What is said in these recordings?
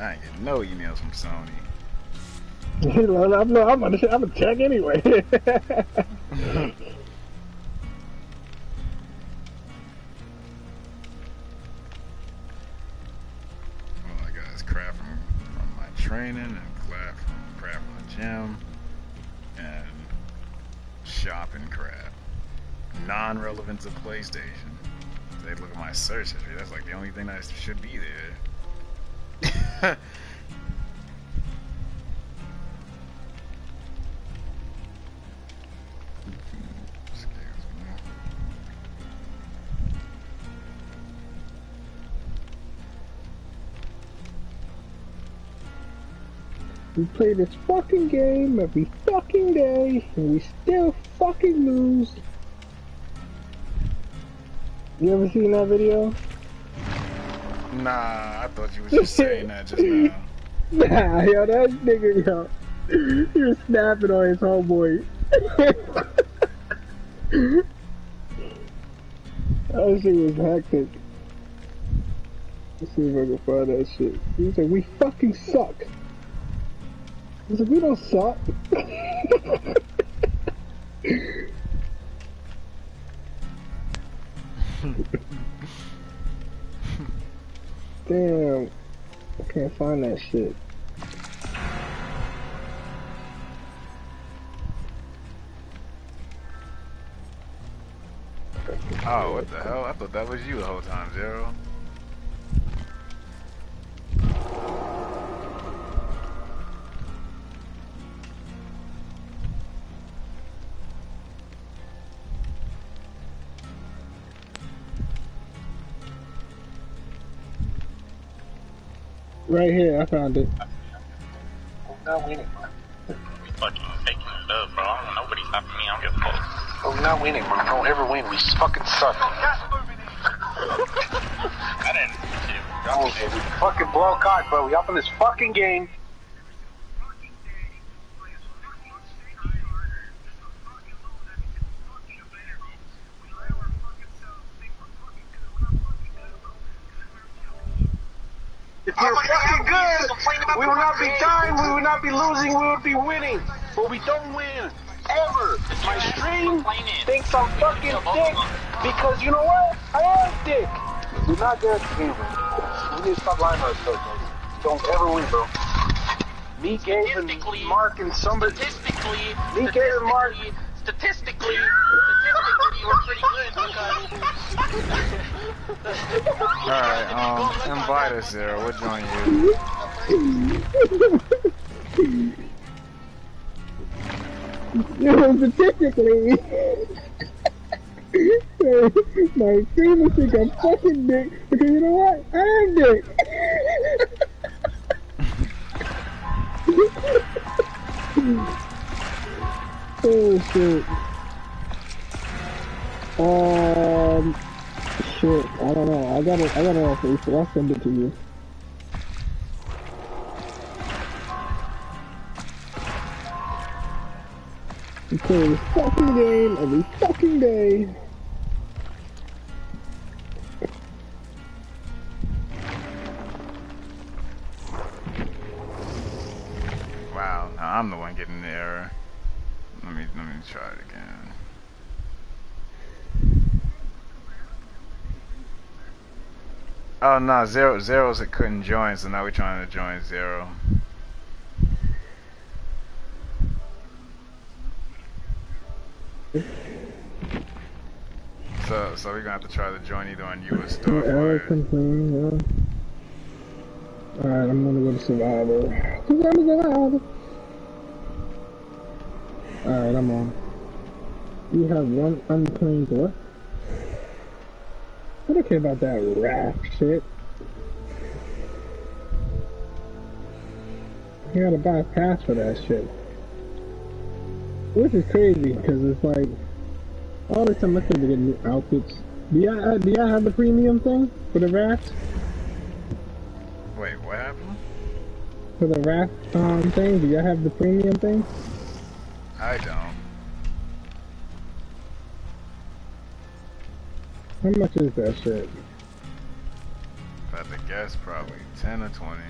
I ain't getting no emails from Sony. I'm gonna check anyway. All I got is crap from my training and crap from the gym and shopping crap. Non-relevant to PlayStation. If they look at my search history, that's like the only thing that should be there. We play this fucking game every fucking day, and we still fucking lose. You ever seen that video? Nah, I thought you was just saying that just now. Nah, yo, that nigga, yo, he was snapping on his homeboy. That shit was hectic. Let's see if I can find that shit. He was like, we fucking suck. He's like, we don't suck. Damn. I can't find that shit. Oh, what the hell? I thought that was you the whole time, Zero. Right here, I found it. We're not winning, bro. We fucking faking it up, bro. Nobody's stopping me. I don't give a fuck. We're not winning, bro. We don't ever win. We fucking suck. I didn't see you. We fucking blow card, bro. We up in this fucking game. If we're fucking good, we will not be dying, we will not be losing, we will be winning. But we don't win. Ever. My stream thinks I'm fucking dick because you know what? I am dick. We're not good at the game, bro. We need to stop lying to ourselves, bro. Don't ever win, bro. Me, Gabe, and Mark, and somebody. Me, Gabe, and Mark. Statistically, we're pretty good because. Alright, invite us, Zero. We'll join you. Statistically, my famous think I'm fucking dick because you know what? I am dick. Oh shit. Shit. I don't know. I got it on Facebook. I'll send it to you. We play this fucking game every fucking day. Wow, now I'm the one getting the error. Let me try it again. Oh no, Zero's it couldn't join, so now we're trying to join Zero. So we're gonna have to try to join either on you or Store. Alright, I'm gonna go to Survivor. Alright, I'm on. You have one unclaimed door? I don't care about that raft shit. You gotta buy a pass for that shit. Which is crazy, because it's like, all the time I could get new outfits. Do y'all have the premium thing for the raft? Wait, what happened? For the raft thing, do y'all have the premium thing? I don't. How much is that shit? If I had to guess, probably 10 or 20.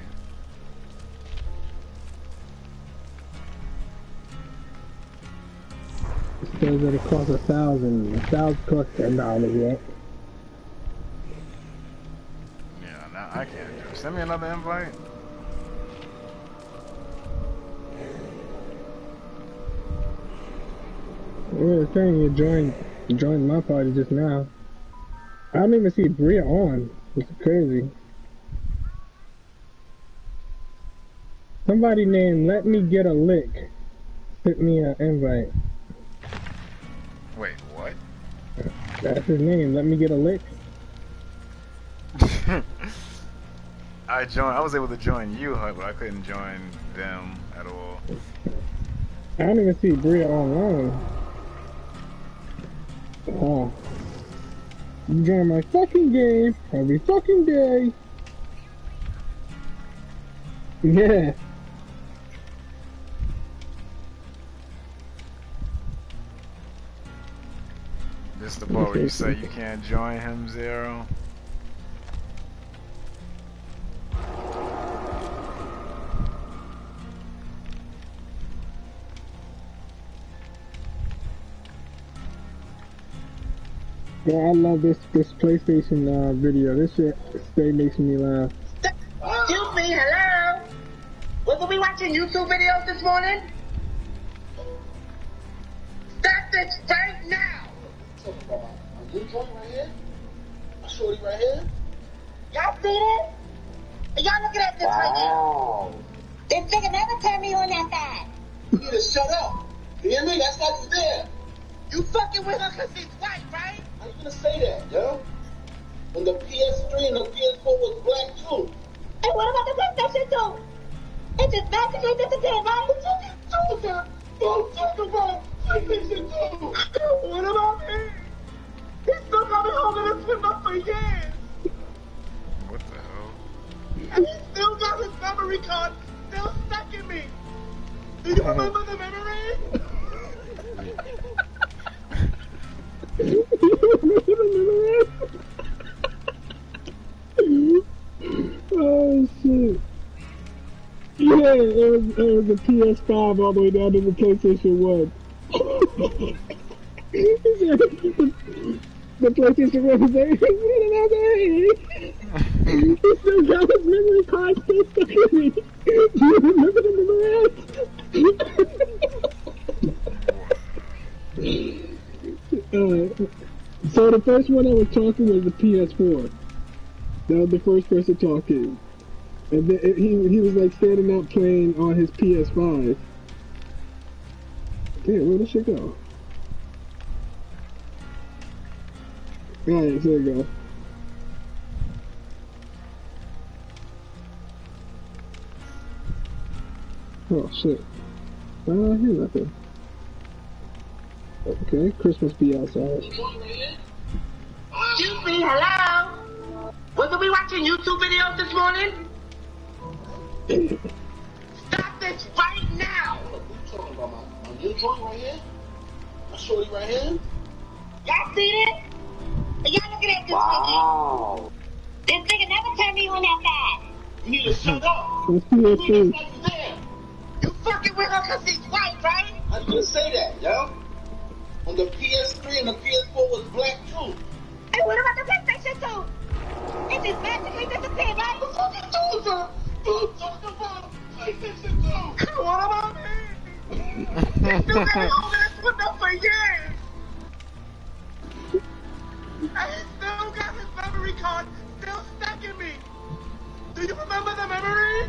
says that it costs $1,000. $1,000 costs $10 yet. Yeah, now I can't do it. Send me another invite. Yeah, it's saying you joined my party just now. I don't even see Bria on. It's crazy. Somebody named Let Me Get a Lick sent me an invite. Wait, what? That's his name. Let Me Get a Lick. I was able to join you, Hut, but I couldn't join them at all. I don't even see Bria online. Oh. You join my fucking game every fucking day. Yeah. This is the part where you say you can't join him, Zero. Yeah, I love this PlayStation video. This shit stay makes me laugh. Excuse me, hello? Wasn't we watching YouTube videos this morning? Stop this right now! Talking about my new joint right here? My shorty right here? Y'all see this? Y'all looking at this right now? This nigga never turned me on that fast. You need to shut up. You hear me? That's not there. You fucking with her cause she's white, right? How you gonna say that, yo? When the PS3 and the PS4 was black too. Hey, what about the PlayStation 2? It just magically disappeared, right? Don't talk about PlayStation 2. What about me? He still got me holding his swim up for years. What the hell? And he still got his memory card still stuck in me. Do you remember the memory? Oh shit. Yeah, it was the PS5 all the way down to the PlayStation 1. The PlayStation 1 was there. He still got his memory card still stuck in me. Do you remember the memory? So the first one I was talking was the PS4. That was the first person talking. And then he was like standing out playing on his PS5. Damn, where did shit go? Alright, there we go. Oh shit. I don't hear nothing. Okay, Christmas be outside. Excuse me, hello? Wasn't we watching YouTube videos this morning? Stop this right now! What you talking about? My new joint right here? My shorty right here? Y'all see this? Y'all looking at this right now? This nigga never turned me on that fast. You need to shut up. It's You PS3. mean it's like there. You fucking with her cause she's white, right? How you gonna say that, yo? When the PS3 and the PS4 was black too. Hey, what about the PlayStation 2? It just magically disappeared, right? Don't talk about PlayStation 2. What about me? He still got me holding this window for years. And he still got his memory card still stuck in me. Do you remember the memory?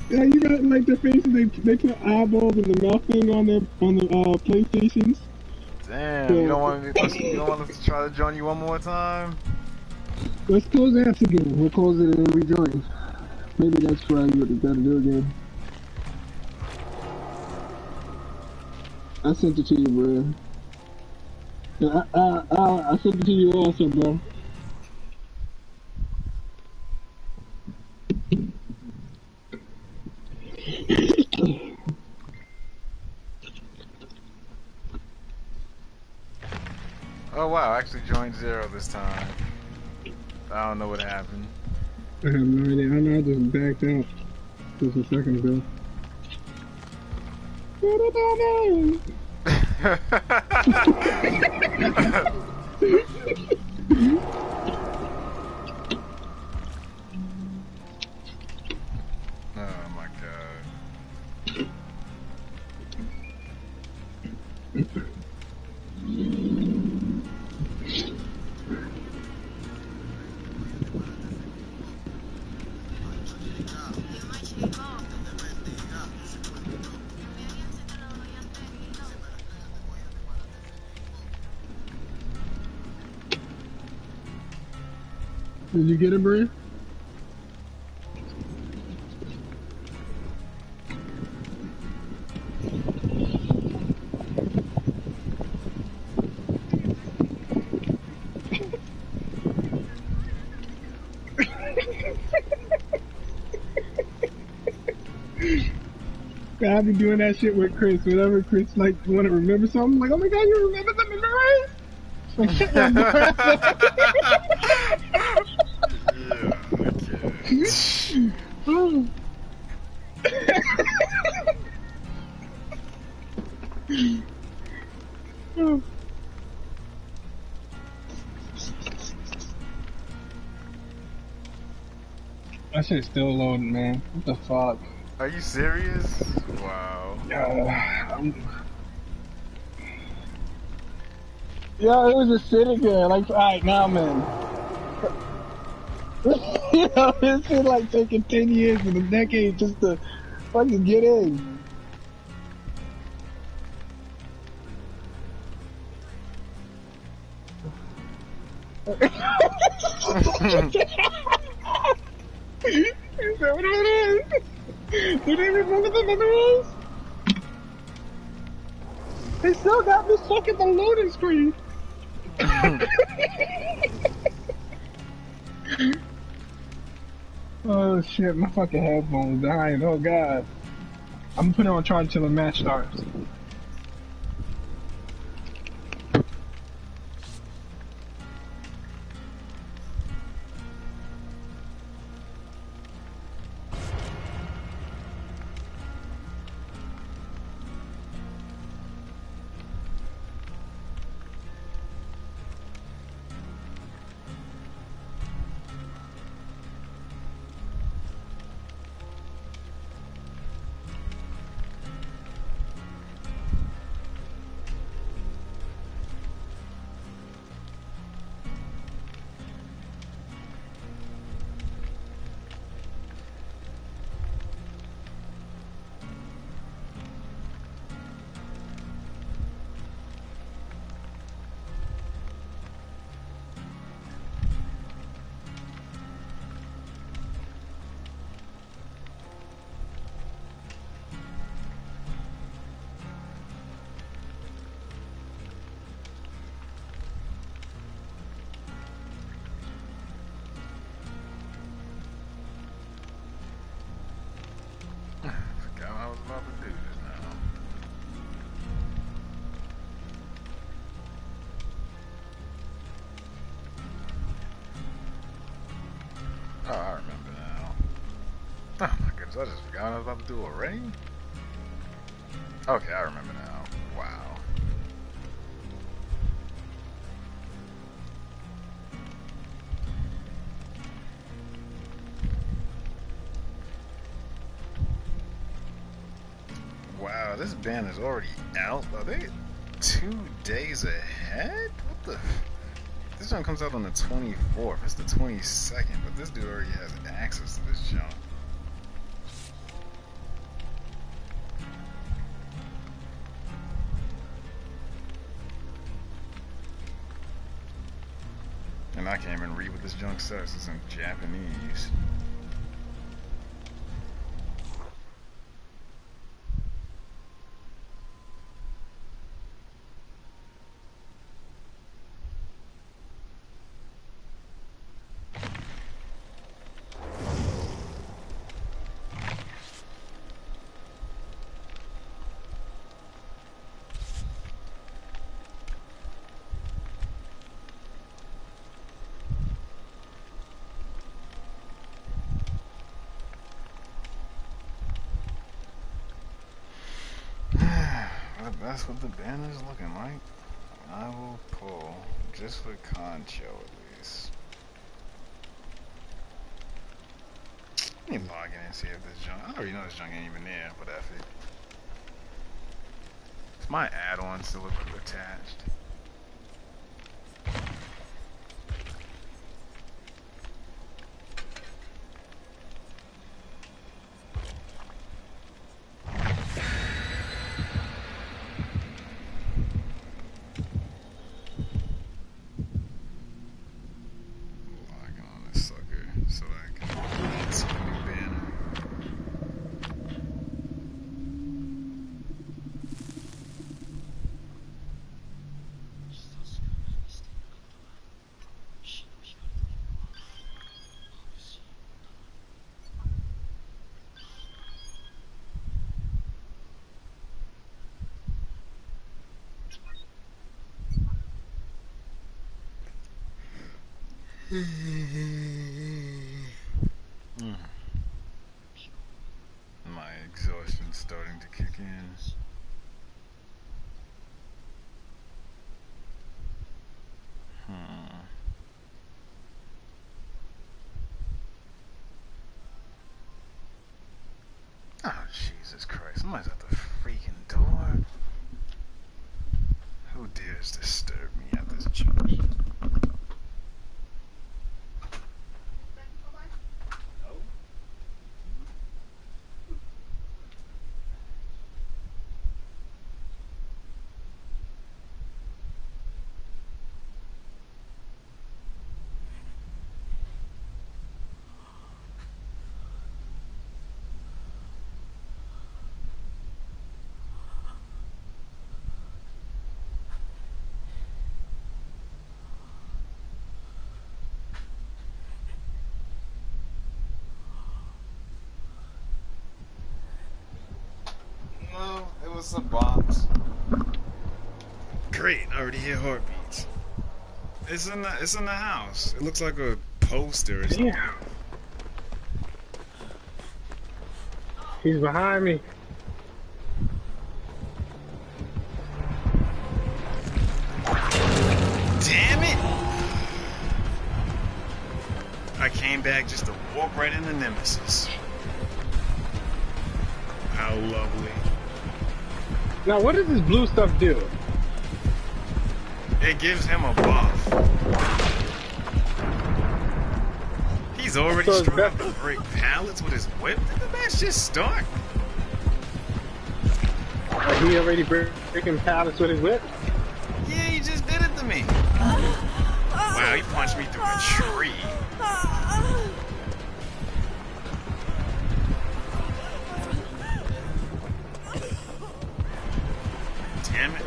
Yeah, you got like the faces they put eyeballs and the mouth thing on the PlayStations. Damn, you don't want us to try to join you one more time? Let's close the apps again. We'll close it and then rejoin. Maybe that's what you gotta do again. I sent it to you, bro. Yeah, I sent it to you also, bro. wow, I actually joined 0 this time. I don't know what happened. I have no idea. I know I just backed out just a second ago. Oh my god. Did you get it, Bree? I be doing that shit with Chris. Whenever Chris like want to remember something, like, oh my god, you remember the memories? Like, shut your breath. That shit's still loading, man. What the fuck? Are you serious? Wow. Yeah, it was just sitting there, like, alright, now, man. You know, it's been like taking 10 years and a decade just to fucking get in. Is that what it is? Do they remember the memories? They still got me stuck at the loading screen. Oh shit, my fucking headphones dying. Oh god. I'm gonna put it on charge till the match starts. Oh, I remember now. Oh my goodness, I just forgot what I was about to do already? Okay, I remember now. Wow. Wow, this band is already out? Are they 2 days ahead? What the... This one comes out on the 24th. It's the 22nd, but this dude already has access to this junk. And I can't even read what this junk says. It's in Japanese. that's what the banner's looking like. I will pull just for Concho at least. Let me log in and see if this junk. I already know this junk ain't even there, but F it. Is my add-on still attached? My exhaustion's starting to kick in. Oh, Jesus Christ. Somebody's at the freaking door. Who dares disturb me at this junction? No, it was a box. Great, I already hear heartbeats. It's in the house. It looks like a poster or something. Yeah. He's behind me. Damn it! I came back just to walk right into Nemesis. How lovely. Now, what does this blue stuff do? It gives him a buff. He's already So struck to break pallets with his whip. Did the match just start? Are he already breaking pallets with his whip? Yeah, he just did it to me. Wow, he punched me through a tree. Damn it.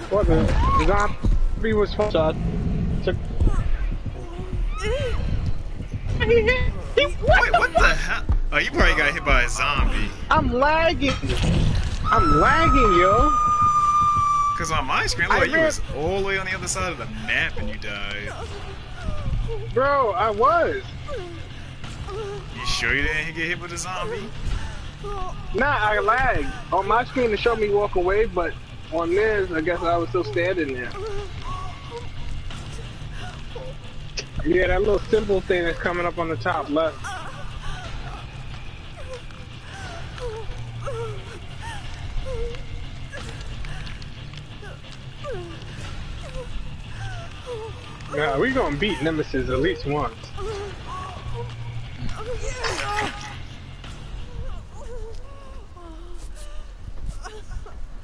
What the zombie was shot. Wait, what the hell? Oh, you probably got hit by a zombie. I'm lagging, yo. Cause on my screen, look, you was all the way on the other side of the map and you died. Bro, I was. You sure you didn't get hit with a zombie? Nah, I lagged. On my screen it showed me walk away, but on theirs, I guess I was still standing there. Yeah, that little symbol thing that's coming up on the top left. Nah, we gonna beat Nemesis at least once.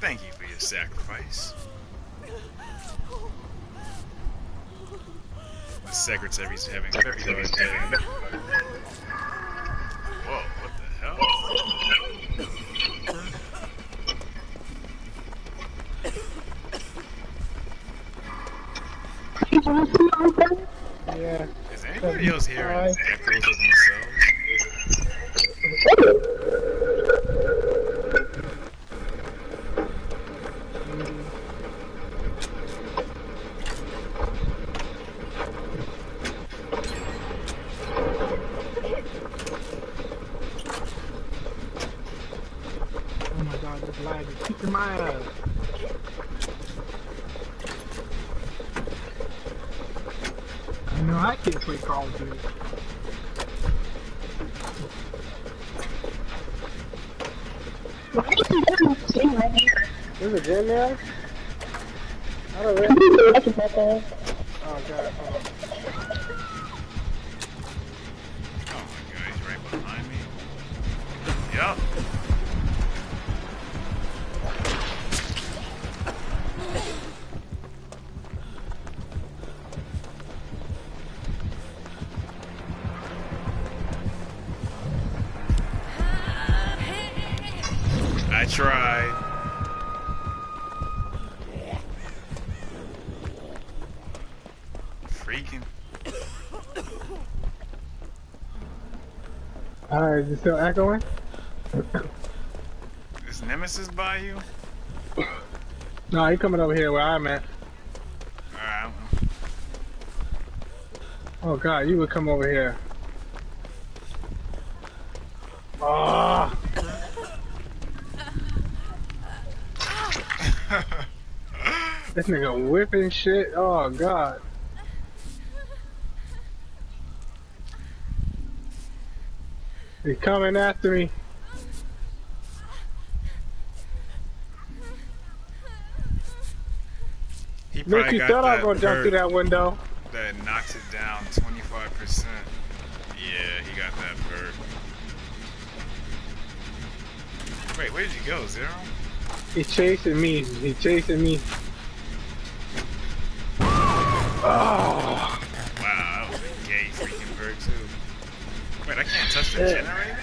Thank you for your sacrifice. The secretary's having a very hard day. Whoa, what the hell? Yeah. Is anybody else hearing echoes of themselves? god, this lag is kicking my ass. I know I can't play Call of Duty. There's a gym there? I don't know. Oh god, hold on. Oh my god, he's right behind me. Yup. I tried. Freaking. Alright, is it still echoing? Is Nemesis by you? No, he coming over here where I'm at. Alright. Oh god, you would come over here. Oh. This nigga whipping shit. Oh god. He's coming after me. He probably Nick, you got thought I that was gonna jump through that window. that knocks it down 25%. Yeah, he got that bird. Wait, where did you go, Zero? He's chasing me. He's chasing me. Oh. Wow, that was a gay freaking bird too. Wait, I can't touch the generator?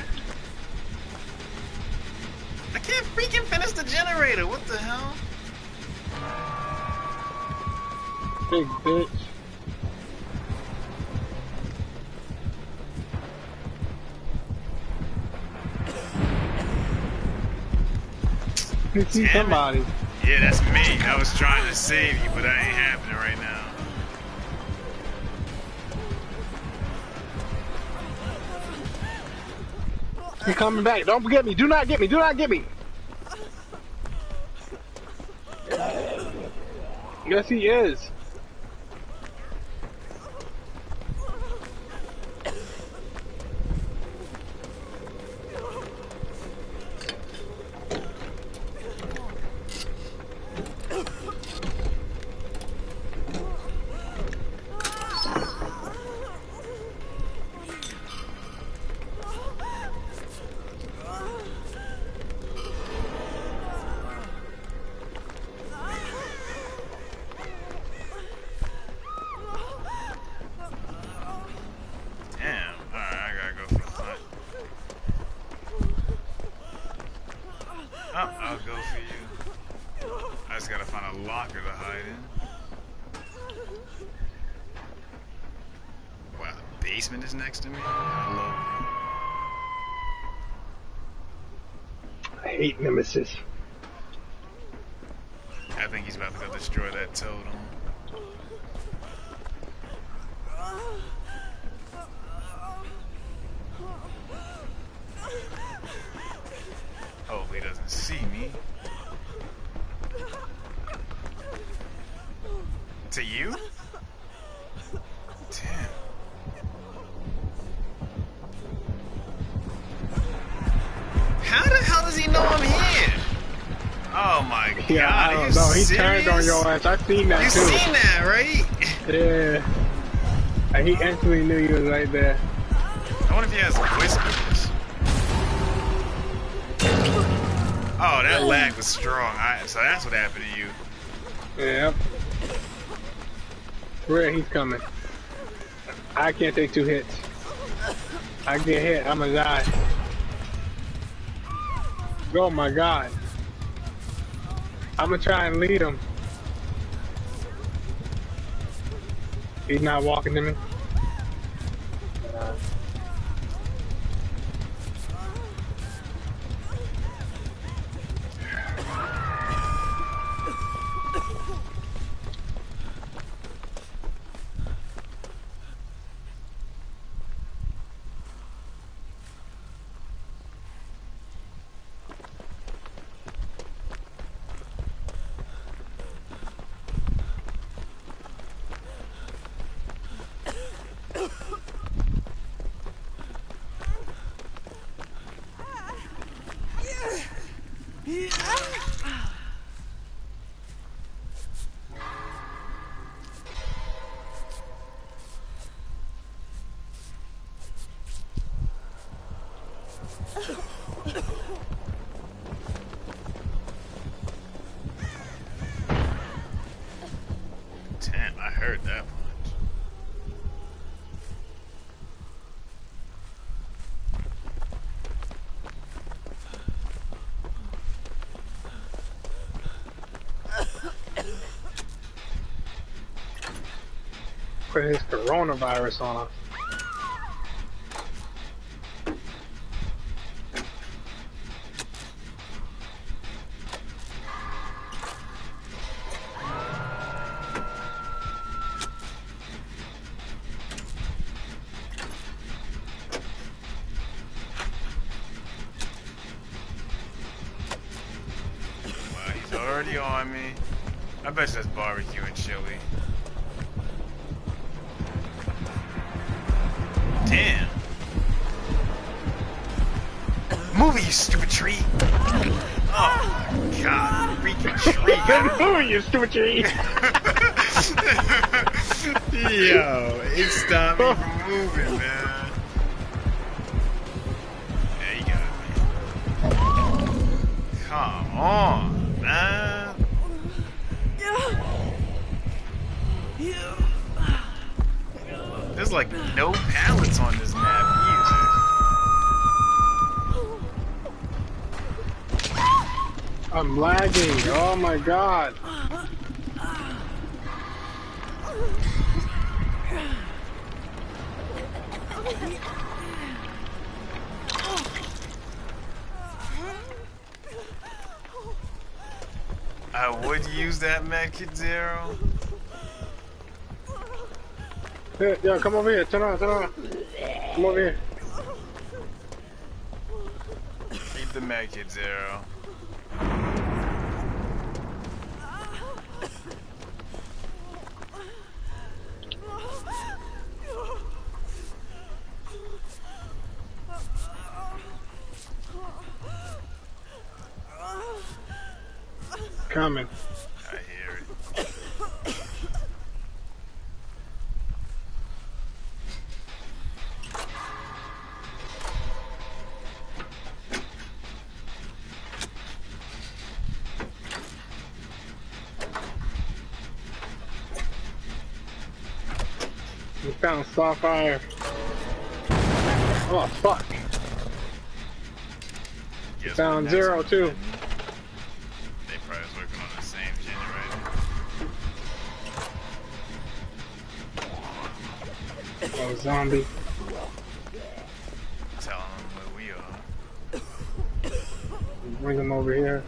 I can't freaking finish the generator, what the hell? Big bitch. You see somebody. Yeah, that's me. I was trying to save you, but that ain't happening right now. He's coming back. Don't get me. Do not get me. Do not get me. Yes, he is. I'll go for you. I just gotta find a locker to hide in. Wow, the basement is next to me? Hello. I hate Nemesis. I think he's about to go destroy that totem. Hopefully he doesn't see me. To you? Damn. How the hell does he know I'm here? Oh my god, Yeah, I don't know. He turned on your ass. I seen that too. You seen that, right? Yeah. And he instantly knew you was right there. I wonder if he has whispers. Oh, that lag was strong. So that's what happened to you. Yep. Where he's coming. I can't take 2 hits. I get hit, I'm gonna die. Oh my god. I'm gonna try and lead him. He's not walking to me. Damn, I heard that punch. Put his coronavirus on us. Well, he's already on me. I bet that's barbecue and chili. Damn. Move it, you stupid tree. Oh my god, freaking tree. Move, you stupid tree. Yo, it stopped me from moving, man. Yeah, you got it, man. Come on, man. There's like no pallets on this map either. I'm lagging. Oh my god. I would use that medkit, Zero. Hey, yo, come over here. Turn around, turn around. Come over here. Keep the medkit, Zero. Coming. I hear it. We found Starfire. Oh fuck. Guess Found what, Zero next too. one? They probably was working on the same generator. Oh, zombie. Telling them where we are. Bring him over here.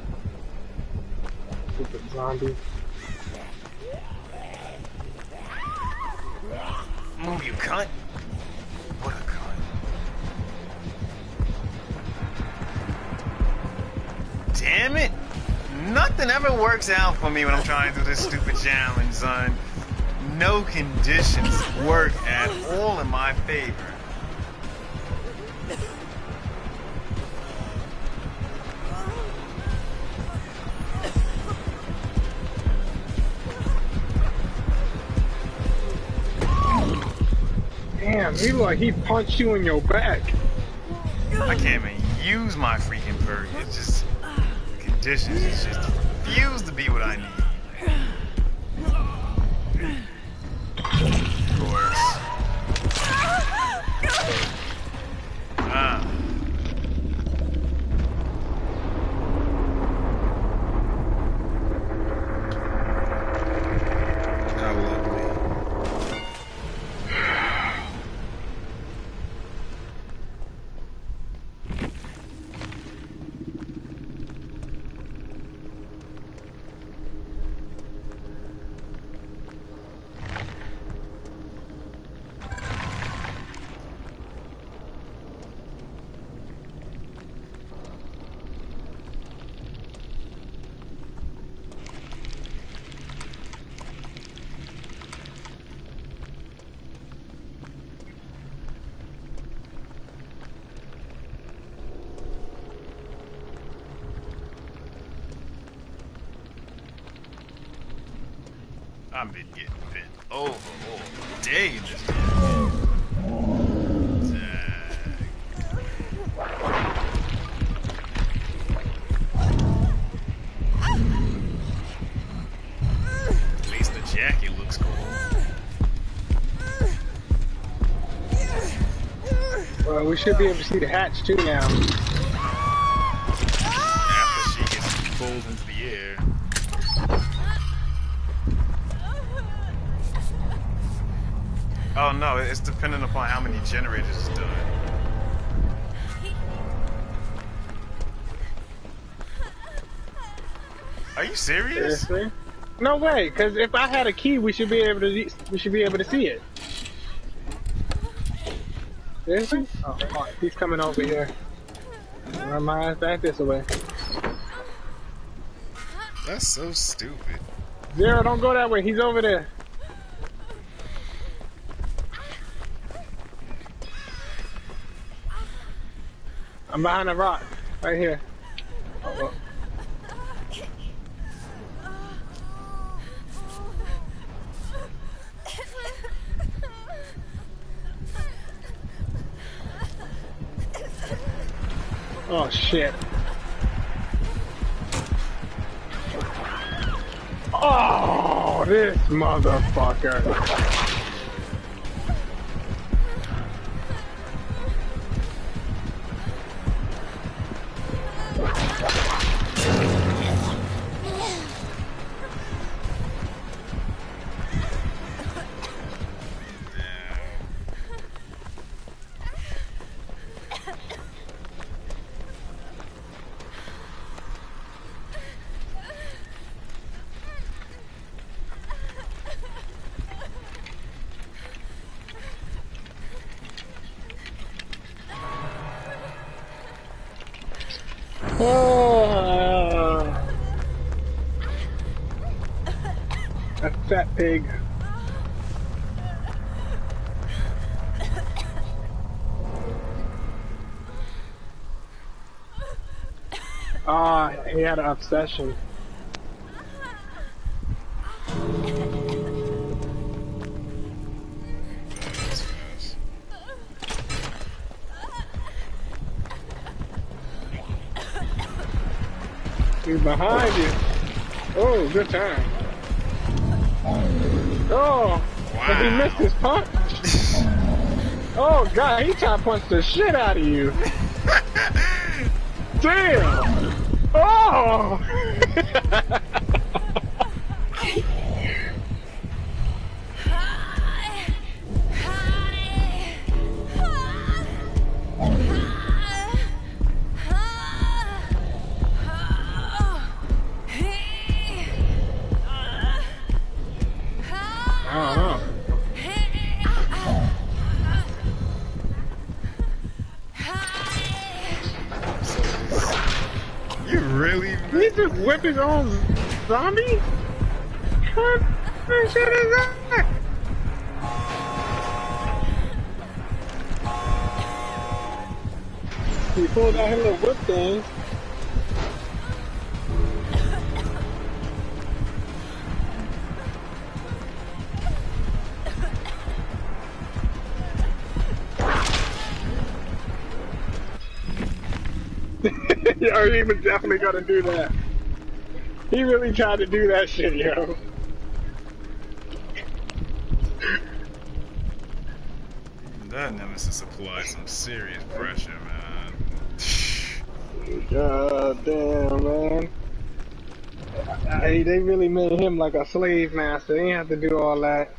Stupid zombie. Move, you cunt. What a cunt. Damn it. Nothing ever works out for me when I'm trying to do this stupid challenge, son. No conditions work at all in my favor. Damn, he like he punched you in your back. I can't even use my freaking perk. It's just conditions. It's just refuse to be what I need. Of course. Ah. How lovely. I've been getting bent over all day in this game. At least the jacket looks cool. Well, we should be able to see the hatch too now. After she gets pulled into the air. Oh no, it's dependent upon how many generators it's done. Are you serious? Seriously? No way, because if I had a key, we should be able to see it. Seriously? Oh, fuck. He's coming over here. Run my ass back this way. That's so stupid. Zero, don't go that way. He's over there. I'm behind a rock. Right here. Oh, oh shit. Oh, this motherfucker. That fat pig. Ah, he had an obsession. He's behind you. Oh, good time. Oh, wow. He missed his punch. Oh, God, he tried to punch the shit out of you. Damn. Oh. You really? He just whipped his own zombie? What the shit is that? He pulled out his little whip thing. Yo, he was definitely gonna do that. He really tried to do that shit, yo. That nemesis applies some serious pressure, man. God damn, man. Hey, they really made him like a slave master. They didn't have to do all that.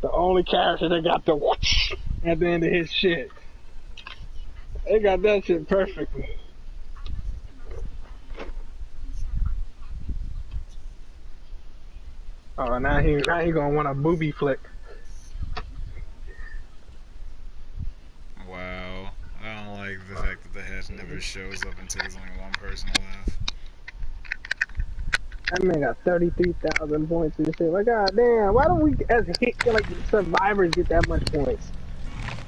The only character that got the whoosh at the end of his shit. They got that shit perfectly. Oh, now he gonna want a booby flick. Wow, I don't like the fact that the hatch never shows up until there's only one person left. That man got 33,000 points and shit. Like, god damn, why don't we as like survivors get that much points?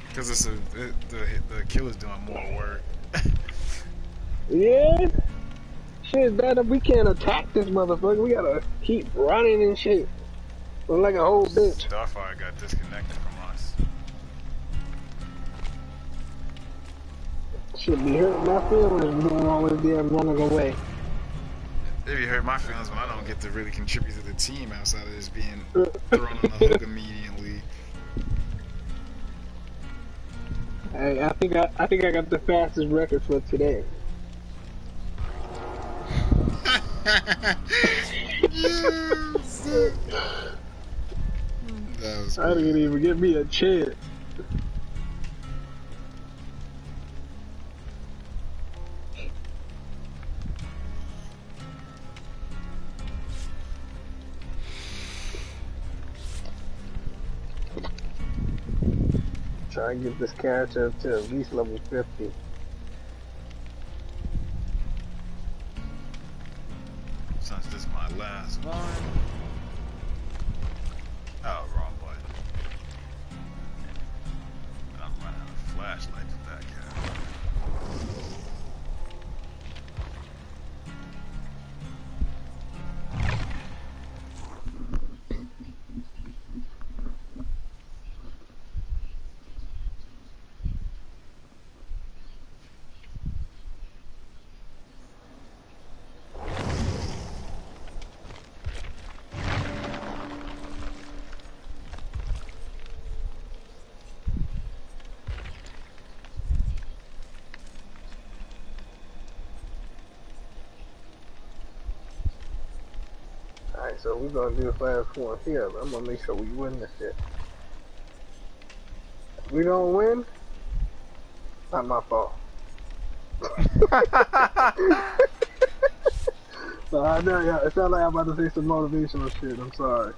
Because the killer's doing more work. Yeah. Shit, shit is bad enough we can't attack this motherfucker. We gotta keep running and shit. We're like a whole bitch. Starfire got disconnected from us. Should be hurting my feelings doing all this damn running away. Maybe hurt my feelings when I don't get to really contribute to the team outside of just being thrown on the hook immediately. Hey, I think I got the fastest record for today. Yes. That was I didn't even give me a chance. Try and get this character up to at least level 50. Since this is my last one. Oh, wrong button. I'm running out of flashlights with that guy. Alright, so we're gonna do a fast one here, but I'm gonna make sure we win this shit. If we don't win, not my fault. So I know, yeah, it sounds like I'm about to say some motivational shit, I'm sorry.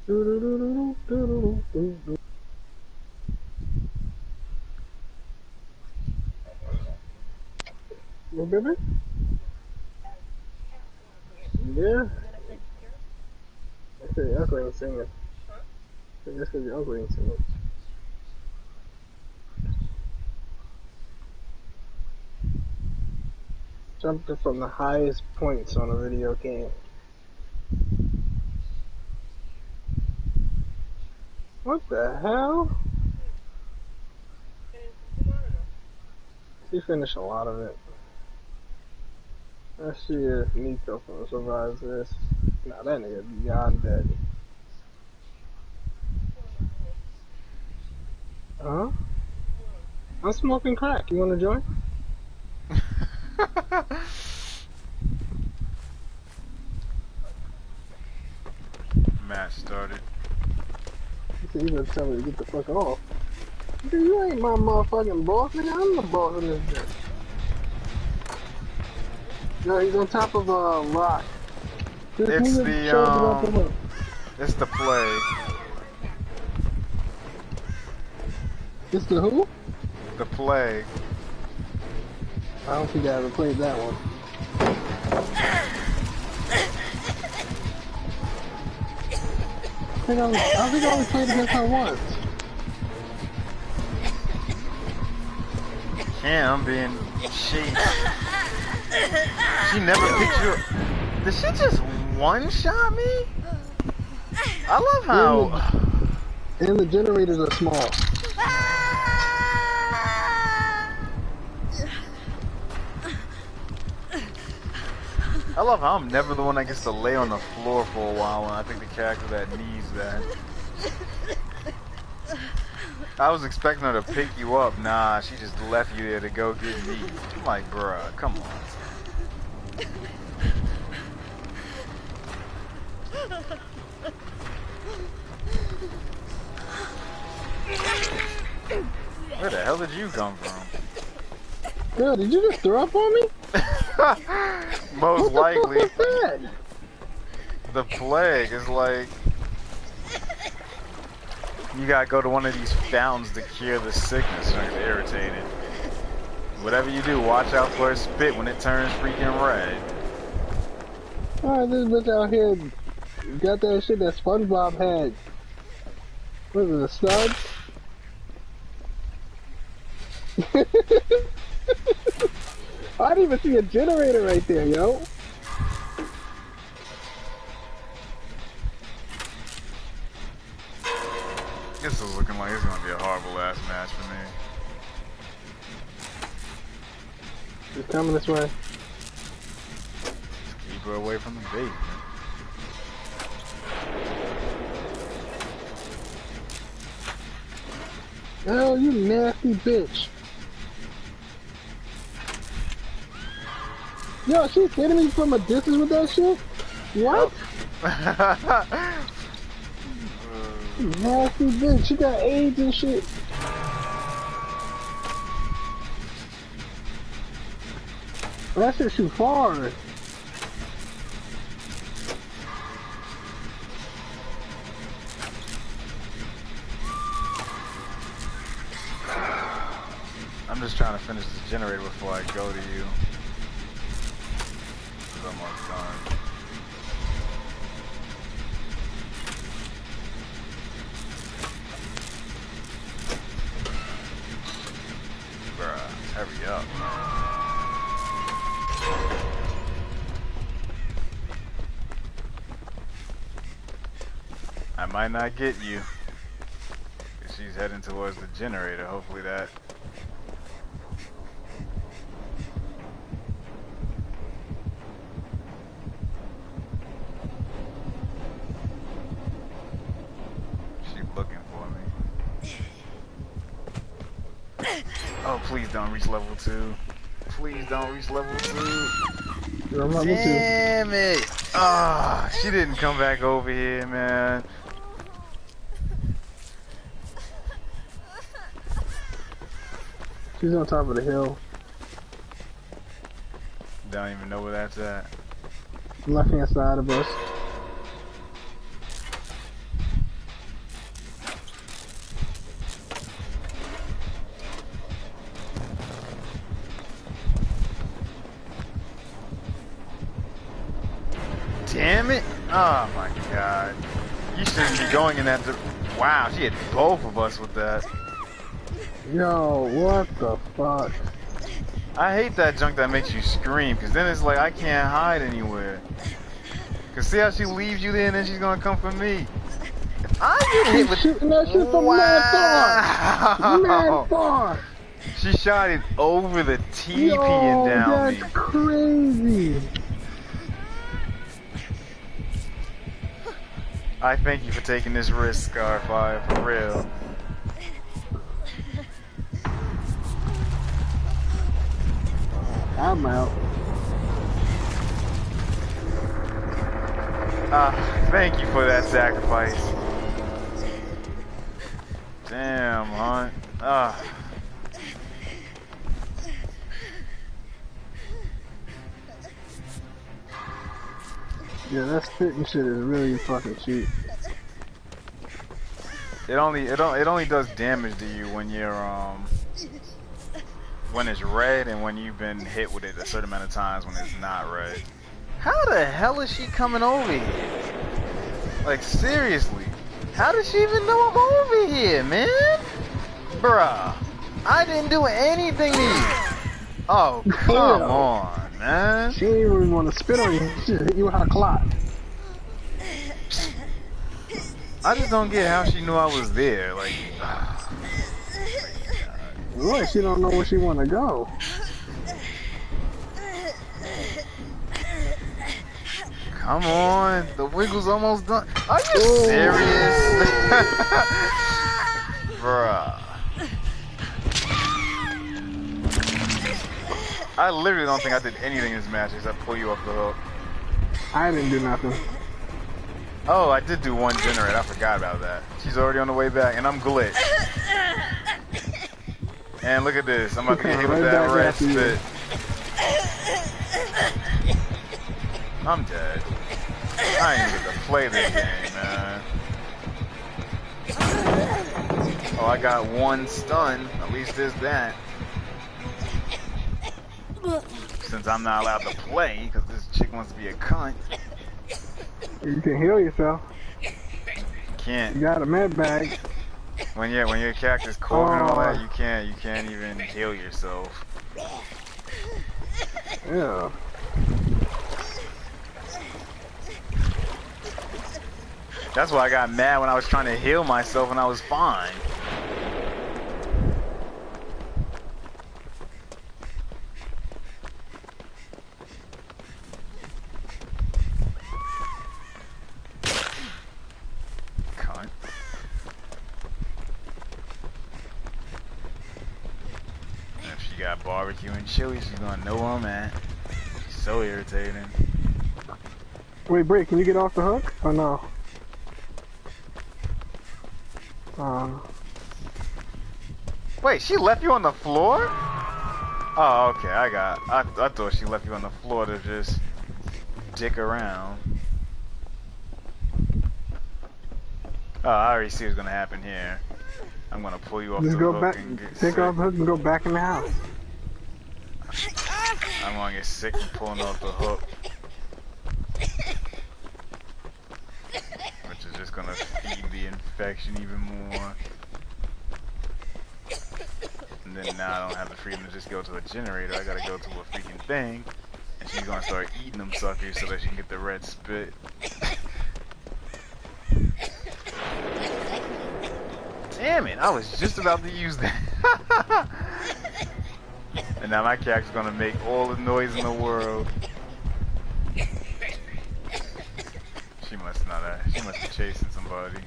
You baby? Yeah. I said your uncle ain't singing. That's because your uncle ain't singing. Jumped from the highest points on a video game. What the hell? She finished a lot of it. Let's see if Nico survives this. Nah, that nigga beyond dead. Huh? I'm smoking crack. You wanna join? Match started. You better tell me to get the fuck off. Dude, you ain't my motherfucking boss, nigga. I'm the boss in this bitch. No, he's on top of a rock. It's the play. It's the who? The play. I don't think I ever played that one. I think I only played against her once. Yeah, I'm being She never picked you up. Did she just one-shot me? I love how... And the generators are small. I love how I'm never the one that gets to lay on the floor for a while when I pick the character that needs that. I was expecting her to pick you up. Nah, she just left you there to go get me. I'm like, bruh, come on. Where the hell did you come from? Yo, did you just throw up on me? Most likely. What the fuck was that? The plague is like... You gotta go to one of these fountains to cure the sickness or get irritated. Whatever you do, watch out for it spit when it turns freaking red. Alright, this bitch out here got that shit that SpongeBob had. What is it, a stud? I didn't even see a generator right there, yo. This is looking like it's gonna be a horrible ass match for me. She's coming this way. Keep her away from the bait, man. Oh, you nasty bitch. Yo, she's hitting me from a distance with that shit? What? Nasty bitch, she got AIDS and shit. That shit too far. I'm just trying to finish this generator before I go to you. It's almost done. Bruh, hurry up. I might not get you. She's heading towards the generator. Hopefully that... She's looking for me. Oh, please don't reach level 2. Please don't reach level 2. You're on level 2. Damn it! Ah, she didn't come back over here, man. She's on top of the hill. Don't even know where that's at. Left hand side of us. Damn it! Oh my god. You shouldn't be going in that Wow, she hit both of us with that. Yo, what the fuck? I hate that junk that makes you scream, cause then it's like I can't hide anywhere. Cause see how she leaves you there and then she's gonna come for me. If I get hit with shooting that shit from mad far. Mad far. She shot it over the TP and down that's me. Crazy. I thank you for taking this risk, Scarfire, for real. I'm out. Thank you for that sacrifice. Damn, Hunt. Yeah, that spitting shit is really fucking cheap. It only does damage to you when you're when it's red and when you've been hit with it a certain amount of times when it's not red. How the hell is she coming over here? Like seriously, how does she even know I'm over here, man? Bruh, I didn't do anything to you. Oh, come on, man. She didn't even want to spit on you. She just hit you with her clock. I just don't get how she knew I was there. Like, Look, she don't know where she want to go. Come on, the wiggle's almost done. Are you serious? Bruh. I literally don't think I did anything in this match except pull you off the hook. I didn't do nothing. Oh, I did do one generator. I forgot about that. She's already on the way back, and I'm glitched. And look at this. I'm about to get hit with that red spit. I'm dead. I ain't even get to play this game, man. Oh, I got one stun. At least there's that. Since I'm not allowed to play, because this chick wants to be a cunt. You can heal yourself. Can't. You got a med bag. When your character's cold and all that, you can't even heal yourself. Yeah. That's why I got mad when I was trying to heal myself and I was fine. Cunt. And if she got barbecue and chili, she's gonna know where I'm at. She's so irritating. Wait, Brick, can you get off the hook? Or no? Wait, she left you on the floor? Oh, okay, I thought she left you on the floor to just dick around. Oh, I already see what's gonna happen here. I'm gonna pull you off Just the go hook back, and get take sick. off the hook and go back in the house. I'm gonna get sick of pulling off the hook. Which is just gonna feed the infection even more. And then now I don't have the freedom to just go to a generator. I gotta go to a freaking thing. And she's gonna start eating them suckers so that she can get the red spit. Damn it, I was just about to use that. And now my character's gonna make all the noise in the world. She must be chasing somebody.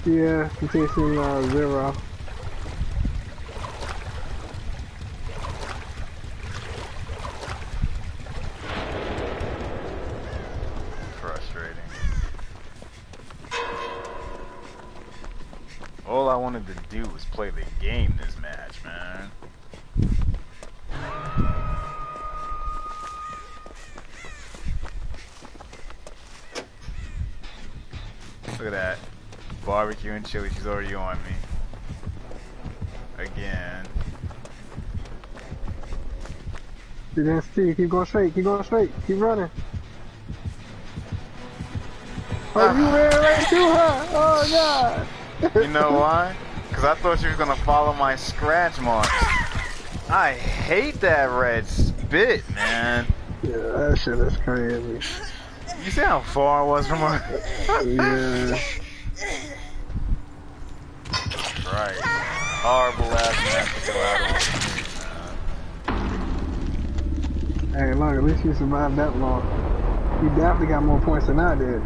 Yeah, I'm chasing Zero. Frustrating. All I wanted to do was play the game this match, man. Look at that. Barbecue and chili, she's already on me. Again. You didn't see, keep going straight, keep running. Oh, you ran right to her! Oh, God! You know why? Because I thought she was going to follow my scratch marks. I hate that red spit, man. Yeah, that shit is crazy. You see how far I was from her? Yeah. Right. Horrible ass match to go out on. Hey, look, at least you survived that long. You definitely got more points than I did.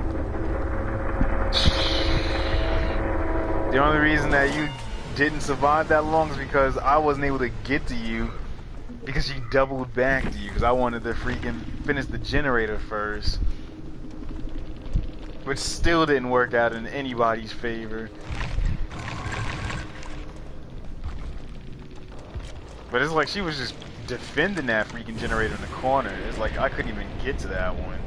The only reason that you didn't survive that long is because I wasn't able to get to you because she doubled back to you because I wanted to freaking finish the generator first. Which still didn't work out in anybody's favor. But it's like she was just defending that freaking generator in the corner. It's like I couldn't even get to that one.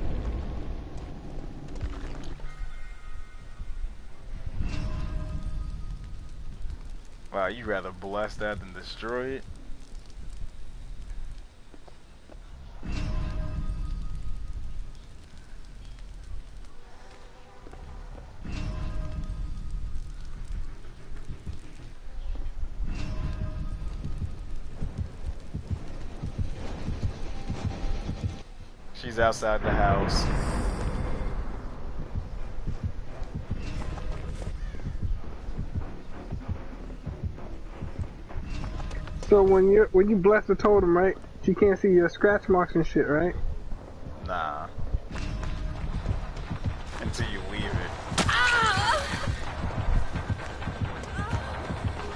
Wow, you'd rather bless that than destroy it? She's outside the house. So when you bless the totem, right? She can't see your scratch marks and shit, right?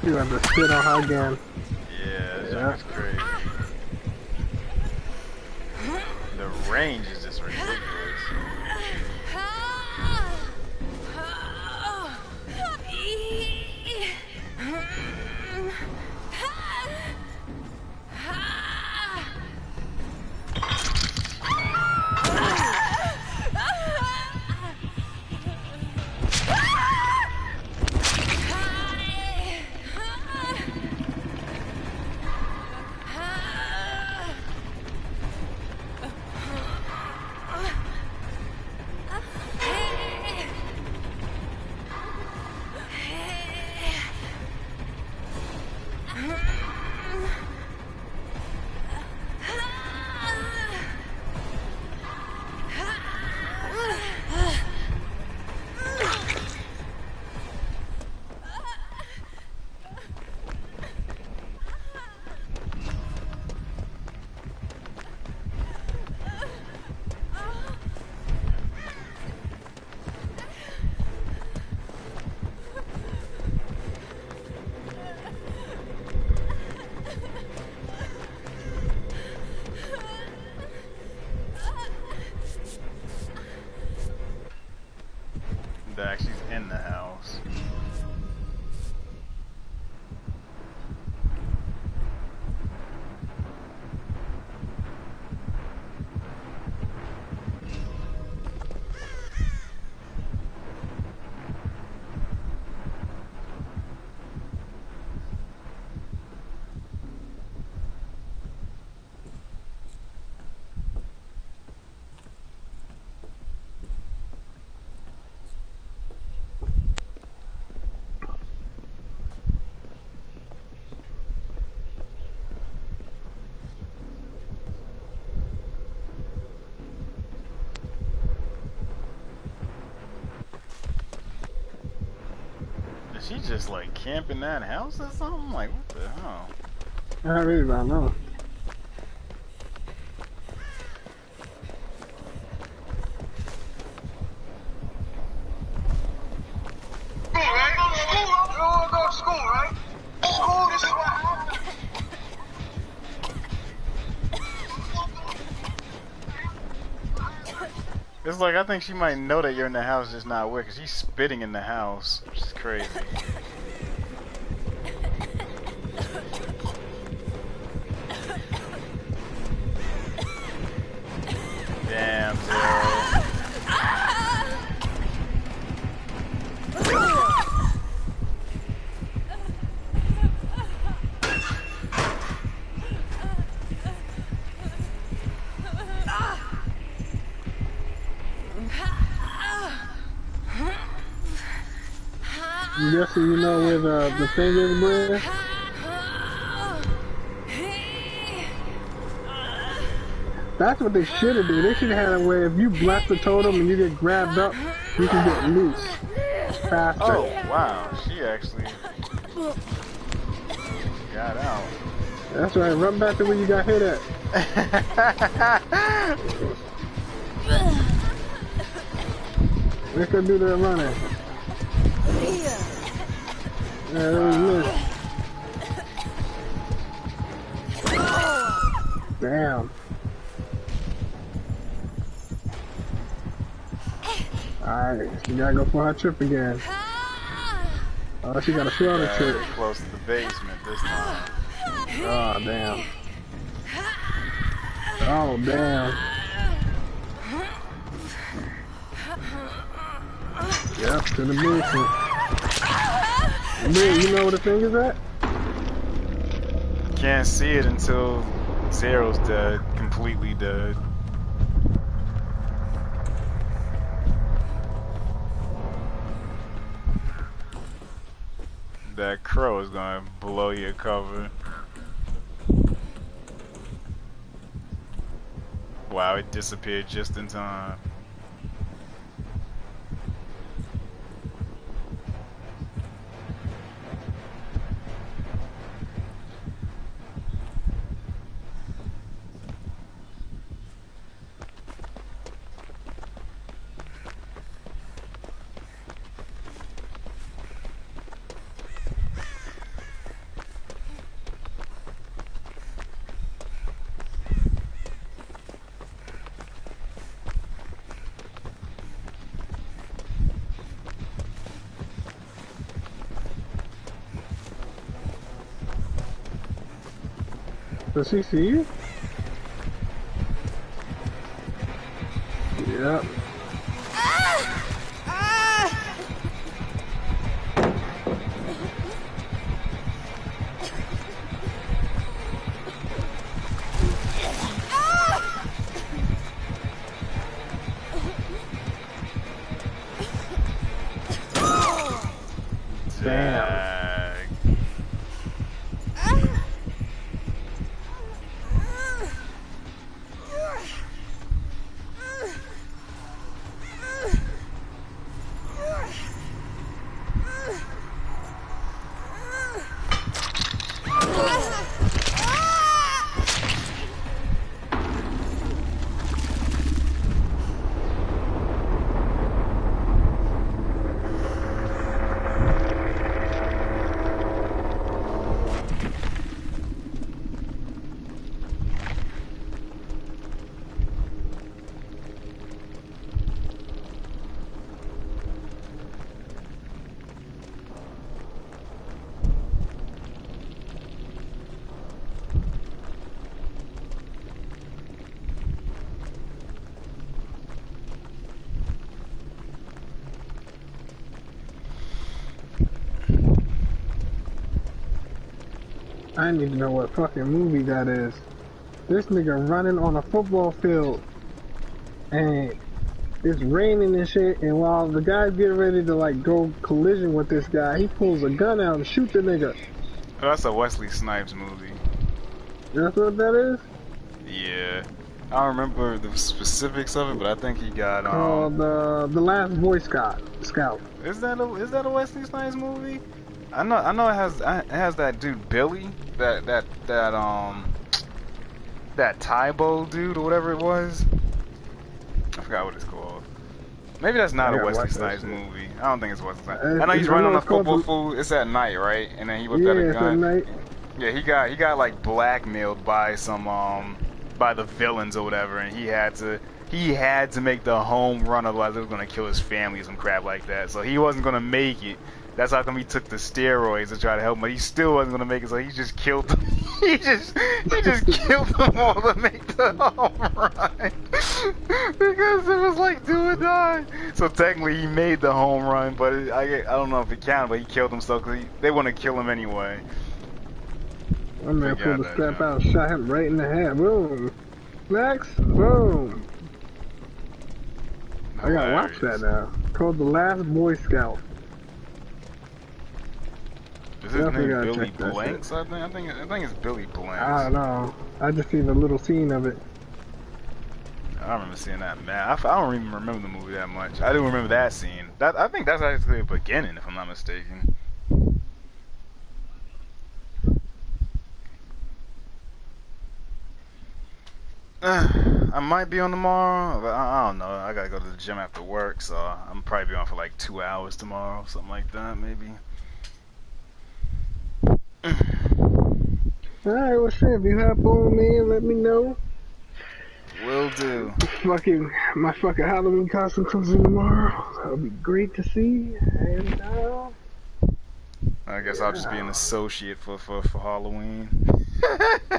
You have to sit on her again. Yeah, that's crazy. The range is just ridiculous. That she's in the house. She just like camping that house or something? Like, what the hell? I really don't know. It's like, I think she might know that you're in the house, just not aware, because she's spitting in the house, which is crazy. Damn, Zero. I'm guessing you know where the thing is, Brad? That's what they should have did. They should have had a way if you bless the totem and you get grabbed up, you can get loose faster. Oh, wow. She actually got out. That's right. Run back to where you got hit at. They could do that running. Yeah, that was missed. Damn. Alright, she gotta go for her trip again. Oh, she got a shorter trip. Close to the basement this time. Oh, damn. Oh, damn. Yep, to the basement. Man, you know where the thing is at? Can't see it until Zero's dead, completely dead. That crow is gonna blow your cover. Wow, it disappeared just in time. Does she see you? Yep. Dag. I need to know what fucking movie that is. This nigga running on a football field and it's raining and shit, and while the guy's getting ready to like go collision with this guy, he pulls a gun out and shoots the nigga. Oh, that's a Wesley Snipes movie. That's what that is? Yeah. I don't remember the specifics of it, but I think he got Called The Last Boy Scout. Is that a Wesley Snipes movie? I know it has that dude Billy, that Tybo dude or whatever it was. I forgot what it's called. Maybe that's not a Wesley Snipes movie. I don't think it's Wesley Snipes. I know he's running on a football field. It's at night, right? And then he whipped out a gun. At night. Yeah, he got like blackmailed by some by the villains or whatever, and he had to make the home run, otherwise it was gonna kill his family or some crap like that. So he wasn't gonna make it. That's how come he took the steroids to try to help him, but he still wasn't gonna make it, so he just killed them. he just killed them all to make the home run. Because it was like do or die. So technically he made the home run, but I don't know if it counted, but he killed himself because they want to kill him anyway. My man pulled the strap out, shot him right in the head. Boom. Next. Boom. I gotta watch that now. Called The Last Boy Scout. Is his name Billy Blanks? I think it's Billy Blanks. I don't know. I just seen a little scene of it. I remember seeing that, man. I don't even remember the movie that much. I do remember that scene. I think that's actually the beginning, if I'm not mistaken. I might be on tomorrow, but I don't know. I gotta go to the gym after work, so I'm probably be on for like 2 hours tomorrow, something like that, maybe. Alright, well shit, if you hop on, man, let me know. Will do. My fucking Halloween costume comes in tomorrow. That'll be great to see. And I guess I'll just be an associate for Halloween.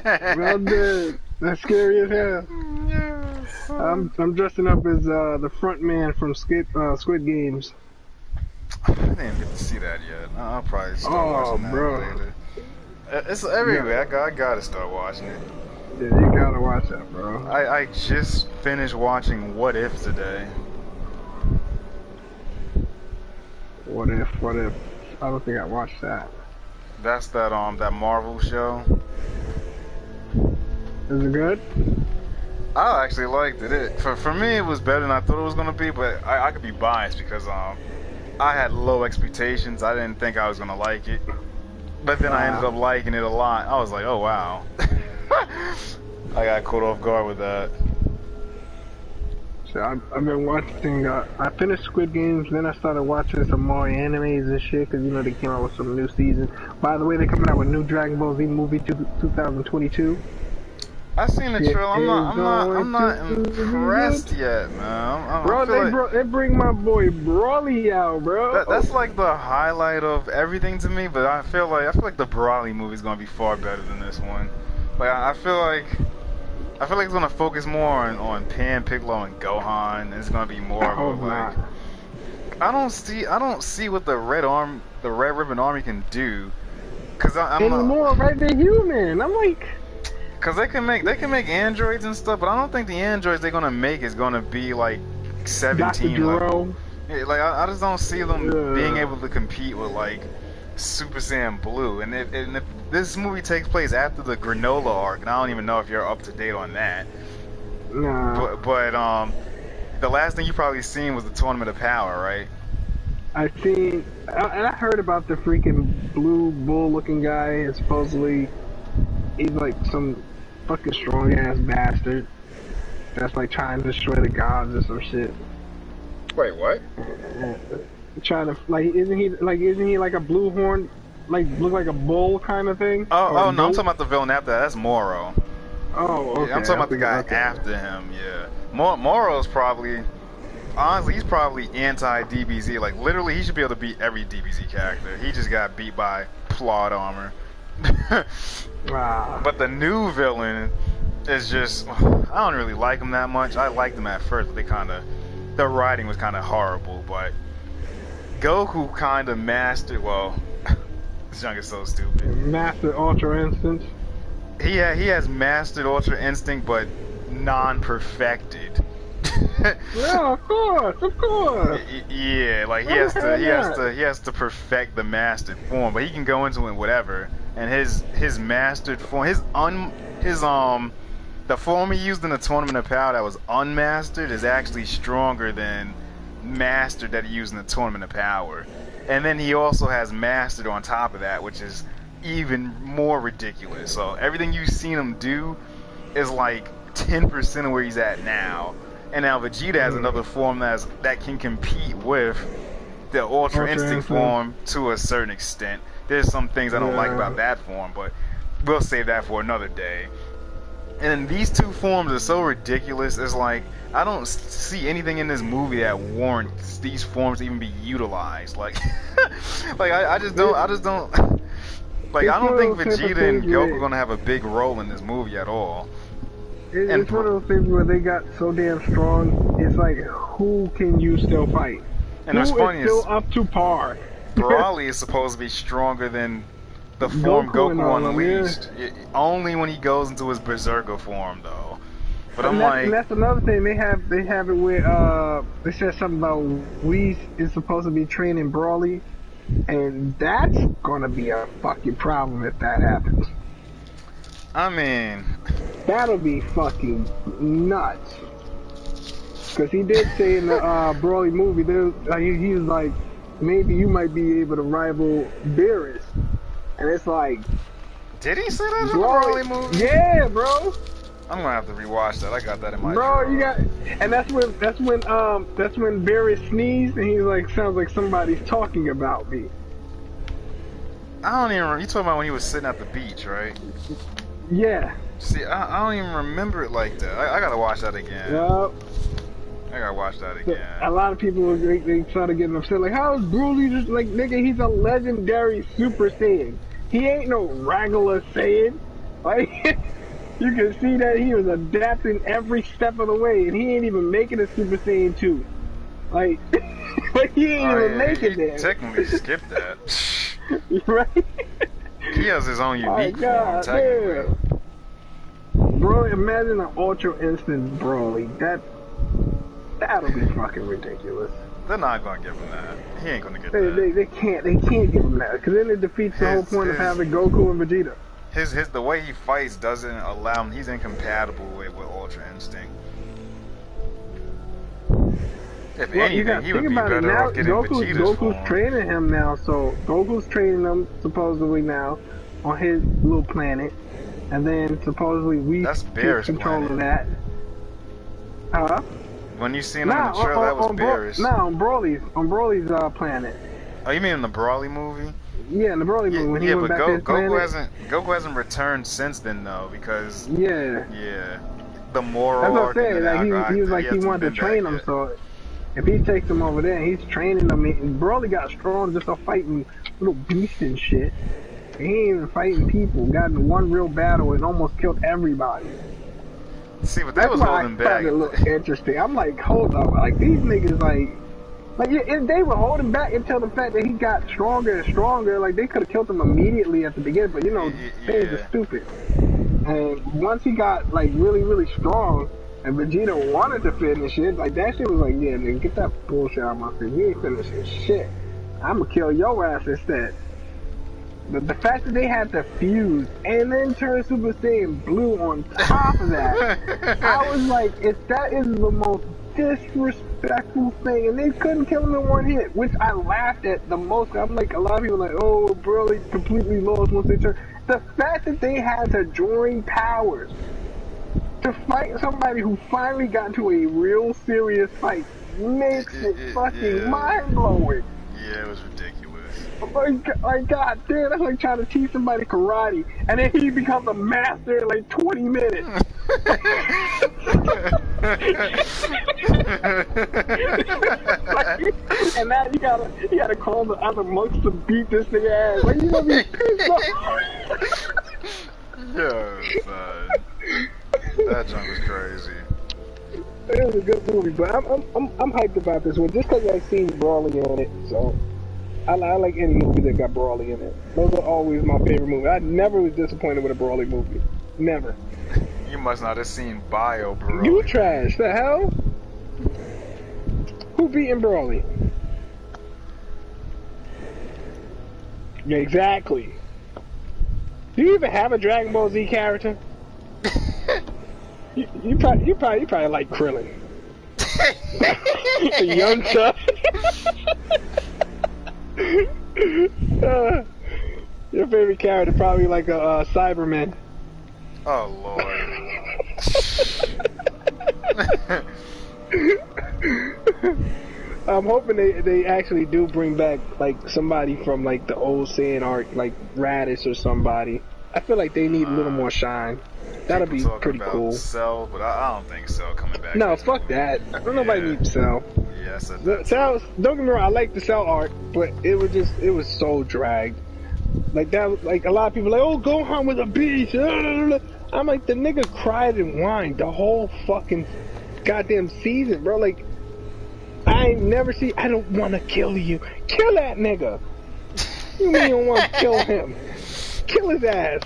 Well done. That's scary as hell. Yes. I'm dressing up as the front man from Squid Games. I didn't get to see that yet. I'll probably start watching that later. It's everywhere. Yeah. I gotta start watching it. Yeah, you gotta watch that, bro. I just finished watching What If today. What if? I don't think I watched that. That's that Marvel show. Is it good? I actually liked it. For me, it was better than I thought it was gonna be, but I could be biased because I had low expectations. I didn't think I was gonna like it, but then I ended up liking it a lot. I was like, oh wow. I got caught off guard with that. So I've been watching. I finished Squid Games, then I started watching some more animes and shit because they came out with some new season. By the way, they're coming out with new Dragon Ball Z movie 2022. I seen the trailer. I'm not impressed yet, man. Bro, they bring my boy Broly out, bro. That's like the highlight of everything to me. But I feel like the Broly movie is gonna be far better than this one. Like I feel like it's gonna focus more on Pan, Piccolo, and Gohan. And it's gonna be more of a like. I don't see what the Red Ribbon Army can do. Cause I'm not more right than human. I'm like. Cause they can make androids and stuff, but I don't think the androids they're gonna make is gonna be like 17 level. Yeah, like I just don't see them being able to compete with like Super Saiyan Blue. And if this movie takes place after the Granola arc, and I don't even know if you're up to date on that. Nah. But the last thing you probably seen was the Tournament of Power, right? I seen, and I heard about the freaking blue bull-looking guy. And supposedly, he's like some fucking strong-ass bastard that's like trying to destroy the gods or some shit. Wait, what? Trying to isn't he like a blue horn, like look like a bull kind of thing? Oh no, I'm talking about the villain after that. That's Moro. Oh, okay. Yeah, I'm talking about the guy after him. Yeah, Moro's probably. Honestly, he's probably anti-DBZ. Like, literally, he should be able to beat every DBZ character. He just got beat by plot armor. Wow. But the new villain is just... I don't really like him that much. I liked him at first, but the writing was kind of horrible. But Goku kind of mastered... Well, this junk is so stupid. Mastered Ultra Instinct? He has mastered Ultra Instinct, but non-perfected. Yeah, of course. Yeah, like he has to perfect the mastered form, but he can go into it whatever. And his mastered form, the form he used in the Tournament of Power that was unmastered is actually stronger than mastered that he used in the Tournament of Power. And then he also has mastered on top of that, which is even more ridiculous. So everything you've seen him do is like 10% of where he's at now. And now Vegeta has another form that can compete with the Ultra Instinct form to a certain extent. There's some things I don't like about that form, but we'll save that for another day. And these two forms are so ridiculous. It's like I don't see anything in this movie that warrants these forms to even be utilized. Like, I just don't. Like, I don't think Vegeta and Goku are gonna have a big role in this movie at all. It's one of those things where they got so damn strong. It's like, who can you still fight? And what's funny is still up to par. Broly is supposed to be stronger than the form Goku unleashed. Only when he goes into his Berserker form, though. But and that's another thing. They have it where they said something about Whis is supposed to be training Broly, and that's gonna be a fucking problem if that happens. I mean, that'll be fucking nuts. Because he did say in the Broly movie, he was like, maybe you might be able to rival Beerus. And it's like... Did he say that in the Broly movie? Yeah, bro. I'm gonna have to rewatch that. I got that in my Bro, you got... And that's when Beerus sneezed, and he's like, sounds like somebody's talking about me. I don't even remember. You talking about when he was sitting at the beach, right? Yeah. See, I don't even remember it like that. I gotta watch that again. Yep. I gotta watch that again. A lot of people, they try to get upset. Like, how is Broly just like, nigga, he's a legendary Super Saiyan. He ain't no regular Saiyan. Like, you can see that he was adapting every step of the way, and he ain't even making a Super Saiyan 2. Like, he ain't even making that. Technically skipped that. Right? He has his own unique form, technically. Bro, imagine an Ultra Instant Broly. That'll be fucking ridiculous. They're not gonna give him that. He ain't gonna get that. They can't give him that, because then it defeats the whole point of having Goku and Vegeta. The way he fights doesn't allow him. He's incompatible with Ultra Instinct. If anything, he would be better off getting Vegeta's form. Goku's training him now, so Goku's training him supposedly now on his little planet, and then supposedly we take control of that. Huh? When you seen him in the trailer, that was Beerus. On Broly's planet. Oh, you mean in the Broly movie? Yeah, in the Broly movie. When he went back to his planet. Goku hasn't returned since then though, because yeah, the moral. That's what I'm saying. Like he was like he wanted to train him, so if he takes him over there, and he's training him. And Broly got strong just off fighting little beasts and shit. He ain't even fighting people. Got in one real battle and almost killed everybody. See, but they That's was why holding I back. found it a little interesting. I'm like, hold up, like these niggas, like if they were holding back until the fact that he got stronger and stronger. Like they could have killed him immediately at the beginning, but you know, things are stupid. And once he got like really, really strong, and Vegeta wanted to finish it, like that shit was like, yeah, nigga, get that bullshit out of my face. You ain't finishing shit. I'm gonna kill your ass instead. The fact that they had to fuse and then turn Super Saiyan Blue on top of that, I was like, if that is the most disrespectful thing, and they couldn't kill him in one hit, which I laughed at the most. I'm like, a lot of people are like, oh, Broly completely lost once they turn. The fact that they had to join powers to fight somebody who finally got into a real serious fight makes it fucking mind-blowing. Yeah, it was ridiculous. My God, damn, that's like trying to teach somebody karate, and then he becomes a master in like 20 minutes. And now you gotta call the other monks to beat this nigga ass. Like, you gonna be pissed off. Yeah, son. That junk was crazy. It was a good movie, but I'm hyped about this one just because I've seen Broly in it, so. I like any movie that got Broly in it. Those are always my favorite movies. I never was disappointed with a Broly movie. Never. You must not have seen Bio Broly. You trash. The hell? Who beating Broly? Yeah, exactly. Do you even have a Dragon Ball Z character? you probably like Krillin. A young son. Your favorite character probably like a Cyberman. Oh Lord. I'm hoping they actually do bring back like somebody from like the old Saiyan arc, like Raditz or somebody. I feel like they need a little more shine. That'll be pretty cool. Cell, but I don't think Cell coming back. No, fuck that. Nobody needs Cell. Yeah, Cell. Don't get me wrong, I like the Cell arc, but it was so dragged. Like that, like a lot of people are like, oh, Gohan was a beast. I'm like, the nigga cried and whined the whole fucking goddamn season, bro. Like, I ain't never see. I don't want to kill you. Kill that nigga. You mean you don't want to kill him? Kill his ass.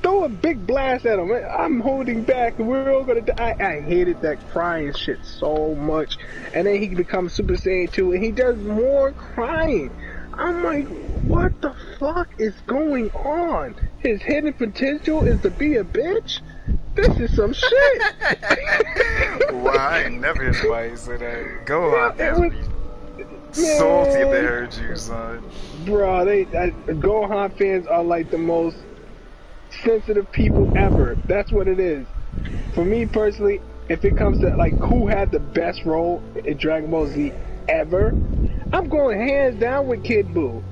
Throw a big blast at him. I'm holding back. We're all gonna die. I hated that crying shit so much. And then he becomes Super Saiyan 2 and he does more crying. I'm like, what the fuck is going on? His hidden potential is to be a bitch? This is some shit. Wow, I ain't never heard somebody say that. Gohan fans be salty if they heard you, son. Bro, Gohan fans are like the most sensitive people ever. That's what it is. For me personally, if it comes to like who had the best role in Dragon Ball Z ever, I'm going hands down with Kid Buu.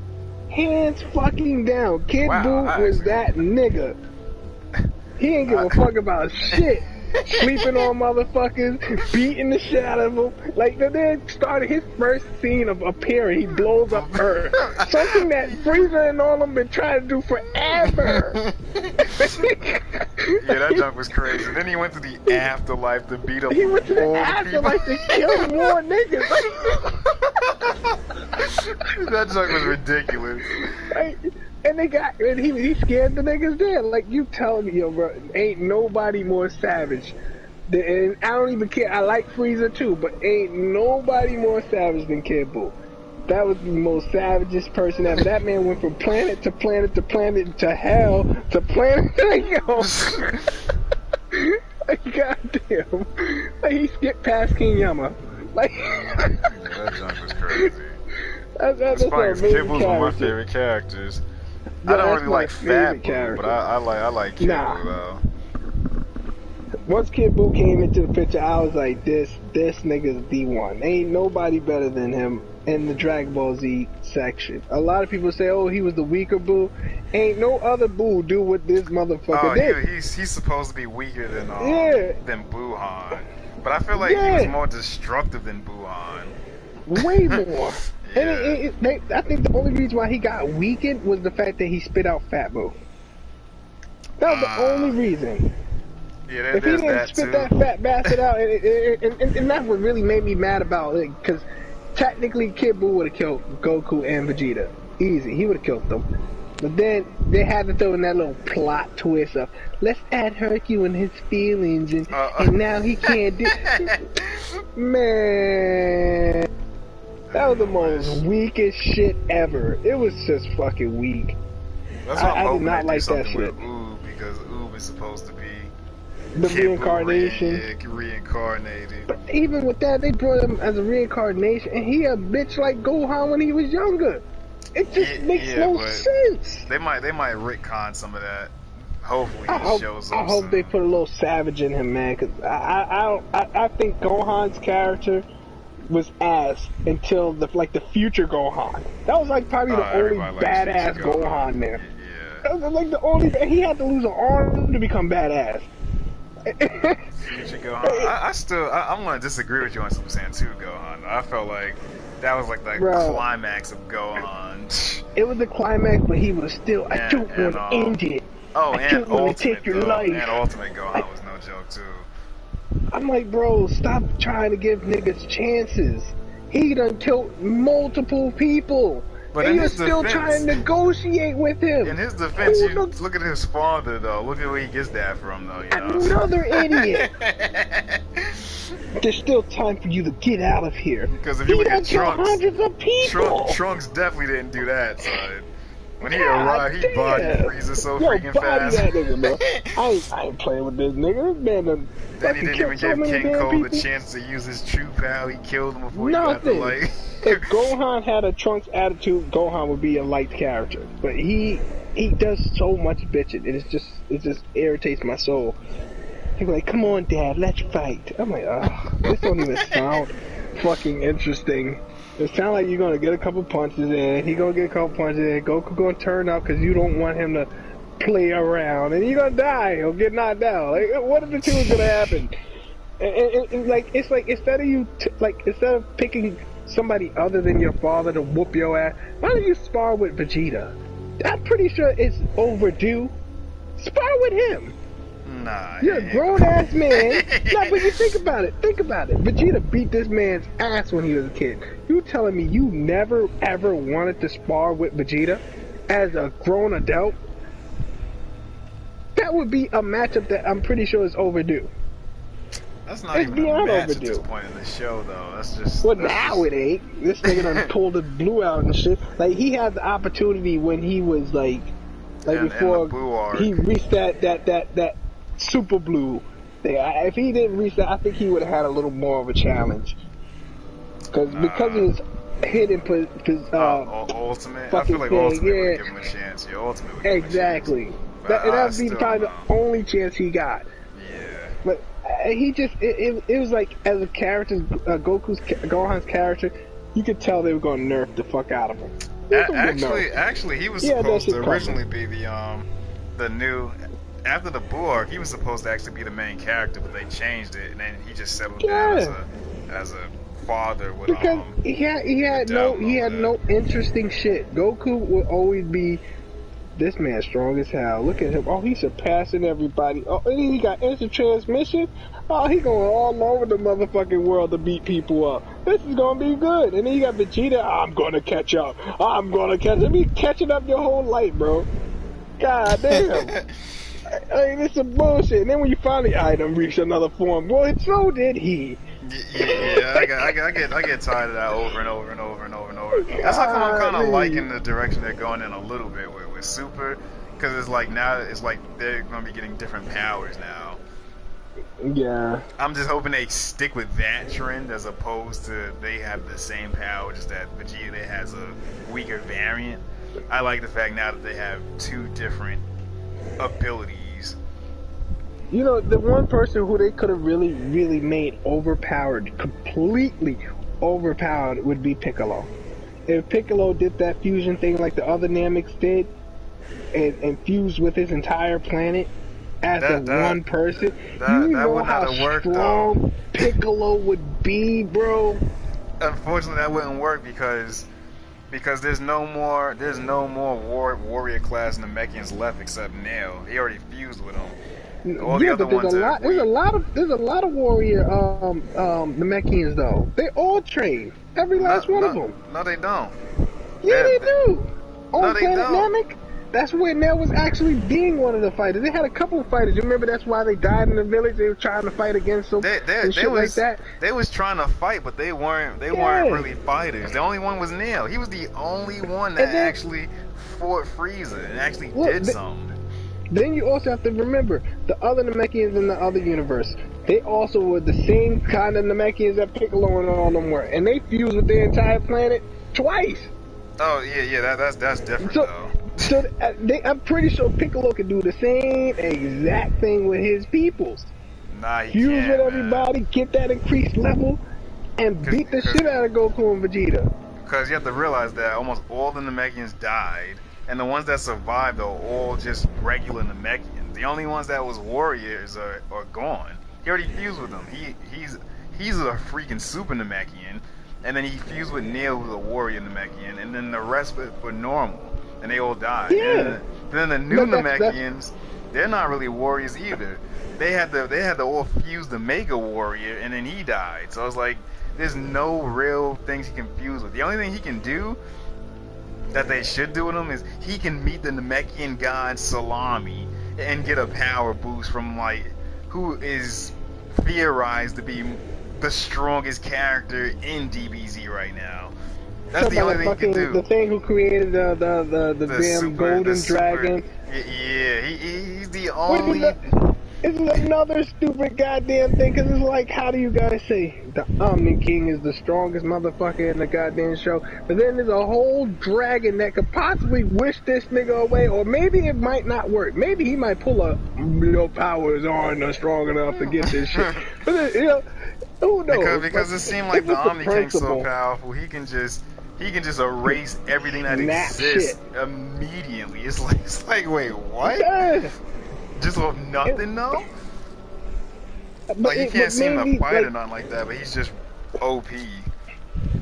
Hands fucking down. Kid Buu was that nigga. He ain't give a fuck about shit. Sleeping on motherfuckers, beating the shit out of them. Like, then started his first scene of appearing, he blows up Earth. Something that Frieza and all them been trying to do forever. Yeah, that junk was crazy. Then he went to the afterlife to beat up He went to the afterlife to kill more niggas. That junk was ridiculous. And he scared the niggas there. Like, you telling me, yo, bro, ain't nobody more savage. And I don't even care. I like Frieza too, but ain't nobody more savage than Kid Buu. That was the most savagest person ever. That man went from planet to planet to planet to hell to planet. Like, goddamn. Like, he skipped past King Yama. Like, yeah, that junk was crazy. That's funny. Kid Buu's one of my favorite characters. I don't really like Fat Buu, but I like Kid Buu though. Once Kid Buu came into the picture, I was like, this nigga's D1. Ain't nobody better than him in the Dragon Ball Z section. A lot of people say, oh, he was the weaker Buu. Ain't no other Buu do what this motherfucker did. He's supposed to be weaker than Buuhan. But I feel like he was more destructive than Buuhan. Way more. And I think the only reason why he got weakened was the fact that he spit out Fat Boo. That was the only reason. Yeah, If he didn't spit that fat bastard out, and that's what really made me mad about it, because technically Kid Buu would have killed Goku and Vegeta. Easy, he would have killed them. But then they had to throw in that little plot twist of, let's add Hercule and his feelings, and now he can't do. Man, that was the most weakest shit ever. It was just fucking weak. That's why I did not like that shit. With Oob, because Oob is supposed to be the reincarnation. Reincarnated. But even with that, they brought him as a reincarnation, and he a bitch like Gohan when he was younger. It just makes no sense. They might retcon some of that. Hopefully, it shows up. I hope they put a little savage in him, man. Cause I think Gohan's character was ass until the future Gohan. That was like probably the only badass Gohan there. Yeah. That was like the only. He had to lose an arm to become badass. Future Gohan. I'm gonna disagree with you on Super Saiyan 2 Gohan. I felt like that was like the climax of Gohan. It was the climax, but he was still. I don't want to end it. Oh, I don't want to take your life. And Ultimate Gohan was no joke too. I'm like, bro, stop trying to give niggas chances. He done killed multiple people. But and you're still trying to negotiate with him. In his defense, look at his father, though. Look at where he gets that from, though. You know? Another idiot. There's still time for you to get out of here. Because if you look at Trunks, hundreds of people. Trunks definitely didn't do that, son. When he arrived, he body Frieza so freaking fast. That nigga, bro. I ain't playing with this nigga. This man done then he didn't even give King Cole the chance to use his true power. He killed him before he got the light. If Gohan had a Trunks attitude, Gohan would be a light character. But he does so much bitching, and it just irritates my soul. He's like, "Come on, Dad, let's fight." I'm like, this don't even sound fucking interesting. It sounds like you're gonna get a couple punches in. He gonna get a couple punches in. Goku gonna turn up because you don't want him to play around, and you're gonna die or get knocked out. Like, what if the two is gonna happen? And like, it's like instead of picking somebody other than your father to whoop your ass, why don't you spar with Vegeta? I'm pretty sure it's overdue. Spar with him. Nah, you're a grown ass man. Nah, but you think about it. Vegeta beat this man's ass when he was a kid. You telling me you never ever wanted to spar with Vegeta as a grown adult? That would be a matchup that I'm pretty sure is overdue. That's not even a match at this point in the show, though. That's just. Well, now it ain't. This nigga done pulled the blue out and shit. Like, he had the opportunity when he was like before he reached that super blue thing. If he didn't reach that, I think he would have had a little more of a challenge. Because of his hidden Ultimate. I feel like Ultimate would give him a chance. Yeah, Ultimate would give him a chance. That would be probably the only chance he got. Yeah. But he just it was like, as a character, Gohan's character, you could tell they were going to nerf the fuck out of him. Actually, he was supposed to originally be the new. After the Buu arc, he was supposed to actually be the main character, but they changed it, and then he just settled down as a father with because he had no interesting shit. Goku would always be, this man's strong as hell. Look at him. Oh, he's surpassing everybody. Oh, and he got instant transmission. Oh, he going all over the motherfucking world to beat people up. This is gonna be good. And then you got Vegeta. I'm gonna catch up. I'm gonna catch up. Be catching up your whole life, bro. God damn. I mean, it's some bullshit. And then when you finally reached another form, well, so did he. Yeah, I get tired of that over and over and over and over and over. That's how come I'm kind of liking the direction they're going in a little bit with Super, because it's like now it's like they're gonna be getting different powers now. Yeah. I'm just hoping they stick with that trend as opposed to they have the same power, just that Vegeta has a weaker variant. I like the fact now that they have two different abilities. You know, the one person who they could have really, really made overpowered, completely overpowered, would be Piccolo. If Piccolo did that fusion thing like the other Nameks did, and fused with his entire planet as one person, you know how strong Piccolo would be, bro? Unfortunately, that wouldn't work because Because there's no more warrior class Namekians left except Nail. He already fused with them. All the other ones are there's a lot of warrior Namekians though. They all train. Every last one of them. No, they don't. Yeah, they do. No, On they Planet don't. Namek, that's where Nail was actually being one of the fighters. They had a couple of fighters. You remember that's why they died in the village? They were trying to fight against them and shit like that. They was trying to fight, but they weren't really fighters. The only one was Nail. He was the only one that actually fought Frieza and actually did something. Then you also have to remember the other Namekians in the other universe. They also were the same kind of Namekians that Piccolo and all them were, and they fused with their entire planet twice. Oh yeah, that's different though. So I'm pretty sure Piccolo could do the same exact thing with his peoples. Nah, he fuse can't, with everybody, man. Get that increased level, and beat the shit out of Goku and Vegeta. Because you have to realize that almost all the Namekians died, and the ones that survived are all just regular Namekians. The only ones that was warriors are gone. He already fused with them. He's a freaking super Namekian, and then he fused with Nail, who's a warrior Namekian, and then the rest were normal, and they all died. Yeah. And then the new Namekians, they're not really warriors either. They had to all fuse the Mega Warrior, and then he died. So it's like there's no real things he can fuse with. The only thing he can do that they should do with him is he can meet the Namekian god Salami and get a power boost from like who is theorized to be the strongest character in DBZ right now. That's the only thing he can do. The thing who created the damn golden dragon. Yeah, he's the only. This is another stupid goddamn thing, because it's like, how do you guys say the Omni King is the strongest motherfucker in the goddamn show? But then there's a whole dragon that could possibly wish this nigga away, or maybe it might not work. Maybe he might pull a your powers aren't strong enough to get this shit. But then, you know, who knows? Because it seemed like the Omni King's so powerful, he can just erase everything that exists immediately. It's like wait, what? Yeah. Just with nothing, though? Like, he can't seem to fight or nothing like that, but he's just OP.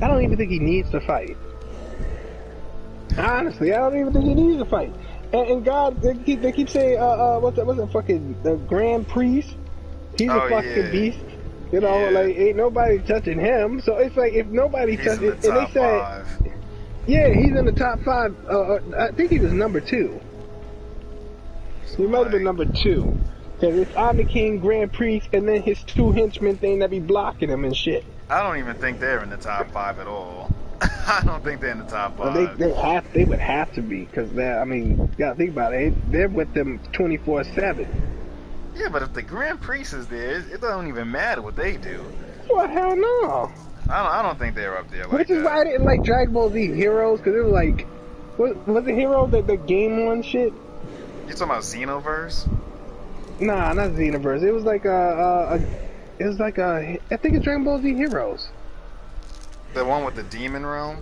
I don't even think he needs to fight. Honestly, I don't even think he needs to fight. And God, they keep saying, what's that fucking, the Grand Priest? He's a fucking beast. You know, like, ain't nobody touching him. So it's like, if nobody touches it, and they said, yeah, he's in the top 5. I think he was number 2. He might have been number 2. Because it's Omni King, Grand Priest, and then his 2 henchmen thing that be blocking him and shit. I don't even think they're in the top 5 at all. I don't think they're in the top 5. Well, they would have to be, because I mean, you gotta think about it. They're with them 24/7. Yeah, but if the Grand Priest is there, it don't even matter what they do. Well, hell no. I don't think they're up there like Which is why I didn't like Dragon Ball Z Heroes, because it was like, was it Heroes the game one shit? You talking about Xenoverse? Nah, not Xenoverse. It was like I think it's Dragon Ball Z Heroes. The one with the Demon Realm?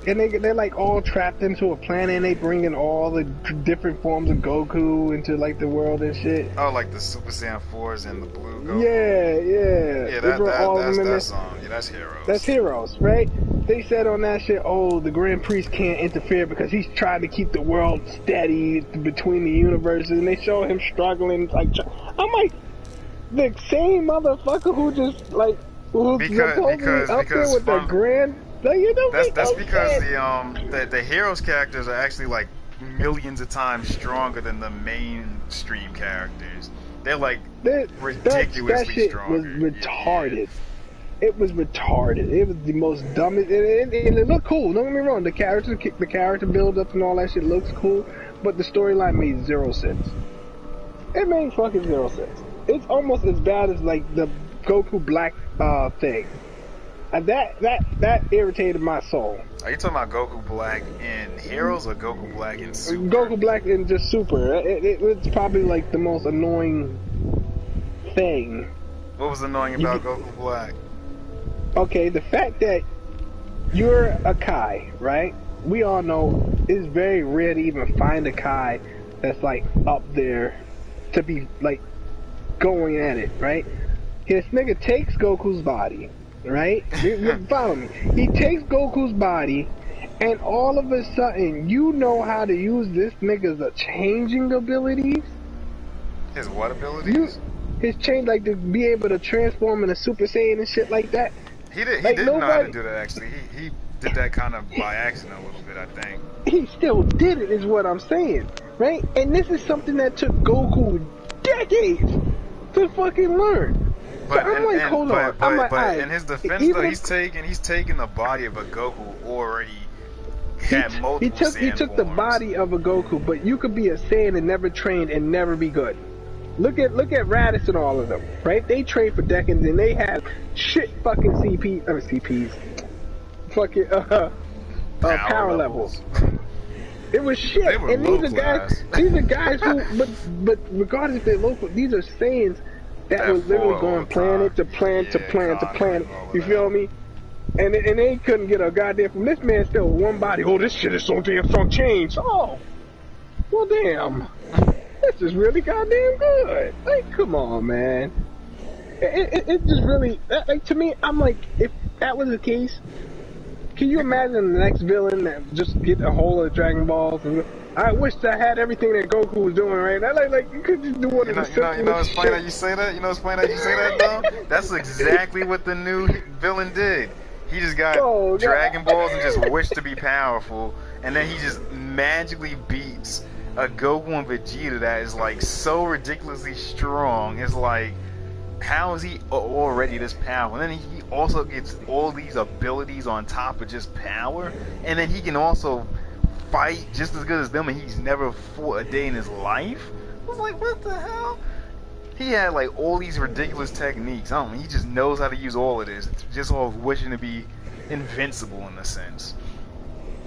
And they're like all trapped into a planet, and they bring in all the different forms of Goku into like the world and shit. Oh, like the Super Saiyan 4s and the Blue Goku? Yeah. Yeah, that's song. Yeah, that's Heroes. That's Heroes, right? They said on that shit, oh, the Grand Priest can't interfere because he's trying to keep the world steady between the universes, and they show him struggling. Like, I'm like, the same motherfucker who just like who's supposedly up there with the Grand. Like, you know, that's because the Heroes characters are actually like millions of times stronger than the mainstream characters. They're like ridiculously stronger. That shit was retarded. Yeah. It was retarded. It was the most dumbest, and it looked cool. Don't get me wrong. The character build up and all that shit looks cool, but the storyline made 0 sense. It made fucking 0 sense. It's almost as bad as like the Goku Black thing. And that irritated my soul. Are you talking about Goku Black in Heroes or Goku Black in Super? Goku Black in just Super. It's probably like the most annoying thing. What was annoying about Goku Black? Okay, the fact that you're a Kai, right? We all know it's very rare to even find a Kai that's like up there to be like going at it, right? This nigga takes Goku's body. Right? Follow me. He takes Goku's body And all of a sudden, you know how to use this nigga's changing abilities. His what abilities? His change, like to be able to transform into Super Saiyan and shit like that. He didn't know how to do that actually. He did that kind of by accident a little bit, I think. He still did it, is what I'm saying, right? And this is something that took Goku decades to fucking learn. But so I'm like, hold on. But in his defense, though, he's taking the body of a Goku already had multiple. He took the body of a Goku, but you could be a Saiyan and never train and never be good. Look at Raditz and all of them, right? They trained for decades and they had shit fucking CPs, fucking power levels. It was shit. They were and low these class. are guys who, but regardless if they're local, these are Saiyans that were literally going planet to planet to planet to planet. You feel me? And they couldn't get a goddamn from this man still one body. Oh, this shit is so damn some change. Oh, well damn. This is really goddamn good. Like, come on, man. It just really, like, to me, I'm like, if that was the case, can you imagine the next villain that just get a hold of Dragon Balls and I wish I had everything that Goku was doing right now. Like you could just do one of the simplest You know it's funny that you say that? You know it's funny that you say that, though? That's exactly what the new villain did. He just got Dragon Balls and just wished to be powerful, and then he just magically beats a Goku and Vegeta that is like so ridiculously strong. It's like, how is he already this powerful? And then he also gets all these abilities on top of just power, and then he can also fight just as good as them, and he's never fought a day in his life. I was like, what the hell? He had like all these ridiculous techniques. I don't know, he just knows how to use all of this. It's just all wishing to be invincible in a sense.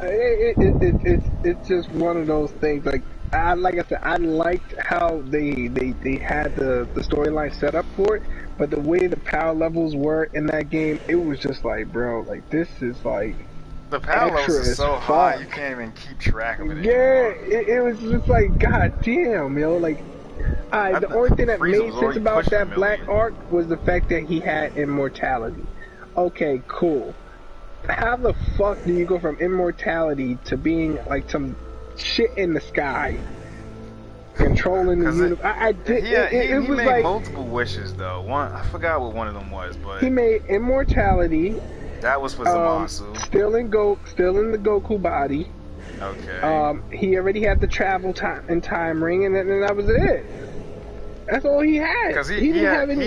It's just one of those things. Like I said, I liked how they had the storyline set up for it, but the way the power levels were in that game, it was just like, bro, like this is like the power levels are so high you can't even keep track of it anymore. Yeah, it was just like, god damn, yo, like. The only thing that made sense about that Black arc was the fact that he had immortality. Okay, cool. How the fuck do you go from immortality to being like some shit in the sky, controlling the universe? He made multiple wishes though. I forgot what one of them was, but he made immortality. That was for Zamasu. Still in the Goku body. Okay. He already had the travel time ring, and then that was it. That's all he had. Because he had a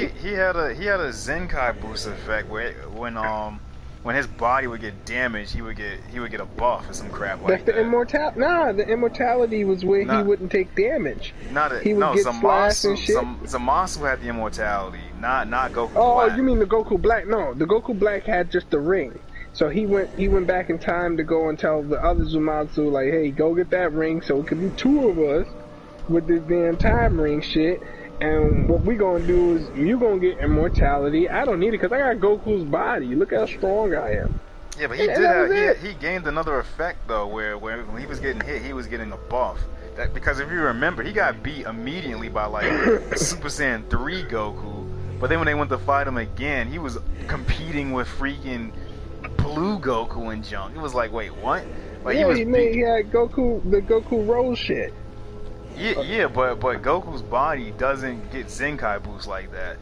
Zenkai boost effect where when his body would get damaged, he would get a buff or some crap like that. That's the immortality. Nah, the immortality was where he wouldn't take damage. He would get slashed and shit. Zamasu had the immortality, not Goku Black. Oh, you mean the Goku Black? No, the Goku Black had just the ring. So he went back in time to go and tell the other Zamasu, like, hey, go get that ring so it could be two of us with this damn time ring shit. And what we gonna do is you gonna get immortality. I don't need it because I got Goku's body. Look how strong I am. Yeah, but he gained another effect though, where when he was getting hit, he was getting a buff. Because if you remember, he got beat immediately by like Super Saiyan 3 Goku. But then when they went to fight him again, he was competing with freaking Blue Goku and junk. It was like, wait, what? Like he had Goku, the Goku Roll shit. Yeah, but Goku's body doesn't get Zenkai boost like that.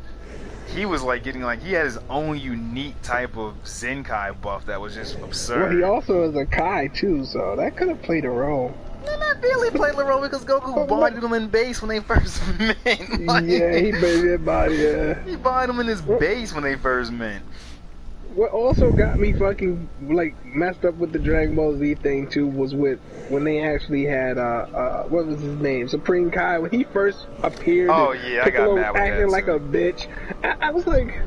He was like getting he had his own unique type of Zenkai buff that was just absurd. Well, he also is a Kai too, so that could have played a role. No, not really played a role because Goku bodied him in base when they first met. Yeah, he made that body. Yeah. He bodied him in his base when they first met. What also got me fucking messed up with the Dragon Ball Z thing too was when they actually had what was his name, Supreme Kai, when he first appeared. Oh yeah, I got mad with acting that like too. a bitch. I was like,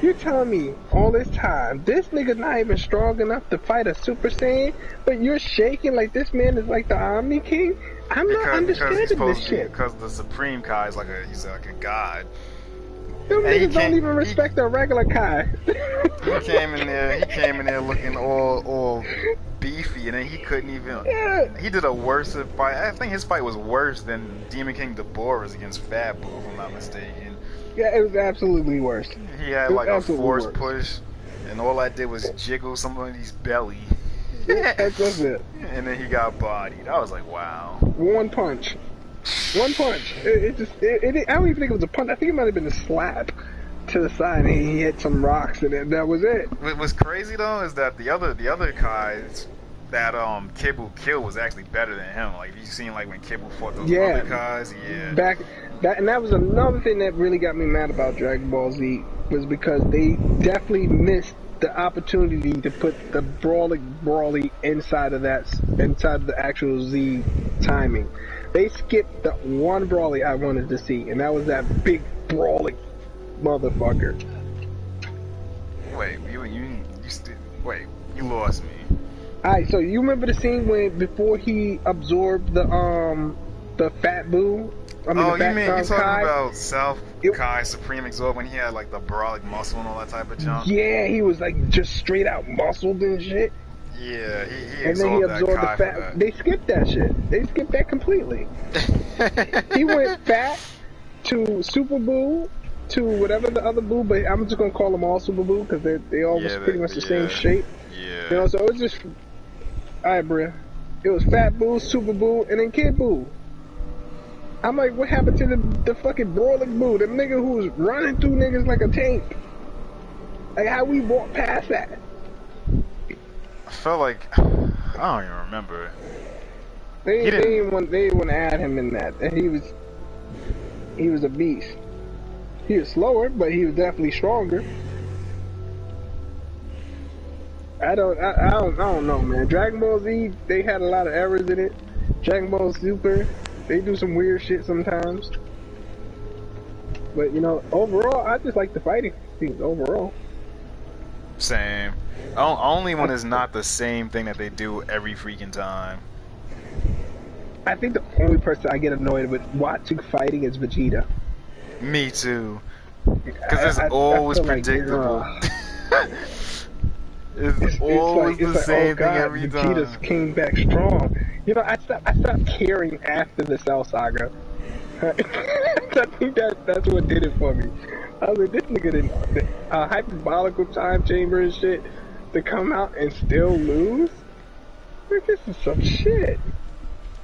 you're telling me all this time this nigga's not even strong enough to fight a Super Saiyan, but you're shaking like this man is like the Omni King? I'm not understanding this shit. Because the Supreme Kai is he's like a god. Them niggas don't even respect a regular Kai. He came in there looking all beefy, and then he couldn't even. Yeah. He did a worse fight. I think his fight was worse than Demon King Deborah's against Fat Boo, if I'm not mistaken. Yeah, it was absolutely worse. He had like a force push, and all I did was jiggle somebody's belly. That's it. And then he got bodied. I was like, wow. One punch. One punch. I don't even think it was a punch. I think it might have been a slap to the side, and he hit some rocks, and that was it. What's crazy though is that the other guys that Kibble killed was actually better than him. Like, you seen like when Kibble fought those other guys, And that was another thing that really got me mad about Dragon Ball Z, was because they definitely missed the opportunity to put the brawly inside of the actual Z timing. They skipped the one brawly I wanted to see, and that was that big brawly motherfucker. Wait, you lost me. Alright, so you remember the scene before he absorbed the fat boo? I mean, you talking about South Kai Supreme Exort when he had like the brolic muscle and all that type of junk? Yeah, he was like just straight out muscled and shit. Yeah, he and then he absorbed the fat. They skipped that shit. They skipped that completely. He went fat to Super Boo to whatever the other boo, but I'm just gonna call them all Super Boo because they all was pretty much the same shape. Yeah. You know, so it was just alright, bruh. It was Fat Boo, Super Boo, and then Kid Boo. I'm like, what happened to the fucking brawling Boo? The nigga who was running through niggas like a tank. Like, how we walked past that? I felt like I don't even remember. They didn't want to add him in that. And he was a beast. He was slower, but he was definitely stronger. I don't know, man. Dragon Ball Z, they had a lot of errors in it. Dragon Ball Super, they do some weird shit sometimes. But you know, overall, I just like the fighting scenes overall. Same. Only when it's not the same thing that they do every freaking time. I think the only person I get annoyed with watching fighting is Vegeta. Me too. Because it's always predictable. It's always the same thing every time. Vegeta's came back strong. You know, I stopped caring after the Cell Saga. I think that's what did it for me. I was like, this nigga didn't hyperbolical time chamber and shit to come out and still lose? Like, this is some shit.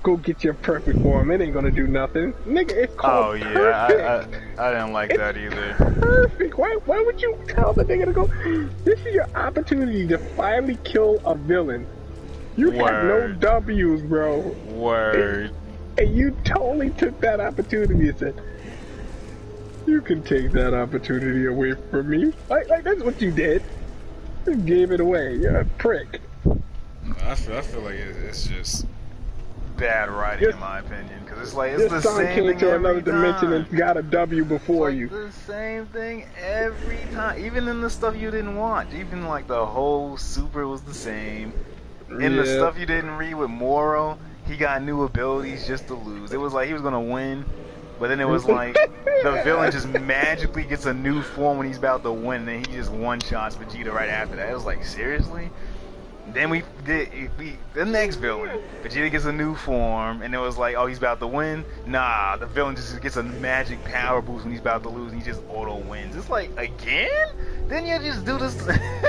Go get your perfect form. It ain't gonna do nothing. Nigga, it's called perfect. I didn't like that either. Perfect. Why would you tell the nigga to go? This is your opportunity to finally kill a villain. You have no W's, bro. Word. And you totally took that opportunity and said, you can take that opportunity away from me. Like that's what you did. You gave it away. You're a prick. I feel like it's just bad writing in my opinion, because it's like it's the same thing to every another dimension time. and got a W before It's you. the same thing every time, even in the stuff you didn't watch. Even like the whole Super was the same. In the stuff you didn't read with Moro, he got new abilities just to lose. It was like he was gonna win, but then it was like the villain just magically gets a new form when he's about to win, and then he just one-shots Vegeta right after that. It was like, seriously? Then the next villain, Vegeta gets a new form, and it was like, oh, he's about to win? Nah, the villain just gets a magic power boost when he's about to lose, and he just auto wins. It's like, again? Didn't you just do this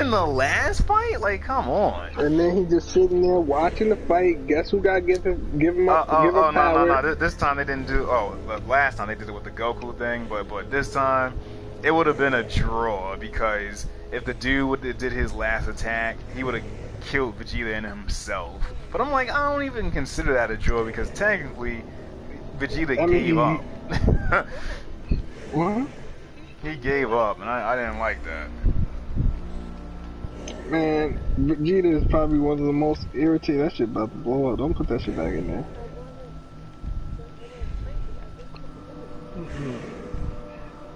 in the last fight? Like, come on. And then he just sitting there watching the fight. Guess who got to give him power? No. This time they didn't do. Last time they did it with the Goku thing, but this time it would have been a draw, because if the dude did his last attack, he would have killed Vegeta and himself. But I'm like, I don't even consider that a draw, because technically Vegeta gave up. What? He gave up, and I didn't like that. Man, Vegeta is probably one of the most irritating. That shit about to blow up. Don't put that shit back in there.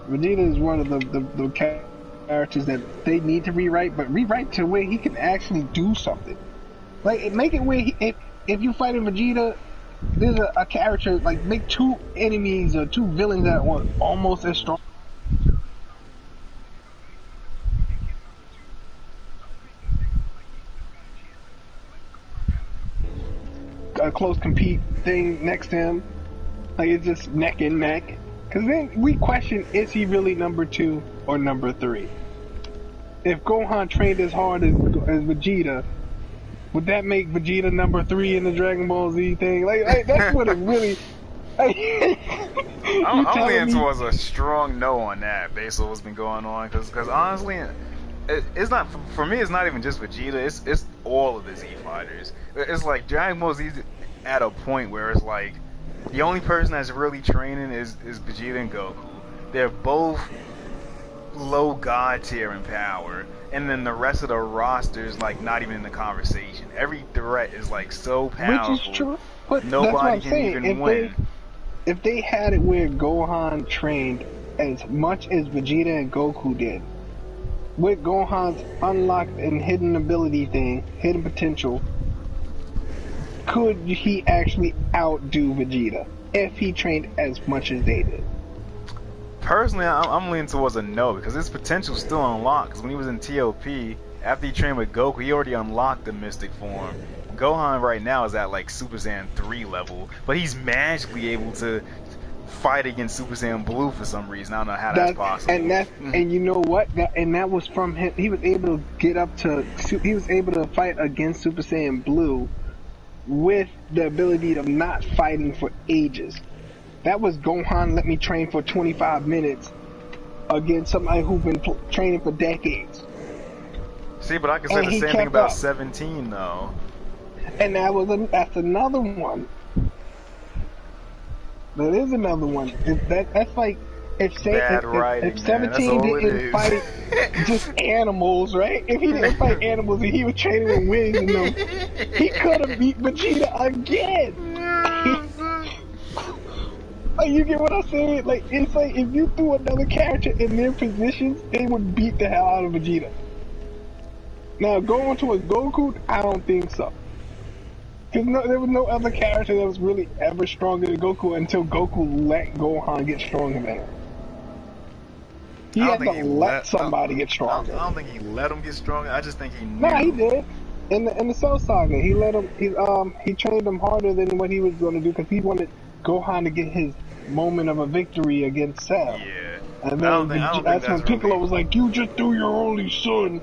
Vegeta is one of the characters that they need to rewrite, but rewrite to where he can actually do something. Like, make it where if you fight a Vegeta, there's a character, like, make two enemies or two villains that are almost as strong. A close compete thing next to him. Like, it's just neck and neck. Because then we question, is he really number 2 or number 3? If Gohan trained as hard as Vegeta, Would that make Vegeta number 3 in the Dragon Ball Z thing? Like that's what it really. I'm leaning towards a strong no on that, based on what's been going on. Because honestly, it's not for me. It's not even just Vegeta. It's all of the Z fighters. It's like Dragon Ball Z at a point where it's like the only person that's really training is Vegeta and Goku. They're both low god tier in power, and then the rest of the roster is like not even in the conversation. Every threat is like so powerful. Which is true, but nobody can even win. If they had it where Gohan trained as much as Vegeta and Goku did, with Gohan's unlocked and hidden ability thing, hidden potential, could he actually outdo Vegeta if he trained as much as they did? Personally, I'm leaning towards a no, because his potential is still unlocked. Because when he was in TOP, after he trained with Goku, he already unlocked the Mystic form. Gohan right now is at like Super Saiyan 3 level, but he's magically able to fight against Super Saiyan Blue for some reason. I don't know how that's possible. And you know what? That was from him. He was able to get up to. He was able to fight against Super Saiyan Blue with the ability of not fighting for ages. That was Gohan. Let me train for 25 minutes against somebody who's been training for decades. See, but I can say the same thing about 17 though. And that's another one. That is another one. That's like if 17 didn't fight just animals, right? If he didn't fight animals and he was training with wings and them, he could have beat Vegeta again. Like, you get what I'm saying? Like, it's like if you threw another character in their positions, they would beat the hell out of Vegeta. Now, going towards Goku, I don't think so. Because there was no other character that was really ever stronger than Goku until Goku let Gohan get stronger than him. He had to let somebody get stronger. I don't think he let him get stronger. I just think he knew. No, he did. In the Cell Saga, he let him. He trained him harder than what he was going to do because he wanted Gohan to get his moment of a victory against Cell. Yeah. And then that's when Piccolo was like, "You just threw your only son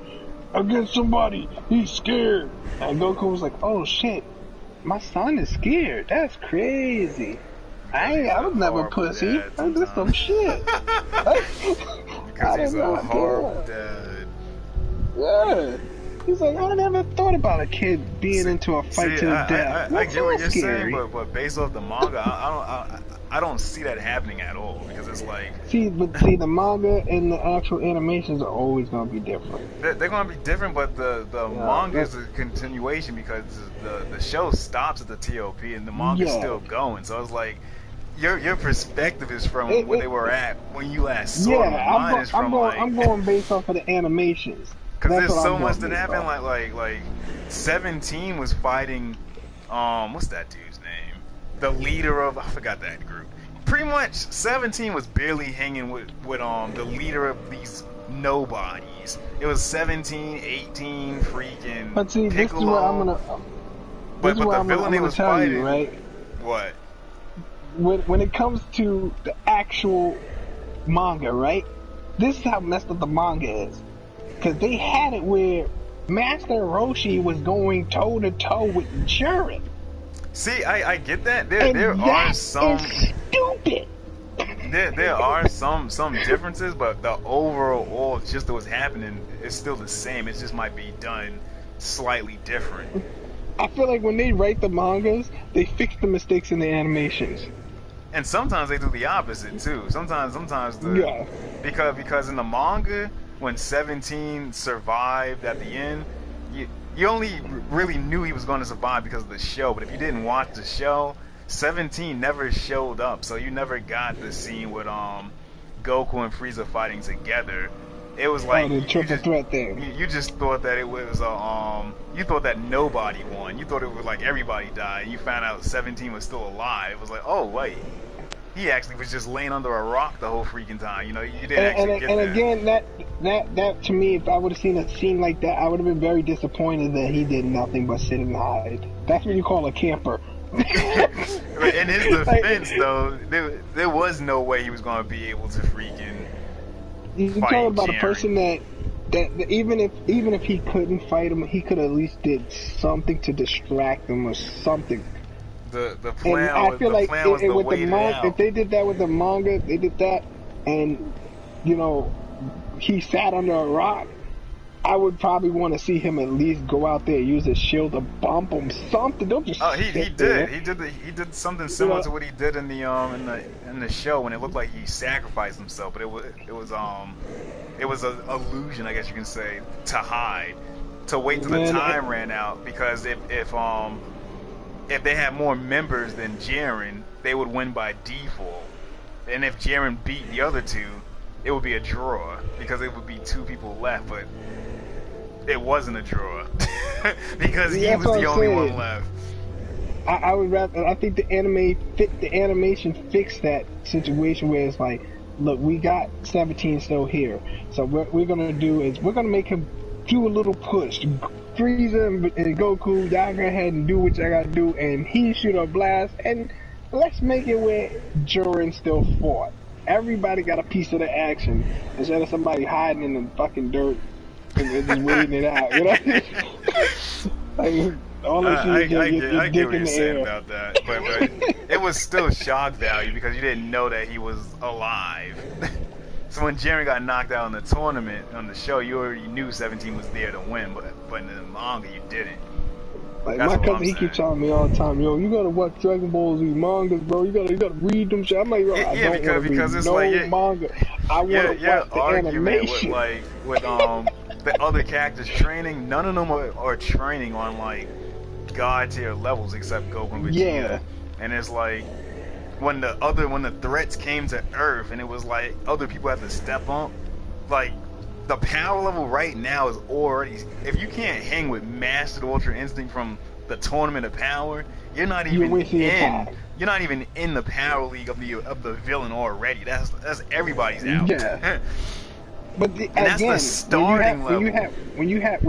against somebody. He's scared." And Goku was like, "Oh shit. My son is scared. That's crazy. I was never pussy. I did some shit." Because he's a horrible dad. Yeah. He's like, I never thought about a kid being into a fight to the death. I get what you're saying, but based off the manga, I don't see that happening at all, because it's like... See, the manga and the actual animations are always going to be different. They're going to be different, but the manga is a continuation, because the show stops at the TOP and the manga is still going. So it's like, your perspective is from where they were at when you last saw them. I'm going based off of the animations. Because there's so much that happened. Like 17 was fighting, what's that dude's name? The leader of, I forgot that group. Pretty much 17 was barely hanging with the leader of these nobodies. It was 17, 18, freaking But see, Piccolo. This is what I'm gonna. But the villain he was fighting, you, right? What? When it comes to the actual manga, right? This is how messed up the manga is. Because they had it where Master Roshi was going toe-to-toe with Jiren. See, I get that. There are some... stupid! There are some differences, but the overall just what's happening is still the same. It just might be done slightly different. I feel like when they write the mangas, they fix the mistakes in the animations. And sometimes they do the opposite, too. Sometimes because in the manga... When 17 survived at the end, you only really knew he was going to survive because of the show. But if you didn't watch the show, 17 never showed up, so you never got the scene with Goku and Frieza fighting together. It was like the triple threat thing. You just thought that it was you thought that nobody won. You thought it was like everybody died. And you found out 17 was still alive. It was like, oh wait. He actually was just laying under a rock the whole freaking time. You know, you didn't actually get that. And again, that to me, if I would have seen a scene like that, I would have been very disappointed that he did nothing but sit and hide. That's what you call a camper. In his defense, though, there was no way he was going to be able to freaking You're talking about a person that even if he couldn't fight him, he could at least did something to distract him or something. The And I plan feel was like to with wait the it manga, out. if they did that with the manga, they did that, and you know, he sat under a rock. I would probably want to see him at least go out there, use his shield to bump him, something. Don't just Oh, he sit there. did. He did something similar to what he did in the show when it looked like he sacrificed himself, but it was an illusion, I guess you can say, to hide, to wait till the time ran out, because if they had more members than Jiren, they would win by default, and if Jiren beat the other two, it would be a draw because it would be 2 people left, but it wasn't a draw because he was the only one left. I would rather. I think the animation fixed that situation where it's like, look, we got 17 still here, so what we're gonna do is we're gonna make him do a little push. Frieza and Goku, y'all go ahead and do what y'all gotta do, and he shoot a blast, and let's make it where Jiren still fought. Everybody got a piece of the action instead of somebody hiding in the fucking dirt and just waiting it out. You know, like, all this shit I get what you're in the saying air. about that, but it was still shock value because you didn't know that he was alive. So when Jiren got knocked out in the tournament on the show, you already knew 17 was there to win, but in the manga you didn't. Like That's my what cousin, I'm he keeps telling me all the time, yo, you gotta watch Dragon Ball Z mangas, bro. You gotta read them shit. I'm like, yo, I don't wanna because read it's no like manga. I wanna watch the argument animation. with the other characters training. None of them are training on like god tier levels except Goku and Vegeta. Yeah. And it's like when the threats came to Earth and it was like other people had to step up, like the power level right now is already, if you can't hang with Mastered Ultra Instinct from the Tournament of Power, you're not even in the power league of the villain already. That's everybody's out. Yeah. But that's the starting level. When you have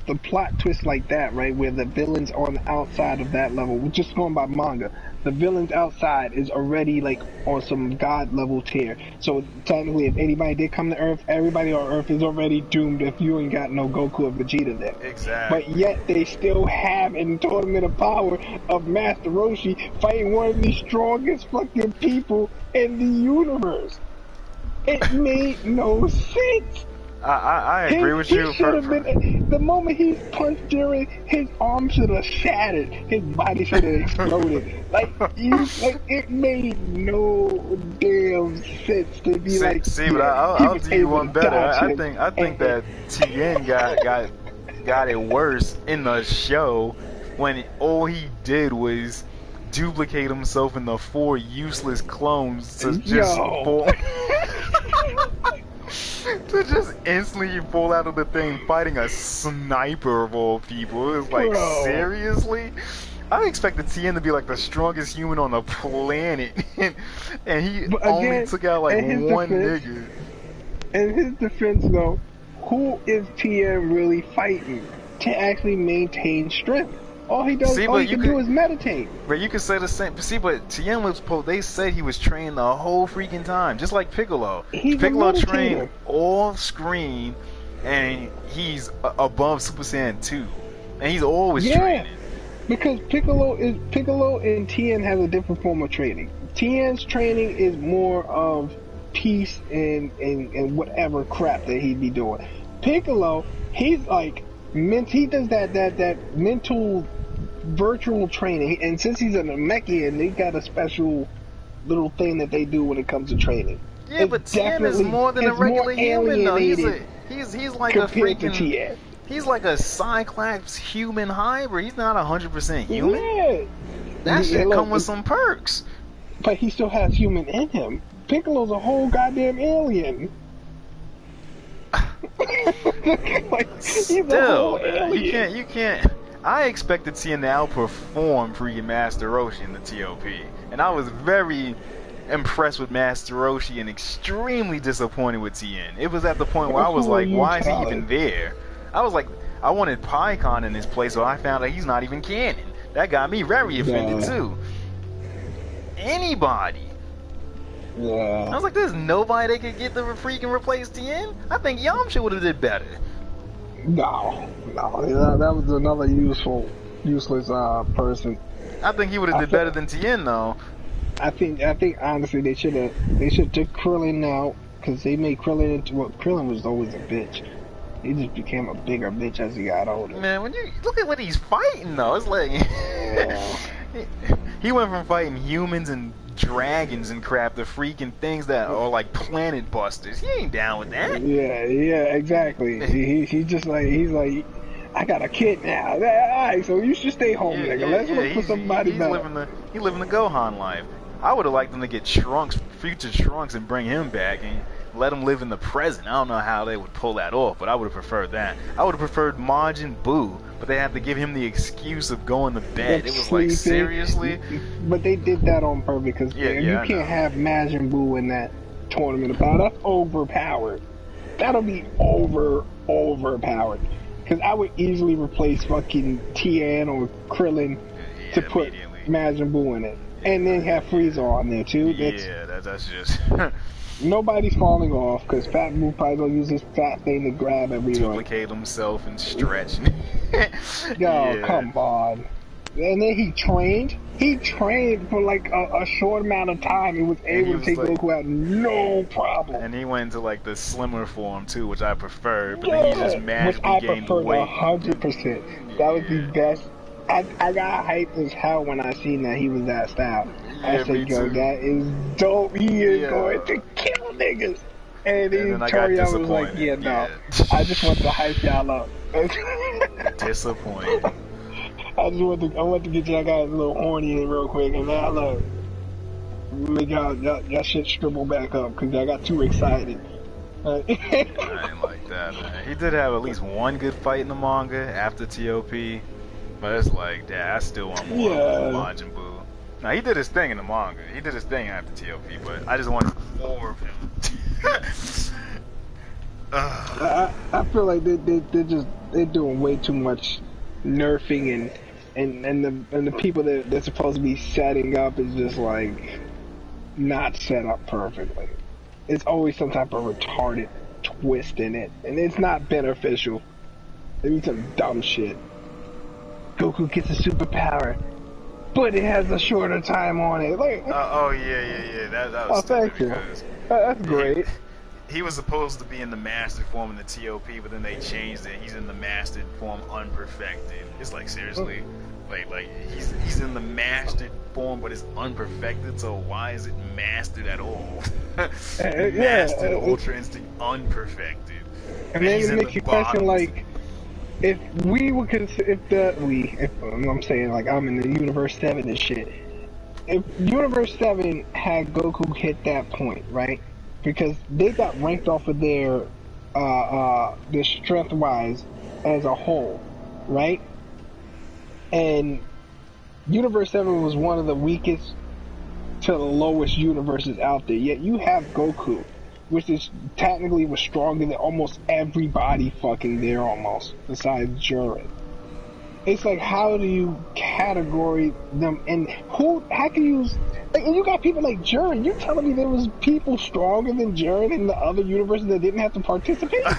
the plot twist like that, right, where the villains on the outside of that level, we're just going by manga, the villains outside is already like on some god level tier. So technically, if anybody did come to Earth, everybody on Earth is already doomed if you ain't got no Goku or Vegeta there. Exactly. But yet they still have in Tournament of Power of Master Roshi fighting one of the strongest fucking people in the universe. It made no sense. I agree with you. The moment he punched Jiren, his arm should have shattered. His body should have exploded. It made no damn sense to be but I'll do you one better. I think that Tien got it worse in the show when all he did was duplicate himself in the 4 useless clones to just to just instantly fall out of the thing fighting a sniper of all people. It was like, seriously? I expected Tien to be like the strongest human on the planet, and he only took out like one nigga. In his defense, though, who is Tien really fighting to actually maintain strength? All he does, all he can do is meditate. But you could say the same. See, but Tien was. They said he was trained the whole freaking time, just like Piccolo. Piccolo trained off screen, and he's above Super Saiyan 2, and he's always training. Because Piccolo and Tien has a different form of training. Tien's training is more of peace and whatever crap that he'd be doing. Piccolo, he's like he does that mental virtual training, and since he's a Namekian, they got a special little thing that they do when it comes to training. Yeah, but Tien is more than a regular human, though. He's like a freaking. He's like a Cyclops human hybrid. He's not 100% human. Yeah. That shit come with some perks. But he still has human in him. Piccolo's a whole goddamn alien. Still, you can't. I expected Tien to outperform freaking Master Roshi in the TOP, and I was very impressed with Master Roshi and extremely disappointed with Tien. It was at the point where I was like, why is he even there? I was like, I wanted PyCon in his place, so I found out he's not even canon. That got me very offended too. Anybody Yeah. I was like, there's nobody that could get the freaking replace Tien. I think Yamcha would have did better. No, that was another useless person. I think he would have did better than Tien though. I think honestly they should took Krillin out because they made Krillin into Krillin was always a bitch. He just became a bigger bitch as he got older. Man, when you look at what he's fighting though, it's like he went from fighting humans and dragons and crap to freaking things that are like planet busters. He ain't down with that. Yeah, exactly. He's just like I got a kid now. Alright, so you should stay home, nigga. Let's look for somebody better. He's living the Gohan life. I would have liked them to get future Trunks, and bring him back and let him live in the present. I don't know how they would pull that off, but I would have preferred that. I would have preferred Majin Buu, but they had to give him the excuse of going to bed. It was like, seriously? But they did that on purpose because you can't have Majin Buu in that tournament of power. That's overpowered. That'll be overpowered. Because I would easily replace fucking Tien or Krillin to put Majin Buu in it. And then have Frieza on there too. That's just... Nobody's falling off because Fat Buu probably gonna use his fat thing to grab everyone. Duplicate himself and stretch. Yo, come on. And then he trained. He trained for like a short amount of time and was able to take Goku out no problem. And he went into like the slimmer form too, which I preferred. But then he just magically gained weight. 100%. That was the best. I got hyped as hell when I seen that he was that style. I said, yo, that is dope. He is going to kill niggas. And then Toriyama was like, yeah, no. I just want to hype y'all up. Disappointed. I want to get y'all guys a little horny in real quick, and now look, make y'all shit scribble back up because I got too excited. I ain't like that, man. He did have at least one good fight in the manga after TOP, but it's like, I still want more of Majin Buu. Now he did his thing in the manga. He did his thing after TOP, but I just want more of him. I feel like they're doing way too much nerfing and the people that they're supposed to be setting up is just like not set up perfectly. It's always some type of retarded twist in it, and it's not beneficial. They need some dumb shit. Goku gets a superpower, but it has a shorter time on it. Like, yeah. That was thank you. That's great. He was supposed to be in the mastered form in the TOP, but then they changed it. He's in the mastered form unperfected. It's like, seriously, like he's in the mastered form, but it's unperfected. So why is it mastered at all? Mastered Ultra Instinct unperfected. And then it makes you question, like, if we would consider, if I'm saying, like, I'm in the Universe 7 and shit. If Universe 7 had Goku hit that point, right? Because they got ranked off of their strength-wise as a whole, right? And Universe 7 was one of the weakest to the lowest universes out there. Yet you have Goku, which is technically was stronger than almost everybody fucking there almost, besides Jiren. It's like, how do you categorize them? And how can you, like, you got people like Jiren, you're telling me there was people stronger than Jiren in the other universes that didn't have to participate? Like,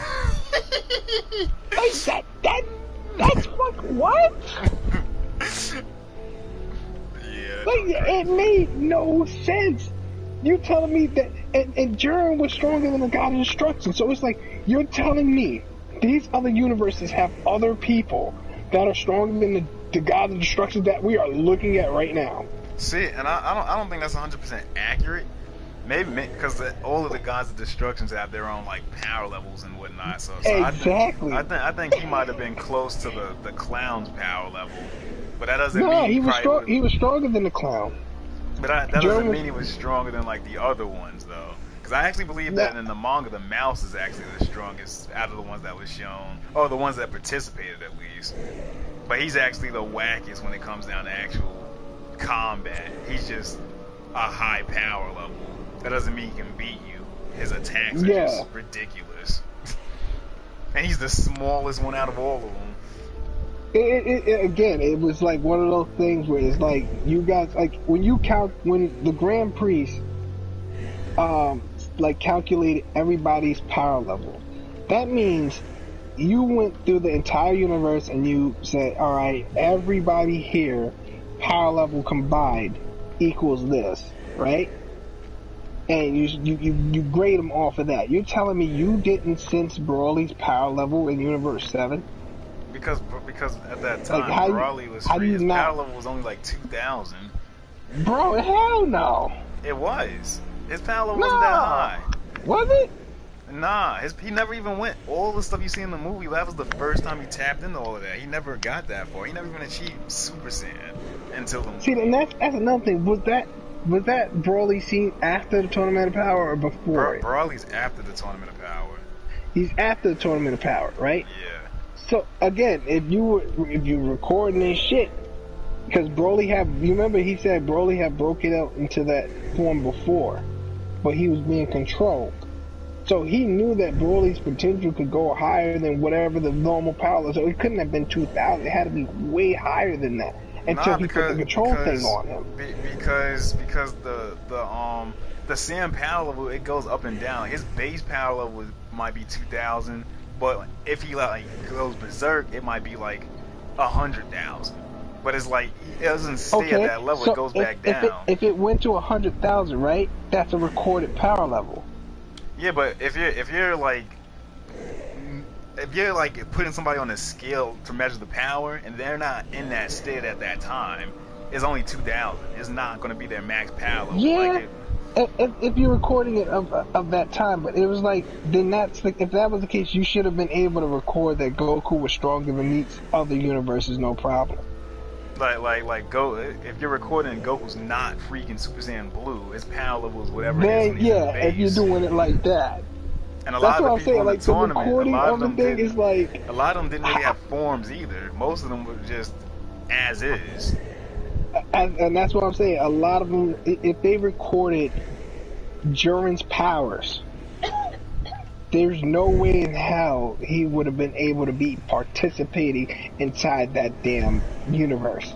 that's like, what? Yeah. Like, it made no sense. You're telling me that, and Jiren was stronger than the God of Destruction, so it's like, you're telling me these other universes have other people that are stronger than the God of Destruction that we are looking at right now. See, and I don't think that's 100% accurate. Maybe because all of the Gods of Destructions have their own like power levels and whatnot. So exactly. I think he might have been close to the Clown's power level, but that doesn't no, mean he was strong. He was stronger than the Clown. But that doesn't mean he was stronger than like the other ones though. Because I actually believe that in the manga, the mouse is actually the strongest out of the ones that was shown, or the ones that participated at least. But he's actually the wackiest when it comes down to actual combat. He's just a high power level. That doesn't mean he can beat you. His attacks are just ridiculous. And he's the smallest one out of all of them. Again, it was like one of those things where it's like, you guys, like, when the Grand Priest like calculated everybody's power level. That means you went through the entire universe and you said, all right, everybody here, power level combined equals this, right? And you grade them off of that. You're telling me you didn't sense Broly's power level in Universe 7? Because at that time, Like, Broly was free. His power level was only like 2,000. Bro, hell no. It was. His power level wasn't that high. Was it? Nah, he never even went. All the stuff you see in the movie, that was the first time he tapped into all of that. He never got that far. He never even achieved Super Saiyan until the movie. See, and that's another thing. Was that Broly seen after the Tournament of Power or before it? Broly's after the Tournament of Power. He's after the Tournament of Power, right? Yeah. So again, if you recording this shit, because Broly you remember he said Broly had broken out into that form before, but he was being controlled. So he knew that Broly's potential could go higher than whatever the normal power was. So it couldn't have been 2,000. It had to be way higher than that until he put the control thing on him. Because the Saiyan power level, it goes up and down. His base power level might be 2,000, but if he like goes berserk, it might be like 100,000. But it's like it doesn't stay at that level. So it goes back down. If it went to 100,000, right? That's a recorded power level. Yeah, but if you're like putting somebody on a scale to measure the power, and they're not in that state at that time, it's only 2,000. It's not going to be their max power level. Yeah. If you're recording it of that time, but it was like, then that's like, if that was the case, you should have been able to record that Goku was stronger than these other universes, no problem. If you're recording Goku's not freaking Super Saiyan Blue, his power level is whatever then, it is. Yeah, if you're doing it like that. And a lot of the people in the tournament, a lot of them didn't really have forms either. Most of them were just as is. And that's what I'm saying. A lot of them, if they recorded Jiren's powers, there's no way in hell he would have been able to be participating inside that damn universe.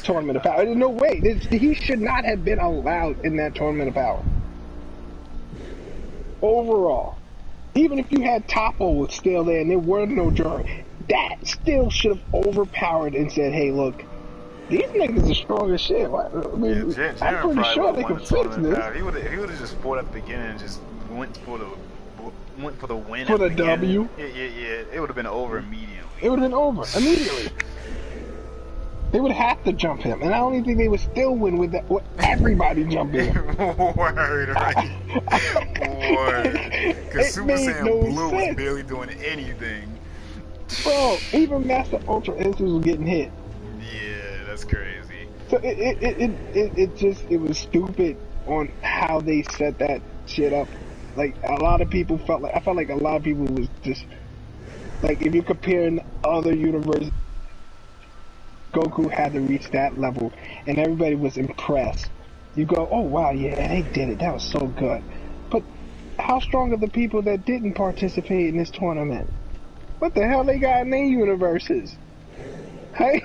Tournament of Power. There's no way. He should not have been allowed in that Tournament of Power. Overall. Even if you had Toppo was still there and there were no Jiren, that still should have overpowered and said, hey, look, these niggas are strong as shit. I mean, I'm pretty sure they can fix this. He would have just fought at the beginning and just went for the win. For the W? Yeah. It would have been over immediately. It would have been over immediately. They would have to jump him, and I don't even think they would still win with that. With everybody jumping him. Word, right? Word. Because Super Saiyan Blue was barely doing anything. Bro, even Master Ultra Instance was getting hit. Yeah, that's crazy. So it was stupid on how they set that shit up. Like, I felt like a lot of people was just, like, if you're comparing other universes, Goku had to reach that level, and everybody was impressed. You go, oh wow, yeah, they did it, that was so good. But how strong are the people that didn't participate in this tournament? What the hell they got in their universes? Hey,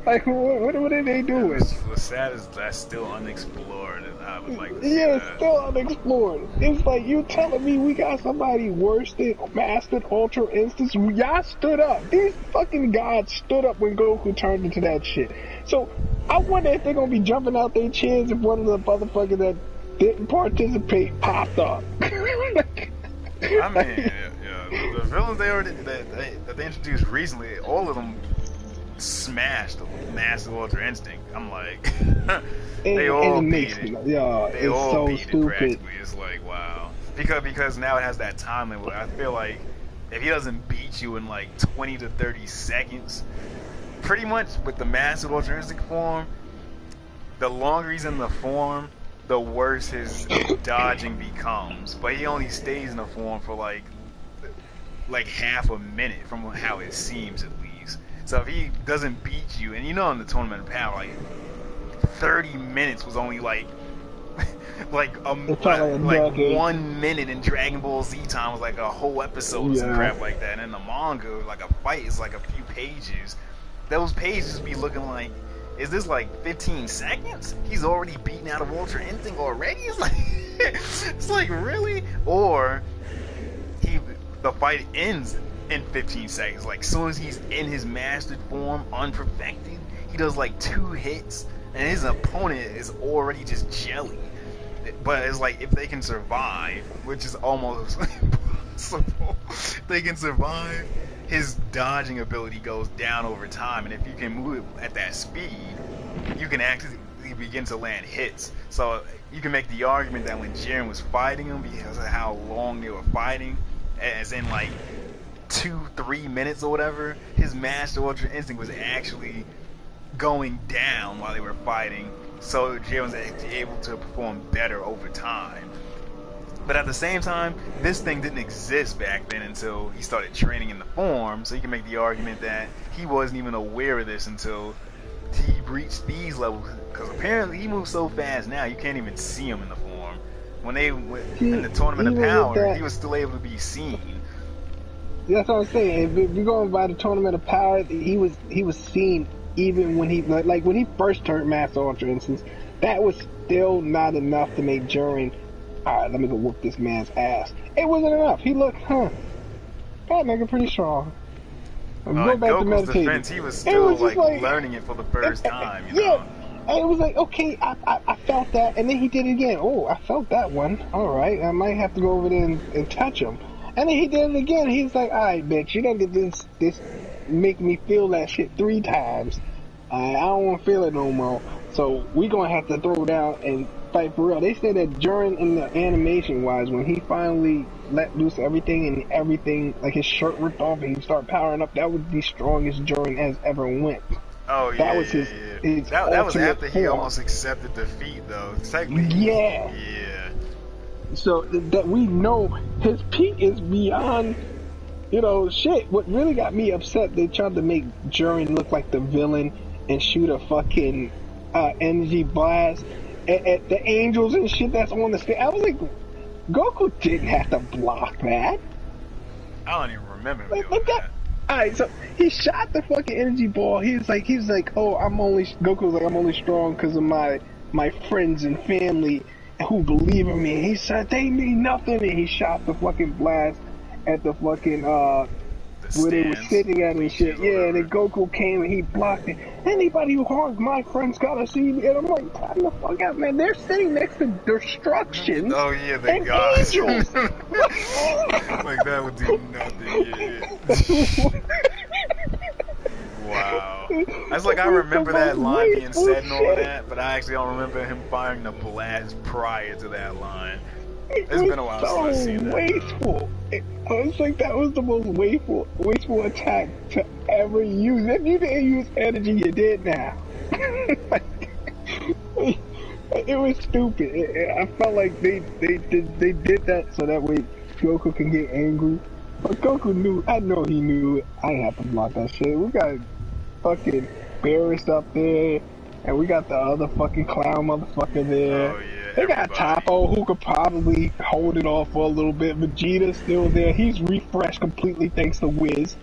like, what are they doing? What's sad is that's still unexplored, and I would like to see it's still unexplored. It's like, you telling me we got somebody worse than Mastered Ultra Instance? Y'all stood up. These fucking gods stood up when Goku turned into that shit. So, I wonder if they're gonna be jumping out their chairs if one of the motherfuckers that didn't participate popped up. I mean, yeah, the villains that they introduced recently, all of them smashed the Master Ultra Instinct. I'm like, they all beat it. Yeah, they all so beat stupid. it practically. It's like, wow. Because now it has that time limit. I feel like if he doesn't beat you in like 20 to 30 seconds, pretty much with the Master Ultra Instinct form, the longer he's in the form, the worse his dodging becomes. But he only stays in the form for like half a minute from how it seems at least. So if he doesn't beat you, and you know in the Tournament of Power, like 30 minutes was only like 1 minute in Dragon Ball Z time was like a whole episode or some crap like that. And in the manga, like a fight is like a few pages. Those pages be looking like is this like 15 seconds? He's already beaten out of Ultra Instinct already? It's like really? Or the fight ends in 15 seconds. Like, as soon as he's in his mastered form, unperfected, he does like 2 hits, and his opponent is already just jelly. But it's like, if they can survive, which is almost impossible, they can survive, his dodging ability goes down over time, and if you can move at that speed, you can actually begin to land hits. So you can make the argument that when Jiren was fighting him, because of how long they were fighting, as in like 2-3 minutes or whatever, his Master Ultra Instinct was actually going down while they were fighting, so Jiren was actually able to perform better over time. But at the same time, this thing didn't exist back then until he started training in the form, so you can make the argument that he wasn't even aware of this until he reached these levels, because apparently he moves so fast now you can't even see him in the form. When they went in the Tournament of Power, he was still able to be seen. That's what I'm saying. If you're going by the Tournament of Power, he was seen even when he, like when he first turned Master Ultra Instance. That was still not enough to make Jiren, alright, let me go whoop this man's ass. It wasn't enough. He looked, that nigga pretty strong. Go back to meditating. Defense, he was still like learning it for the first time, you know? And it was like, okay, I felt that, and then he did it again. Oh, I felt that one. Alright, I might have to go over there and touch him. And then he did it again. He's like, alright, bitch, you done did this make me feel that shit 3 times. I don't want to feel it no more. So we gonna have to throw down and fight for real. They said that Jiren, in the animation wise, when he finally let loose everything and everything, like his shirt ripped off and he started powering up, that was the strongest Jiren has ever went. Oh yeah, that was his that was after he form. almost accepted defeat, though. Technically, yeah. So that we know his peak is beyond, shit. What really got me upset, they tried to make Jiren look like the villain and shoot a fucking energy blast at the angels and shit that's on the stage. I was like, Goku didn't have to block that. I don't even remember him doing that. Alright, so he shot the fucking energy ball. He was like, oh, Goku was like, I'm only strong because of my friends and family who believe in me. He said, they mean nothing. And he shot the fucking blast at the fucking, where they were sitting at and shit. Yeah, and then Goku came and he blocked it. Anybody who harms my friends gotta see me. And I'm like, time the fuck out, man. They're sitting next to destruction. Oh, yeah, they got angels. Like, that would do nothing, yeah. Wow. That's like, I remember that line being said and all that, but I actually don't remember him firing the blast prior to that line. It's been a while since I've seen that. Wasteful. It was like that was the most wasteful attack to ever use. If you didn't use energy, you did now. It was stupid. I felt like they did that so that way Goku can get angry. But Goku knew. I know he knew. I have to block that shit. We got fucking embarrased up there, and we got the other fucking clown motherfucker there. Oh, yeah. They got Toppo, who could probably hold it off for a little bit. Vegeta's still there. He's refreshed completely thanks to Wiz.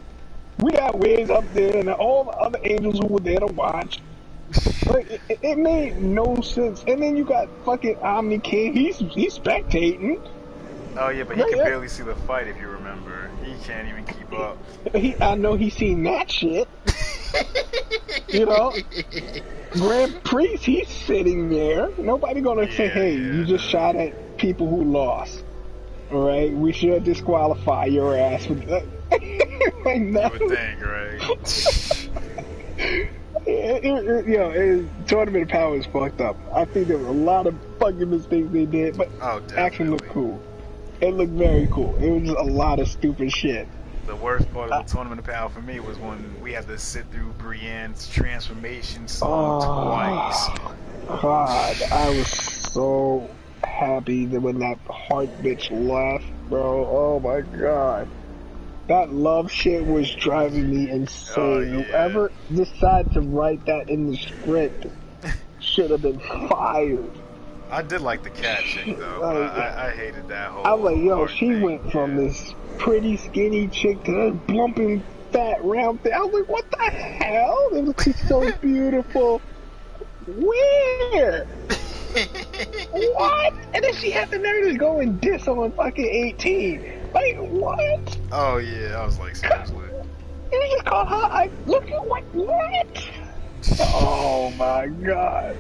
We got Wiz up there and all the other angels who were there to watch. Like, it made no sense. And then you got fucking Omni King. He's spectating. Oh yeah, but he can barely see the fight if you remember. He can't even keep up. I know he's seen that shit. Grand Priest, he's sitting there. Nobody gonna say, hey, you just shot at people who lost. Alright, we should disqualify your ass with that. Like, you would think, right? Tournament of Power is fucked up. I think there was a lot of fucking mistakes they did, but action looked cool. It looked very cool. It was just a lot of stupid shit. The worst part of the Tournament of Power for me was when we had to sit through Brienne's transformation song twice. God, I was so happy that when that heart bitch left, bro. Oh my god. That love shit was driving me insane. Oh, yeah. Whoever decided to write that in the script should have been fired. I did like the cat chick though. I hated that whole. I was like, yo, she thing. went from this pretty skinny chick to this blumping fat round thing. I was like, what the hell? It was just so beautiful. Where? What? And then she had the nerve to go and diss on fucking 18. Like, what? Oh yeah, I was like, seriously. You just call her, like, look at what? Oh my god.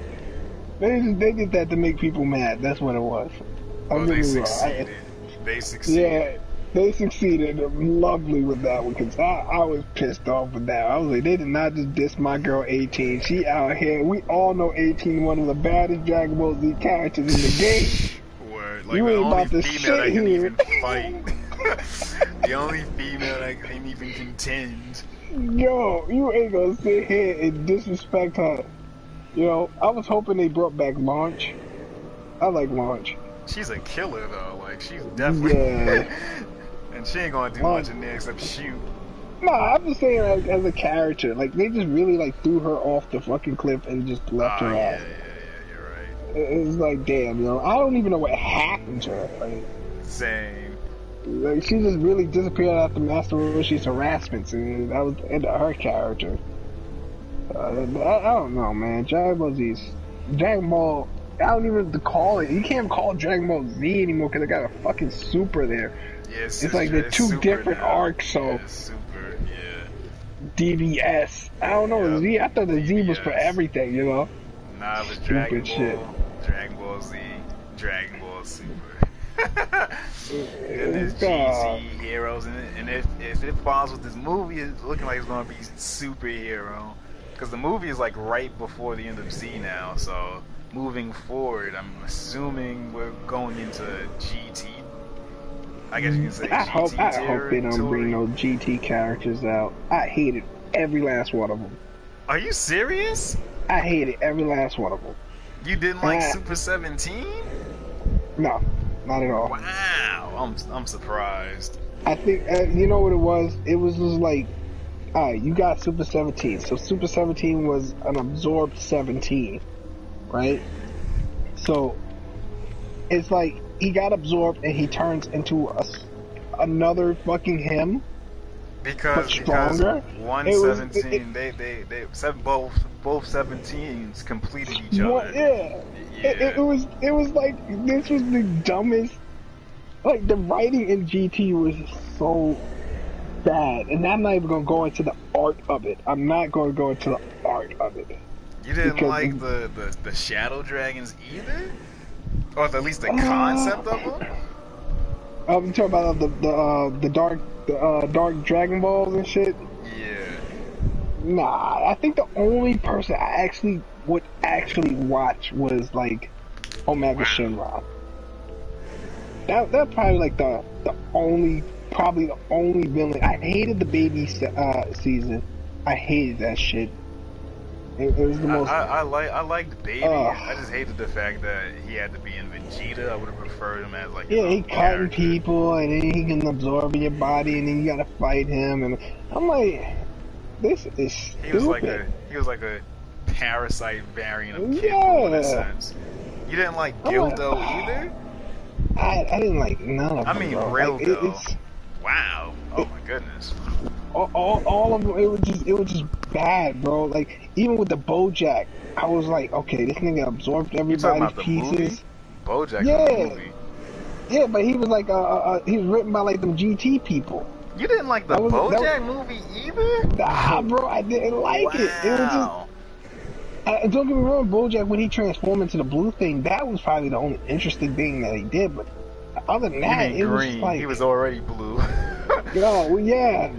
They did that to make people mad. That's what it was. Oh, they succeeded. They succeeded. Yeah, they succeeded lovely with that one because I was pissed off with that. I was like, they did not just diss my girl 18. She out here. We all know 18, one of the baddest Dragon Ball Z characters in the game. Word. Like, you the ain't only about to female that shit can here. even fight. The only female that can even contend. Yo, you ain't gonna sit here and disrespect her. Yo, I was hoping they brought back Launch. I like Launch. She's a killer though. Like, she's definitely. Yeah. And she ain't gonna do much in there except shoot. Nah, I'm just saying like, as a character. Like, they just really like threw her off the fucking cliff and just left her Yeah, out. you're right. It's like, damn, yo. I don't even know what happened to her. Like, Same. Like, she just really disappeared after Master Roshi's harassments, and that was the end of her character. I don't know, man. Dragon Ball, I don't even call it. You can't call it Dragon Ball Z anymore because they got a fucking Super there. Yeah, it's like the two different arcs, so. Yeah, Super, yeah. DBS. I don't know, Yep. Z. I thought the DBS. Z was for everything, you know? Nah, it was Stupid Dragon Ball, shit. Dragon Ball Z, Dragon Ball Super. And there's GT heroes, and if it follows with this movie, it's looking like it's gonna be superhero, because the movie is like right before the end of Z now. So moving forward, I'm assuming we're going into GT. I guess you can say I hope they don't bring territory. no GT characters out. I hated every last one of them. Are you serious? I hated every last one of them. You didn't like Super 17? No, not at all. Wow, I'm surprised. I think, you know what it was? It was just like, alright, you got Super 17. So Super 17 was an absorbed 17, right? So, it's like, he got absorbed and he turns into another fucking him. Because stronger. 117, both 17s completed each other. Yeah. It was like, this was the dumbest. Like, the writing in GT was so bad, and I'm not even gonna go into the art of it. I'm not gonna go into the art of it. You didn't like the Shadow Dragons either, or at least the concept of them. I'm talking about the dark Dragon Balls and shit. Yeah. Nah, I think the only person I actually would watch was like Omega Shenron. That probably like the only villain. I hated the baby season. I hated that shit. It was the most. I liked Baby. I just hated the fact that he had to be in Vegeta. I would have preferred him as like. Yeah, he cutting people, and then he can absorb in your body, and then you gotta fight him. And I'm like, this is stupid. He was like a parasite variant of Kid Buu in a sense. You didn't like Gildo either? I didn't like none of them. I mean, bro. Rildo. Wow. Oh my goodness. All of them, it was just bad, bro. Like, even with the BoJack, I was like, okay, this nigga absorbed everybody's pieces. BoJack, yeah, the movie. Yeah, but he was like, he was written by like them GT people. You didn't like the BoJack movie either? Nah, bro, I didn't like it. It was just. Don't get me wrong, BoJack, when he transformed into the blue thing, that was probably the only interesting thing that he did. But other than that, it was like he was already blue. Yeah.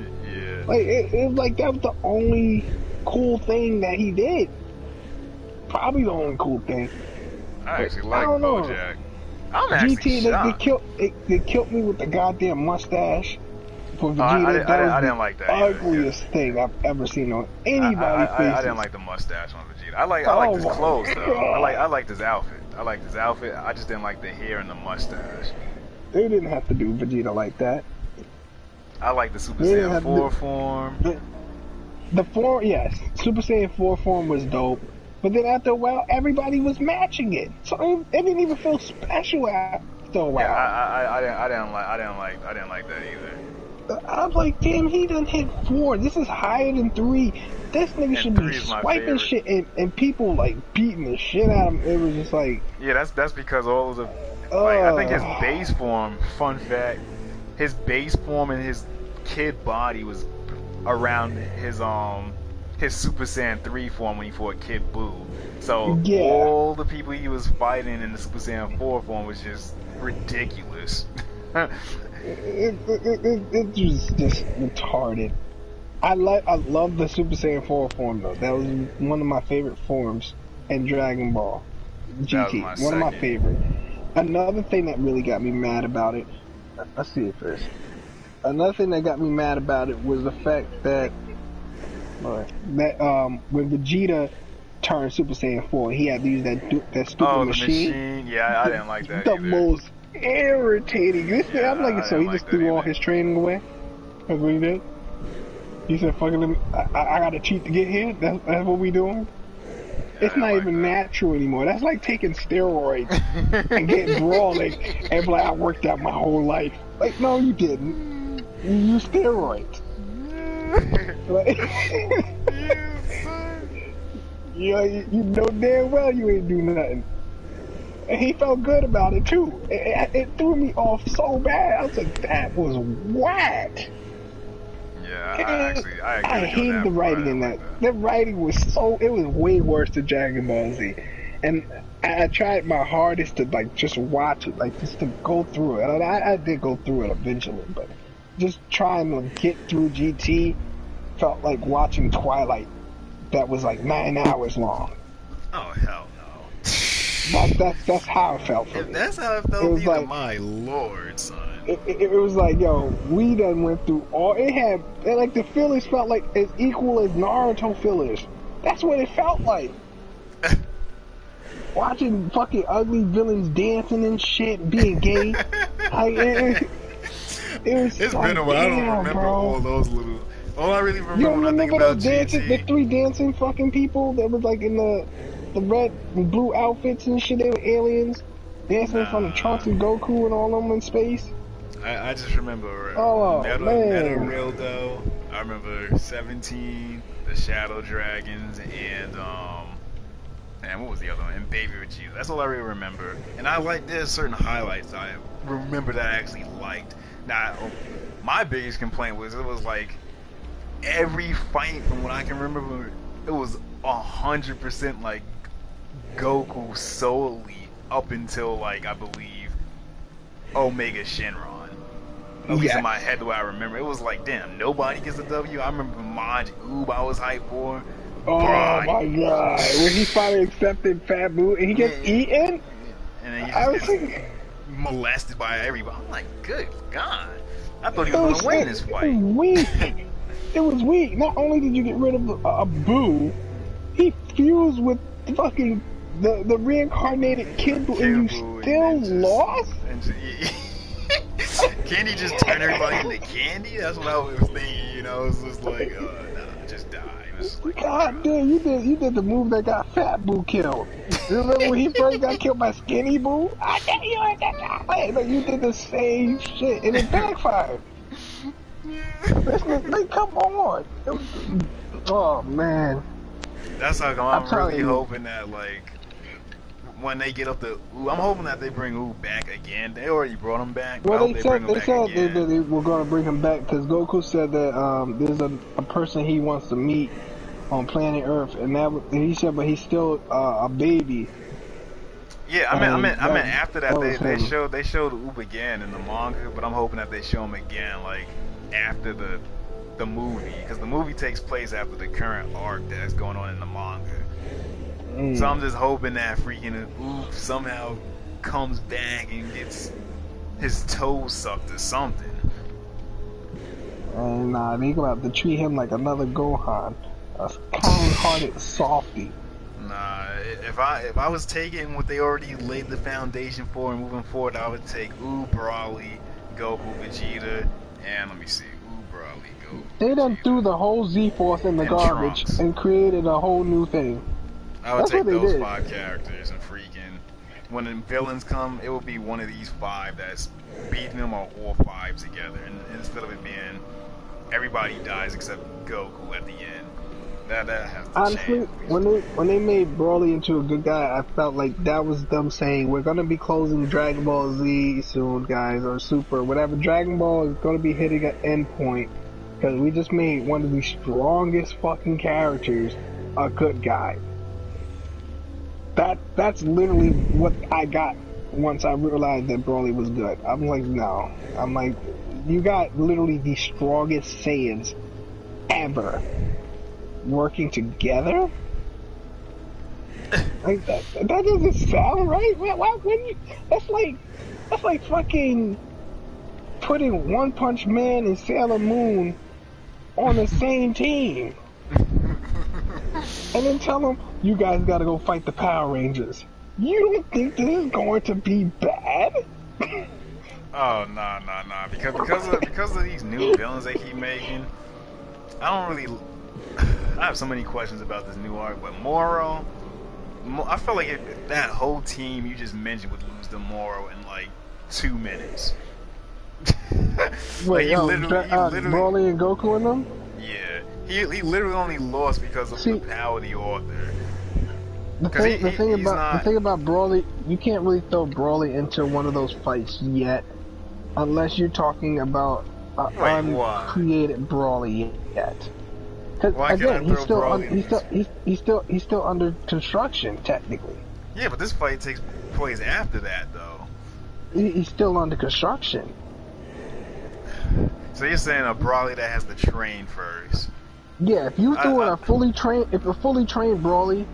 Like it was like that was the only cool thing that he did. Probably the only cool thing. I actually like BoJack. I'm actually shocked. They killed me with the goddamn mustache for Vegeta. I didn't like that. Ugliest thing I've ever seen on anybody's face. I didn't like the mustache on Vegeta. I liked his clothes though. I liked his outfit. I just didn't like the hair and the mustache. They didn't have to do Vegeta like that. I like the Super Saiyan 4 form. The form, yes. Super Saiyan 4 form was dope. But then after a while, everybody was matching it. So it didn't even feel special after a while. Yeah, I didn't like that either. I'm like, damn, he done hit 4. This is higher than 3. This nigga And should 3 be is my swiping favorite. shit and people like beating the shit out of him. It was just like, Yeah, that's because all of the like I think his base form. Fun fact: his base form and his kid body was around his Super Saiyan 3 form when he fought Kid Buu. So yeah. all the people he was fighting in the Super Saiyan 4 form was just ridiculous. It was just retarded. I love the Super Saiyan 4 form though. That was one of my favorite forms in Dragon Ball GT. One of my favorite. Another thing that really got me mad about it. Let's see it first. Another thing that got me mad about it was the fact that when Vegeta turned Super Saiyan 4, he had to use that stupid machine. Yeah, I didn't like that. The either. most irritating. I'm like, so he just threw all his training away. That's what he did. He said, "Fucking, let me, I gotta cheat to get here." That's what we doing. It's not even natural anymore. That's like taking steroids and getting brawling and be like, I worked out my whole life. Like, no, you didn't. You used steroids. Like, you know damn well you ain't do nothing. And he felt good about it too. It threw me off so bad. I was like, that was whack. Yeah, I hated the writing in that. The writing was it was way worse than Dragon Ball Z. And I tried my hardest to like just watch it, like just to go through it. I did go through it eventually, but just trying to get through GT felt like watching Twilight that was like 9 hours long. Oh hell no. That's how it felt for me. If that's how it felt, like, my lord, son. It was like, yo, we done went through all. Like the fillers felt like as equal as Naruto fillers. That's what it felt like. Watching fucking ugly villains dancing and shit, being gay. It was. It's been a while. I don't remember all those little. All I really remember when I think about GT. The 3 dancing fucking people that was like in the red and blue outfits and shit. They were aliens dancing in front of Trunks and Goku and all of them in space. I just remember Meta Rildo. I remember 17, the Shadow Dragons, and what was the other one? And Baby Vegeta. That's all I really remember. And there's certain highlights I remember that I actually liked. Now, my biggest complaint was it was like every fight from what I can remember, it was 100% like Goku solely up until like I believe Omega Shenron. At least in my head, the way I remember, it was like, damn, nobody gets a W. I remember Maj Oob, I was hyped for. Oh my god! When he finally accepted Fat Boo and he gets eaten, and then he just gets molested by everybody. I'm like, good god! I thought he was gonna win this fight. It was weak. It was weak. Not only did you get rid of Boo, he fused with fucking the reincarnated Kid Boo, and you still lost. Candy just turned everybody into candy? That's what I was thinking, you know? It was just like, nah, just die. Like, god damn, you did the move that got Fat Boo killed. Remember when he first got killed by Skinny Boo? I tell you at that time. Like, you did the same shit, and it backfired. Like, come on. Oh, man. That's how I'm really hoping that, like, when they get up to Ooh, I'm hoping that they bring Ooh back again. They already brought him back. Well, they said that they were going to bring him back because Goku said that there's a person he wants to meet on planet Earth, and he said, but he's still a baby. Yeah, I meant after that they showed Oob again in the manga, but I'm hoping that they show him again like after the movie, because the movie takes place after the current arc that's going on in the manga. So I'm just hoping that freaking Oof somehow comes back and gets his toes sucked or something. And they gonna have to treat him like another Gohan, a kind-hearted softie. Nah, if I was taking what they already laid the foundation for and moving forward, I would take Ooh, Broly, Goku, Vegeta, and let me see, Ooh, Broly, Goku. They done threw the whole Z-Force in the garbage and created a whole new thing. I would take those 5 characters and freaking when the villains come, it will be one of these 5 that's beating them, or all 5 together, and instead of it being everybody dies except Goku at the end. That has to Honestly, change. when they made Broly into a good guy, I felt like that was them saying we're gonna be closing Dragon Ball Z soon, guys, or Super, whatever. Dragon Ball is gonna be hitting an end point because we just made one of the strongest fucking characters a good guy. That's literally what I got once I realized that Broly was good. I'm like, no. I'm like, you got literally the strongest Saiyans ever working together? Like that doesn't sound right. Why wouldn't you? That's like fucking putting One Punch Man and Sailor Moon on the same team. And then tell them, you guys gotta go fight the Power Rangers. You don't think this is going to be bad? Oh, nah. Because of these new villains they keep making, I have so many questions about this new arc, but Moro, I feel like that whole team you just mentioned would lose to Moro in like 2 minutes. Wait, he literally Broly and Goku in them? Yeah, he literally only lost because of the power of the author. The thing about Broly, you can't really throw Broly into one of those fights yet, unless you're talking about uncreated Broly yet. Because again, he's still under construction technically. Yeah, but this fight takes place after that, though. He's still under construction. So you're saying a Broly that has to train first? Yeah, if you threw in a fully trained Broly,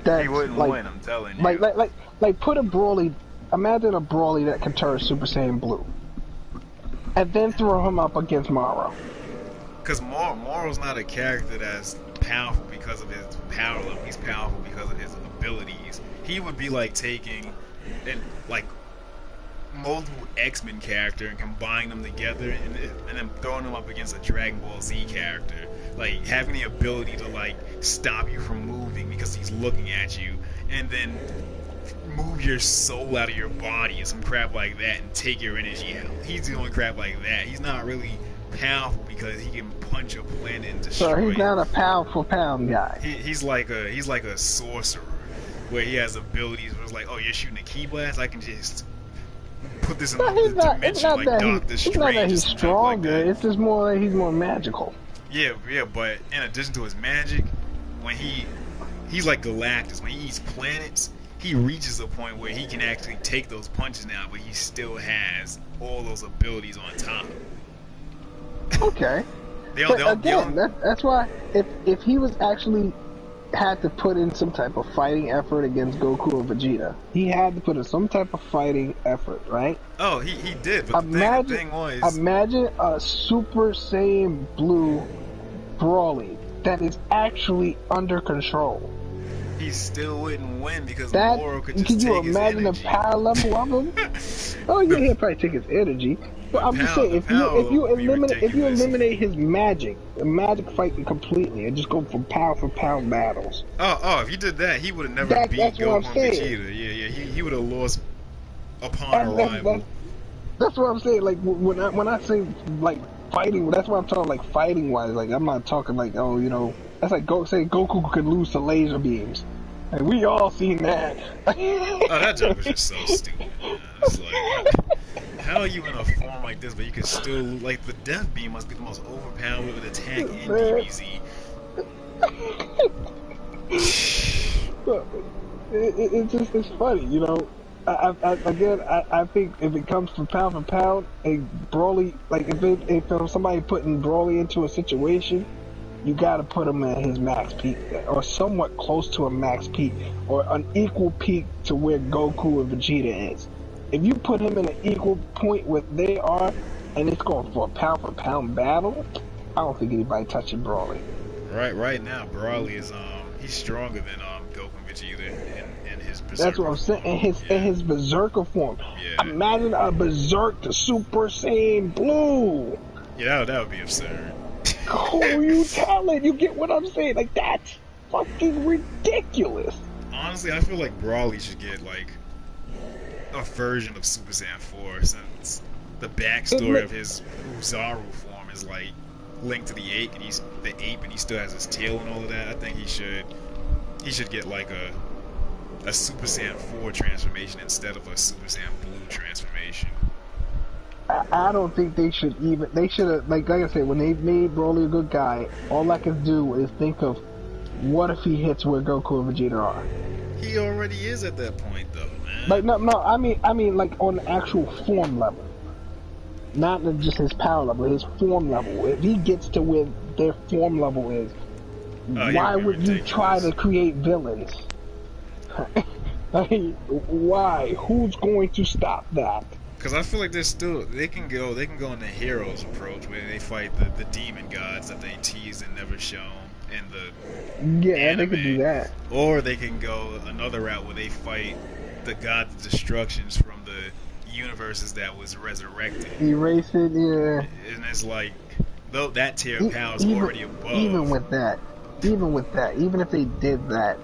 that he wouldn't win. I'm telling you. Like put a Broly. Imagine a Broly that can turn Super Saiyan Blue, and then throw him up against Moro. Because Moro's not a character that's powerful because of his power level. He's powerful because of his abilities. He would be like taking multiple X-Men character and combining them together and then throwing them up against a Dragon Ball Z character. Like having the ability to like stop you from moving because he's looking at you, and then move your soul out of your body and some crap like that and take your energy out. He's doing crap like that. He's not really powerful because he can punch a planet and destroy. So he's not a pound for pound guy. He's like a sorcerer where he has abilities where it's like, oh, you're shooting a key blast, I can just put this in another dimension like Doctor Strange. It's not that he's stronger, like it's just more that he's more magical. Yeah, but in addition to his magic, when he's like Galactus, when he eats planets, he reaches a point where he can actually take those punches now, but he still has all those abilities on top. Okay. That's why if he was actually had to put in some type of fighting effort against Goku or Vegeta, he had to put in some type of fighting effort, right? Oh, he did, but the thing was... Imagine a Super Saiyan Blue Broly that is actually under control. He still wouldn't win because Moro could just take his energy. Can you imagine the power level of him? Oh yeah, he'll probably take his energy. But I'm just saying, if you eliminate his magic, the magic fighting completely, and just go for pound battles. Oh, if you did that, he would have never beat Goku and Vegeta. Yeah, he would have lost upon arrival. That's what I'm saying. Like when I say like fighting, that's what I'm talking like fighting wise. Like I'm not talking like that's like Goku could lose to laser beams. And we all seen that. That joke was just so stupid. Man. It's like, how are you in a form like this, but you can still like the Death Beam must be the most overpowered attack in DBZ. It's funny, I think if it comes from pound for pound, a Broly, like if somebody putting Broly into a situation, you gotta put him at his max peak, or somewhat close to a max peak, or an equal peak to where Goku and Vegeta is. If you put him in an equal point where they are, and it's going for pound battle, I don't think anybody touching Broly. Right now, Broly is he's stronger than Goku and Vegeta in his berserker. That's what I'm saying. In his berserker form. Yeah. Imagine a berserk to Super Saiyan Blue. Yeah, that would be absurd. Who you telling? You get what I'm saying? Like, that's fucking ridiculous. honestly, I feel like Brawly should get like a version of Super Saiyan 4, since the backstory of his Uzaru form is like linked to the ape, and he still has his tail and all of that. I think he should get like a Super Saiyan 4 transformation instead of a Super Saiyan Blue transformation. I don't think they should even. They should have, like I said, when they made Broly a good guy, all I could do is think of what if he hits where Goku and Vegeta are. He already is at that point, though, man. Like no, I mean, like on the actual form level, not just his power level, his form level. If he gets to where their form level is, why would you try to create villains? Like, why? Who's going to stop that? Because I feel like they can go in the heroes approach where they fight the demon gods that they teased and never shown in the anime. They could do that. Or they can go another route where they fight the gods of destructions from the universes that was resurrected. Erase it, yeah. And it's like, though that tier of power is already above. Even with that, even if they did that,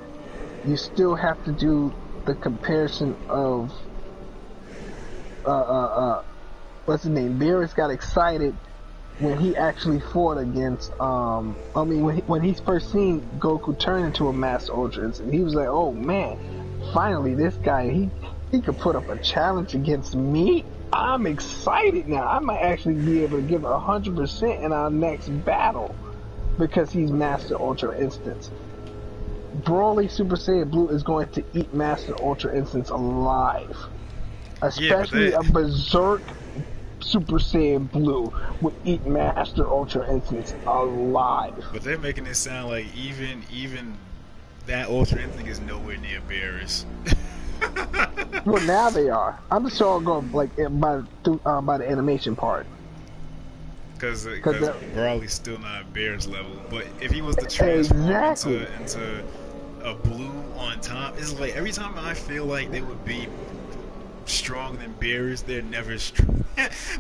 you still have to do the comparison of what's his name? Beerus got excited when he actually fought against when he first seen Goku turn into a Master Ultra Instinct, he was like, oh man, finally this guy, he could put up a challenge against me. I'm excited now. I might actually be able to give 100% in our next battle because he's Master Ultra Instance. Broly Super Saiyan Blue is going to eat Master Ultra Instance alive. Especially a Berserk Super Saiyan Blue would eat Master Ultra Instance alive. But they're making it sound like even that Ultra Instinct is nowhere near Beerus. Well, now they are. I'm just sure I'll go like by the animation part. Because Broly's still not Beerus level. But if he was to transform into a blue on top, it's like every time I feel like they would be stronger than Beerus, they're never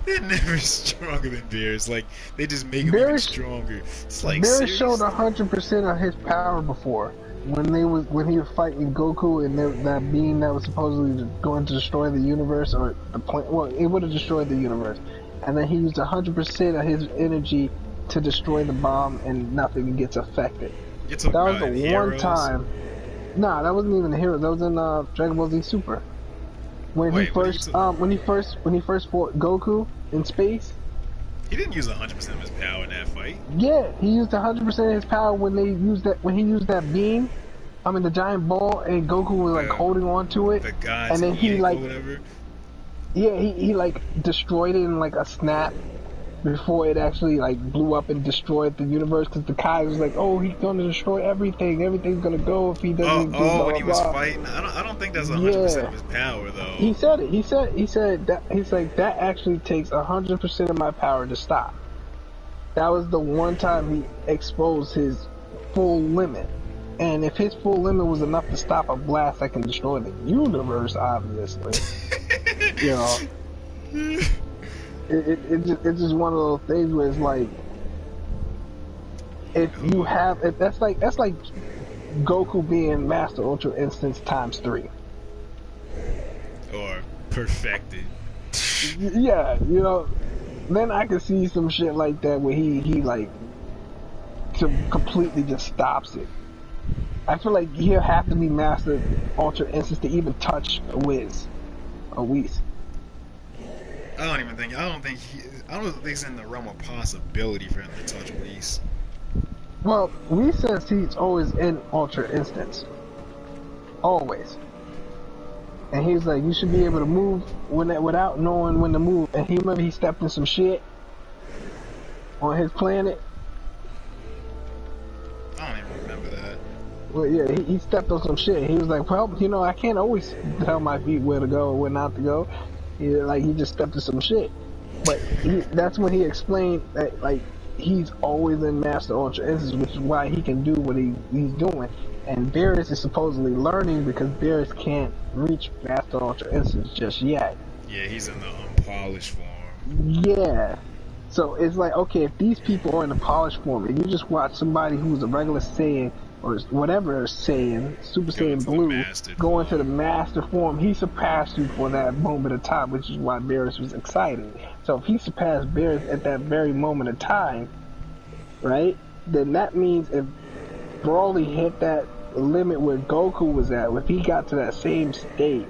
they're never stronger than Beerus. Like they just make him even stronger. It's like Beerus showed 100% of his power before when he was fighting Goku and that beam that was supposedly going to destroy the universe, or the point. Well, it would have destroyed the universe, and then he used 100% of his energy to destroy the bomb, and nothing gets affected. That was the one time. Nah, that wasn't even a hero. That was in Dragon Ball Z Super. When he first fought Goku in space. He didn't use 100% of his power in that fight. Yeah, he used 100% of his power when he used that beam. I mean the giant ball, and Goku was like holding on to it. The gods, and then he like, whatever. Yeah, he like destroyed it in like a snap before it actually like blew up and destroyed the universe, because the Kai was like, oh, he's gonna destroy everything. Everything's gonna go if he doesn't do blah, when he was blah. fighting. I don't think that's 100% of his power though. He said it. He said that. He's like, that actually takes 100% of my power to stop. That was the one time he exposed his full limit. And if his full limit was enough to stop a blast that can destroy the universe, obviously, you know, it's just one of those things where it's like, that's like Goku being Master Ultra Instance times 3. Or perfected. Yeah, you know, then I could see some shit like that where he like completely just stops it. I feel like he'll have to be Master Ultra Instance to even touch a Whis. I don't think it's in the realm of possibility for him to touch Whis. Well, Whis says he's always in Ultra Instance. Always. And he's like, you should be able to move without knowing when to move. And remember he stepped in some shit on his planet. I don't even remember that. Well, yeah, he stepped on some shit. He was like, well, you know, I can't always tell my feet where to go or where not to go. He just stepped in some shit. But that's when he explained that, like, he's always in Master Ultra Instance, which is why he can do what he's doing. And Beerus is supposedly learning because Beerus can't reach Master Ultra Instance just yet. Yeah, he's in the unpolished form. Yeah. So it's like, okay, if these people are in the polished form, and you just watch somebody who's a regular Saiyan or whatever Saiyan, Super Saiyan Blue, go into the master form, he surpassed you for that moment of time, which is why Beerus was excited. So if he surpassed Beerus at that very moment of time, right, then that means if Broly hit that limit where Goku was at, if he got to that same state,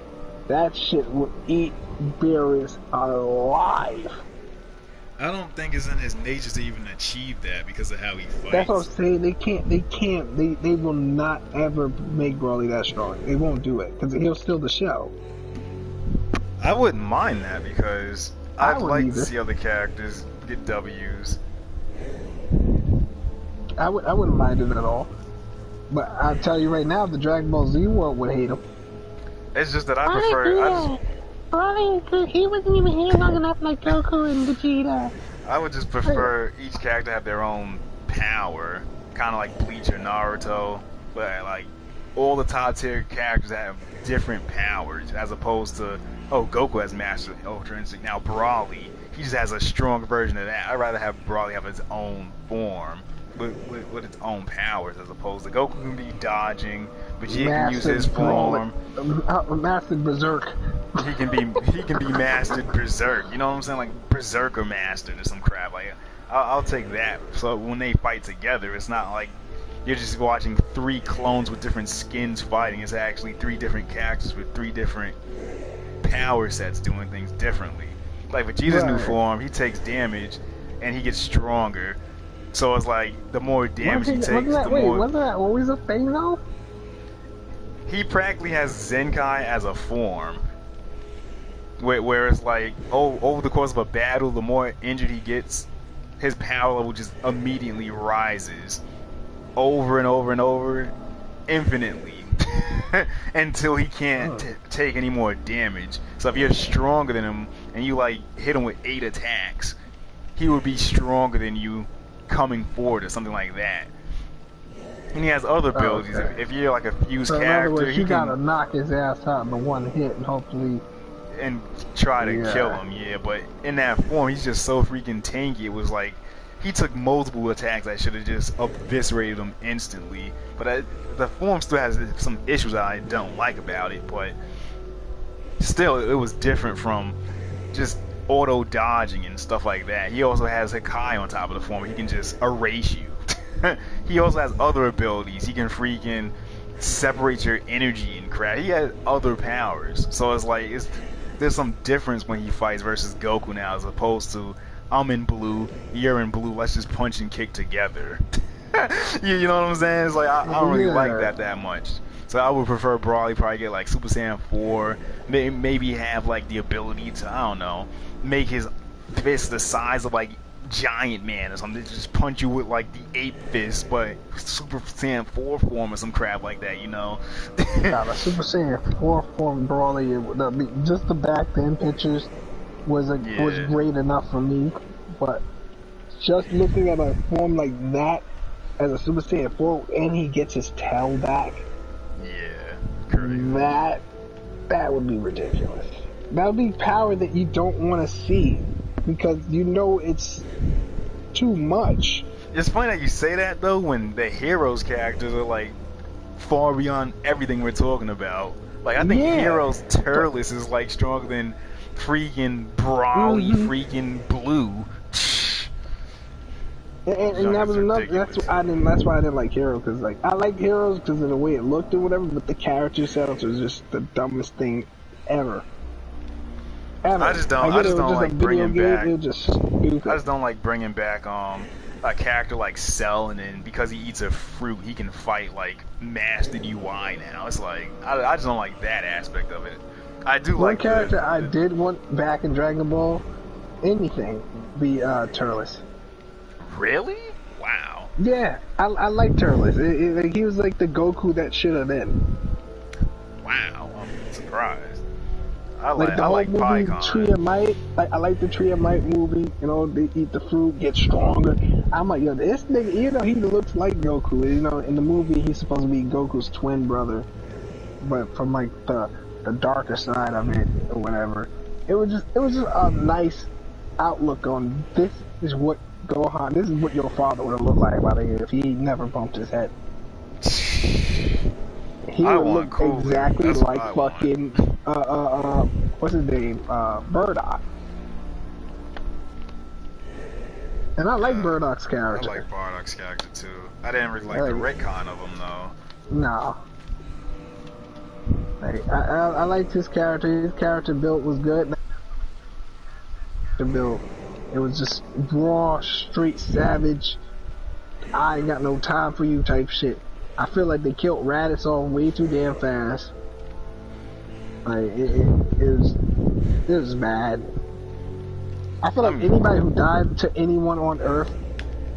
that shit would eat Beerus alive. I don't think it's in his nature to even achieve that because of how he fights. That's what I'm saying. They will not ever make Broly that strong. They won't do it because he'll steal the show. I wouldn't mind that because I'd like to see other characters get W's. I wouldn't mind it at all. But I'll tell you right now, the Dragon Ball Z world would hate him. It's just that I prefer. Broly, he wasn't even here long enough like Goku and Vegeta. I would just prefer each character have their own power, kind of like Bleach or Naruto, but like all the top tier characters have different powers, as opposed to Goku has mastered Ultra Instinct. Now Broly, he just has a strong version of that. I'd rather have Broly have his own form with its own powers, as opposed to Goku can be dodging, Vegeta can use his form. Mastered Berserk. He can be mastered Berserk. You know what I'm saying? Like Berserker mastered or some crap. Like I'll take that. So when they fight together, it's not like you're just watching 3 clones with different skins fighting. It's actually 3 different characters with 3 different power sets doing things differently. Like Vegeta's new form, he takes damage and he gets stronger. So it's like the more damage he takes, the more. Wasn't that always a thing though? He practically has Zenkai as a form. Where it's like, over the course of a battle, the more injured he gets, his power level just immediately rises over and over and over, infinitely, until he can't take any more damage. So if you're stronger than him and you like hit him with 8 attacks, he would be stronger than you coming forward or something like that. And he has other abilities. If you're like a fused character, in other words, you gotta knock his ass out in one hit and hopefully. And try to kill him, but in that form, he's just so freaking tanky. It was like he took multiple attacks that should have just eviscerated him instantly. But the form still has some issues that I don't like about it. But still, it was different from just auto dodging and stuff like that. He also has Hakai on top of the form. He can just erase you. He also has other abilities. He can freaking separate your energy and crap. He has other powers. So it's like there's some difference when he fights versus Goku now, as opposed to I'm in blue, you're in blue, let's just punch and kick together. you know what I'm saying? It's like I don't really like that much. So I would prefer Broly probably get like Super Saiyan 4, maybe have like the ability to, I don't know, make his fist the size of like Giant Man or something, just punch you with like the 8 fist, but Super Saiyan 4 form or some crap like that, you know? Nah, the Super Saiyan 4 form Broly, just the back then pictures was great enough for me, but just looking at a form like that as a Super Saiyan 4 and he gets his tail back, that would be ridiculous. That would be power that you don't want to see, because you know it's too much. It's funny that you say that though, when the heroes characters are like far beyond everything we're talking about. Like I think Heroes Turles is like stronger than freaking Broly, freaking Blue. And that was another. That's why I didn't like Heroes, because like I like Heroes because of the way it looked or whatever, but the character setups was just the dumbest thing ever. I just don't like bringing back. It was just stupid. I just don't like bringing back a character like Cell, and then because he eats a fruit, he can fight like mastered UI now. It's like I just don't like that aspect of it. I do One like character I did want back in Dragon Ball, anything, be Turles. Really? Wow. Yeah, I like Turles. He was like the Goku that should have been. Wow, I'm surprised. I like the whole movie Pycon. Tree of Might. I like the Tree of Might movie. You know, they eat the fruit, get stronger. I'm like, yo, this nigga, you know, he looks like Goku. You know, in the movie he's supposed to be Goku's twin brother, but from like the darker side of it or whatever. It was just a nice outlook on this is what Gohan, this is what your father would have looked like if he never bumped his head. He I would want look cool. exactly That's what like I want. fucking what's his name? Burdock. And I like Burdock's I character. like Bardock's character too. I didn't really like the retcon of him though. No. I liked his character. His character build was good. The build, it was just raw, straight savage. I ain't got no time for you type shit. I feel like they killed Raditz off way too damn fast. Like it was bad. I feel like anybody who died to anyone on Earth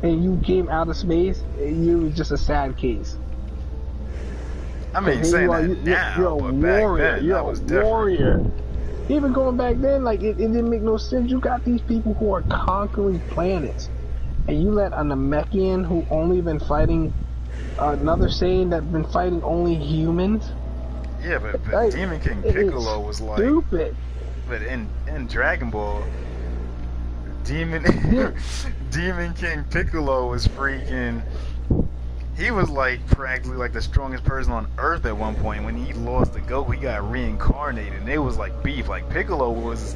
and you came out of space, you was just a sad case. I mean, saying that now, you're a but warrior. back then, You're that was a different. warrior. Even going back then, like it didn't make no sense. You got these people who are conquering planets, and you let a Namekian who only been fighting another Saiyan that been fighting only humans. Yeah, but Like, Demon King Piccolo was like stupid. But in Dragon Ball, Demon King Piccolo was freaking. He was like practically like the strongest person on Earth at one point. When he lost to Goku, he got reincarnated, and it was like beef. Like Piccolo was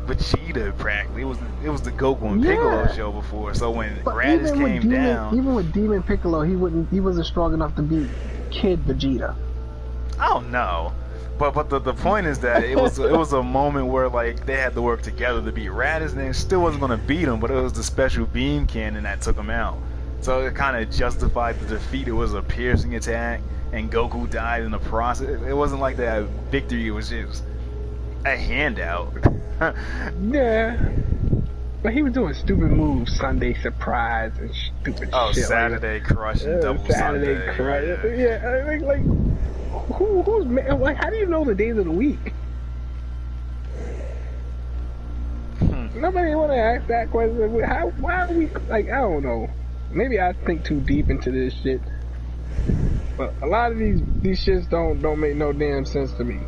Vegeta practically. It was the Goku and Piccolo show before. So when Raditz came down, even with Demon Piccolo, he wasn't strong enough to beat Kid Vegeta. I don't know. But the point is that it was a moment where like they had to work together to beat Raditz, and they still wasn't gonna beat him, but it was the special beam cannon that took him out. So it kind of justified the defeat. It was a piercing attack, and Goku died in the process. It wasn't like that victory. It was just a handout. Yeah. But he was doing stupid moves, Sunday Surprise and stupid shit. Saturday Crush and Double Saturday Sunday. Crush. Yeah, like who's like? How do you know the days of the week? Nobody want to ask that question. Why are we like? I don't know. Maybe I think too deep into this shit. But a lot of these shits don't make no damn sense to me.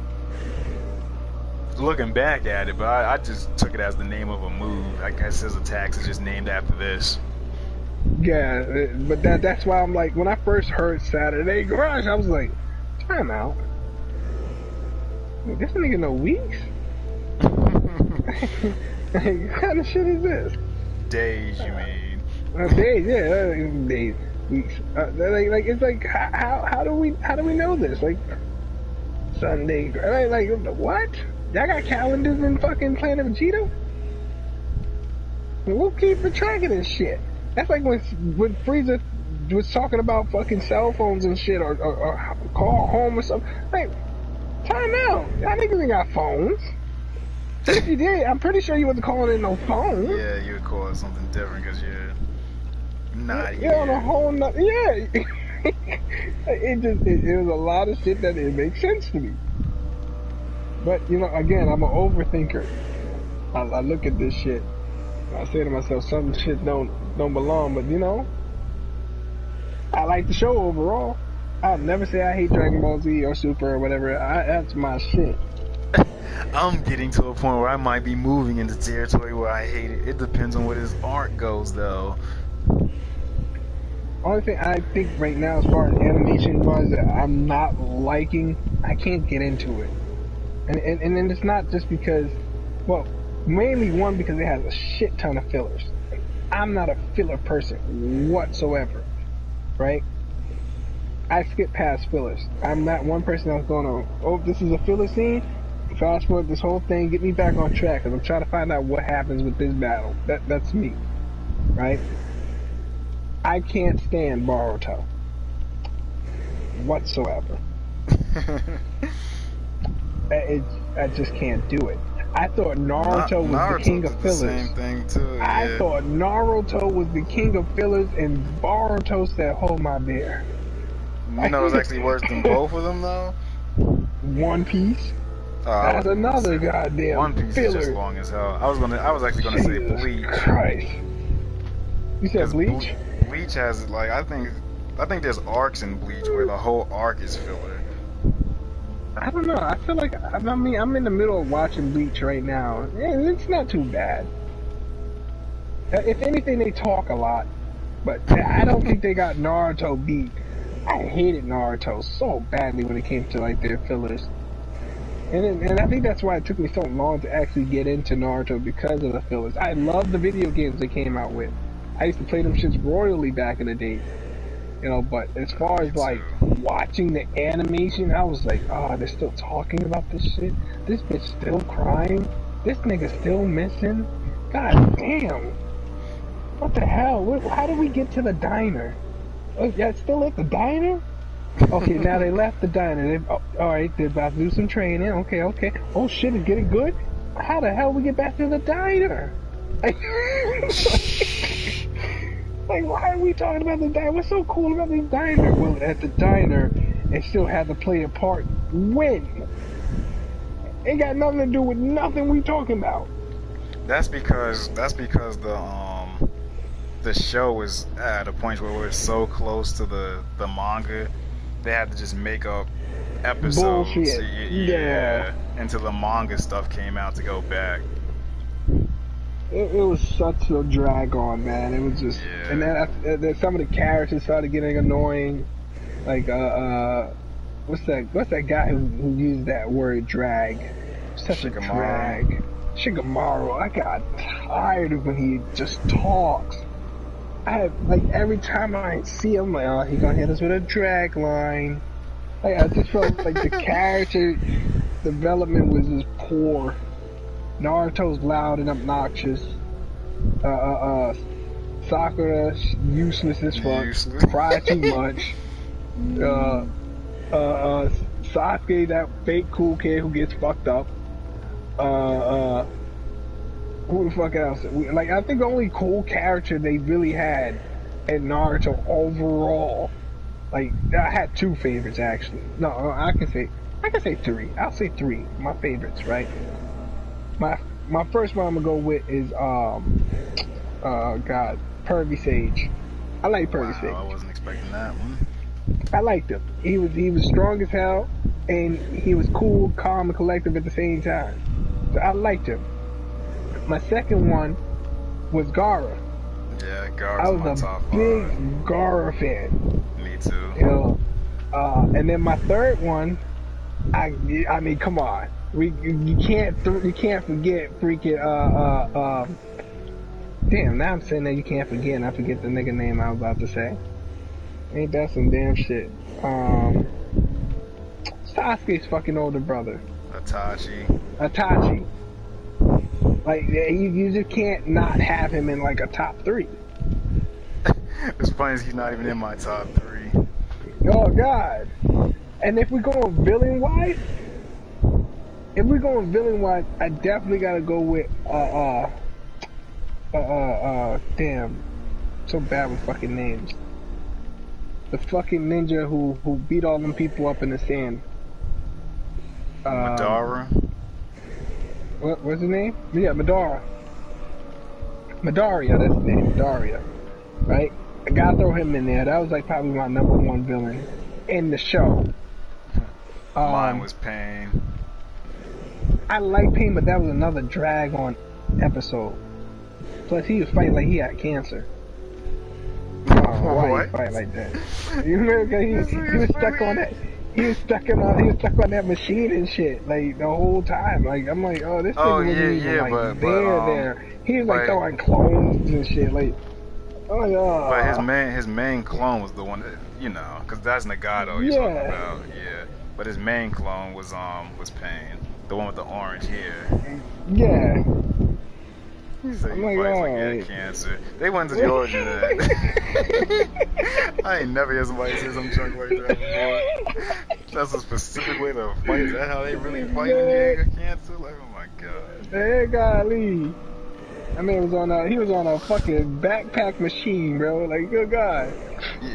Looking back at it, but I just took it as the name of a move. I guess his attacks is just named after this. Yeah, but that's why I'm like, when I first heard Saturday Garage, I was like, time out. This nigga know weeks? What kind of shit is this? Days, you mean? Days, yeah, days, weeks. Like it's like how do we know this? Like Sunday, like what? Y'all got calendars in fucking Planet Vegeta? We'll keep track of this shit. That's like when Frieza was talking about fucking cell phones and shit, or call home or something. Like, time out. Y'all niggas ain't got phones. If you did, I'm pretty sure you wasn't calling in no phone. Yeah, you would call it something different because you're not here. On a whole nother, yeah. It was a lot of shit that didn't make sense to me. But, you know, again, I'm an overthinker. I look at this shit, I say to myself, some shit don't belong, but, you know, I like the show overall. I'll never say I hate Dragon Ball Z or Super or whatever. That's my shit. I'm getting to a point where I might be moving into territory where I hate it. It depends on where his art goes, though. Only thing I think right now, as far as animation was, that I'm not liking, I can't get into it. And then it's not just because, well, mainly one, because it has a shit ton of fillers. I'm not a filler person whatsoever, right? I skip past fillers. I'm not one person that's going on, oh, this is a filler scene, fast forward this whole thing, get me back on track, because I'm trying to find out what happens with this battle. That's me, right? I can't stand Boruto whatsoever. I just can't do it. I thought Naruto was the king of fillers. Same thing too. Yeah. I thought Naruto was the king of fillers, and Boruto said, "Hold my beer." You know, it's actually worse than both of them, though. One Piece. That's another goddamn One Piece filler. is just long as hell. I was actually gonna say Bleach. Christ. You said Bleach? Bleach has like I think there's arcs in Bleach where the whole arc is filler. I don't know. I feel like I'm in the middle of watching Bleach right now. And it's not too bad. If anything, they talk a lot, but I don't think they got Naruto beat. I hated Naruto so badly when it came to like their fillers. And I think that's why it took me so long to actually get into Naruto, because of the fillers. I loved the video games they came out with. I used to play them shits royally back in the day. You know, but as far as like watching the animation, I was like, oh, they're still talking about this shit? This bitch still crying? This nigga still missing? God damn. What the hell? How did we get to the diner? Oh, yeah, it's still at the diner? Okay, now they left the diner. Alright, they're about to do some training. Okay. Oh shit, it's getting good? How the hell we get back to the diner? Like, why are we talking about the diner? What's so cool about this diner? Well, at the diner, it still had to play a part when? It got nothing to do with nothing we talking about. That's because the show was at a point where we're so close to the manga, they had to just make up episodes. Bullshit. Yeah. Until the manga stuff came out to go back. It was such a drag on, man. It was just, and then some of the characters started getting annoying. Like, what's that guy who used that word drag? Such a drag. Shikamaru. I got tired of when he just talks. Like, every time I see him, like, oh, he gonna hit us with a drag line. Like, I just felt like the character development was just poor. Naruto's loud and obnoxious. Sakura, useless as fuck. Cry too much. Sasuke, that fake cool kid who gets fucked up. Who the fuck else? I think the only cool character they really had in Naruto overall, like, I had two favorites actually. No, I can say three. I'll say three. My favorites, right? My first one I'm gonna go with is Pervy Sage. I like Pervy Sage. I wasn't expecting that one. I liked him. He was strong as hell, and he was cool, calm, and collective at the same time. So I liked him. My second one was Gaara. Yeah, Gaara's my top five. I was a big Gaara fan. Me too. You know, and then my third one, I mean, come on. You can't forget freaking damn, now I'm saying that you can't forget, and I forget the nigga name I was about to say. Ain't that some damn shit? Sasuke's fucking older brother. Itachi. Like, you just can't not have him in like a top 3. It's funny as he's not even in my top 3. Oh god. And if we're going villain wise, I definitely gotta go with damn, so bad with fucking names. The fucking ninja who beat all them people up in the sand. Madara. What's his name? Yeah, Madara. Midoriya, that's his name. Midoriya. Right? I gotta throw him in there. That was like probably my number one villain in the show. Mine was Pain. I like Pain, but that was another drag on episode. Plus, he was fighting like he had cancer. Why he fight like that? You remember? He was stuck on that. He was stuck on that machine and shit, like, the whole time. Like, I'm like, oh, this nigga wasn't even like there. He was like throwing clones and shit, like, oh my god. But his main clone was the one that, you know, because that's Nagato you're talking about, yeah. But his main clone was Pain, the one with the orange hair. Yeah. He said he fights like he had cancer. They went to the origin of that. I ain't never heard somebody say some junk like that before. That's a specific way to fight. Is that how they really fight when you get cancer? Like, oh my god. Hey, golly. I mean, he was on a fucking backpack machine, bro. Like, good God.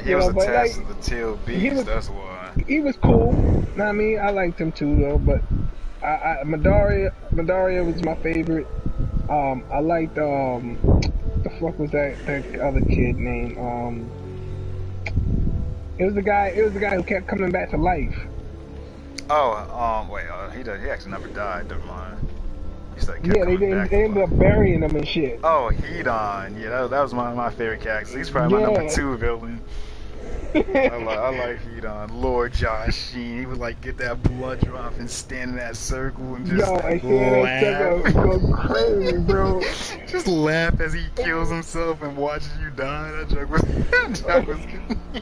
He was attached to the tail beast, that's why. He was cool. I mean, I liked him too, though, but Midoriya was my favorite. I liked, the fuck was that other kid name? It was the guy who kept coming back to life. Oh, wait, he actually never died, never mind. Yeah, they ended up burying him and shit. Oh, Hedon. Yeah, that was my favorite character. He's probably my number 2 villain. I like he done Lord Josh Sheen. He would like get that blood drop and stand in that circle and just Yo, I see that sucker go crazy, bro. Just laugh as he kills himself and watches you die. That joke was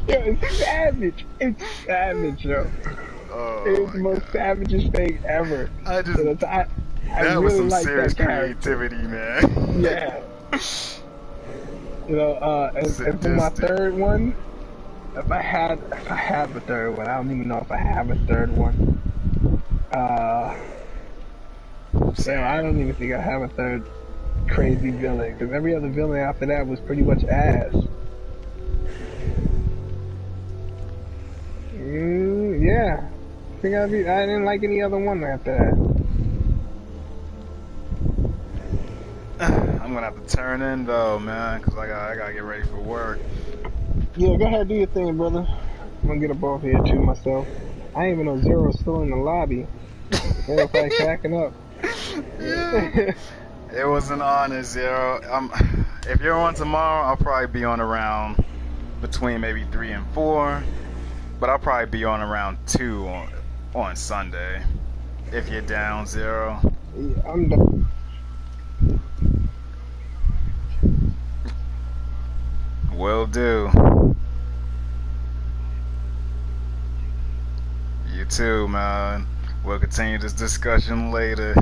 Yo, it's savage. It's savage, yo. Oh, It's the most savagest thing ever. I just I that really was some like serious that character. creativity, man. Yeah. You know, and for my third one, if I have a third one, I don't even know if I have a third one. Damn, I don't even think I have a third crazy villain, because every other villain after that was pretty much ass. Yeah. I didn't like any other one after that. I'm gonna have to turn in though, man, cause I gotta get ready for work. Yeah, go ahead, do your thing, brother. I'm gonna get up off here too myself. I ain't even know Zero's still in the lobby. They're probably cracking up. Yeah. It was an honor, Zero. If you're on tomorrow, I'll probably be on around between maybe 3 and 4, but I'll probably be on around 2 on Sunday. If you're down, Zero. Yeah, I'm done. Will do. You too, man. We'll continue this discussion later.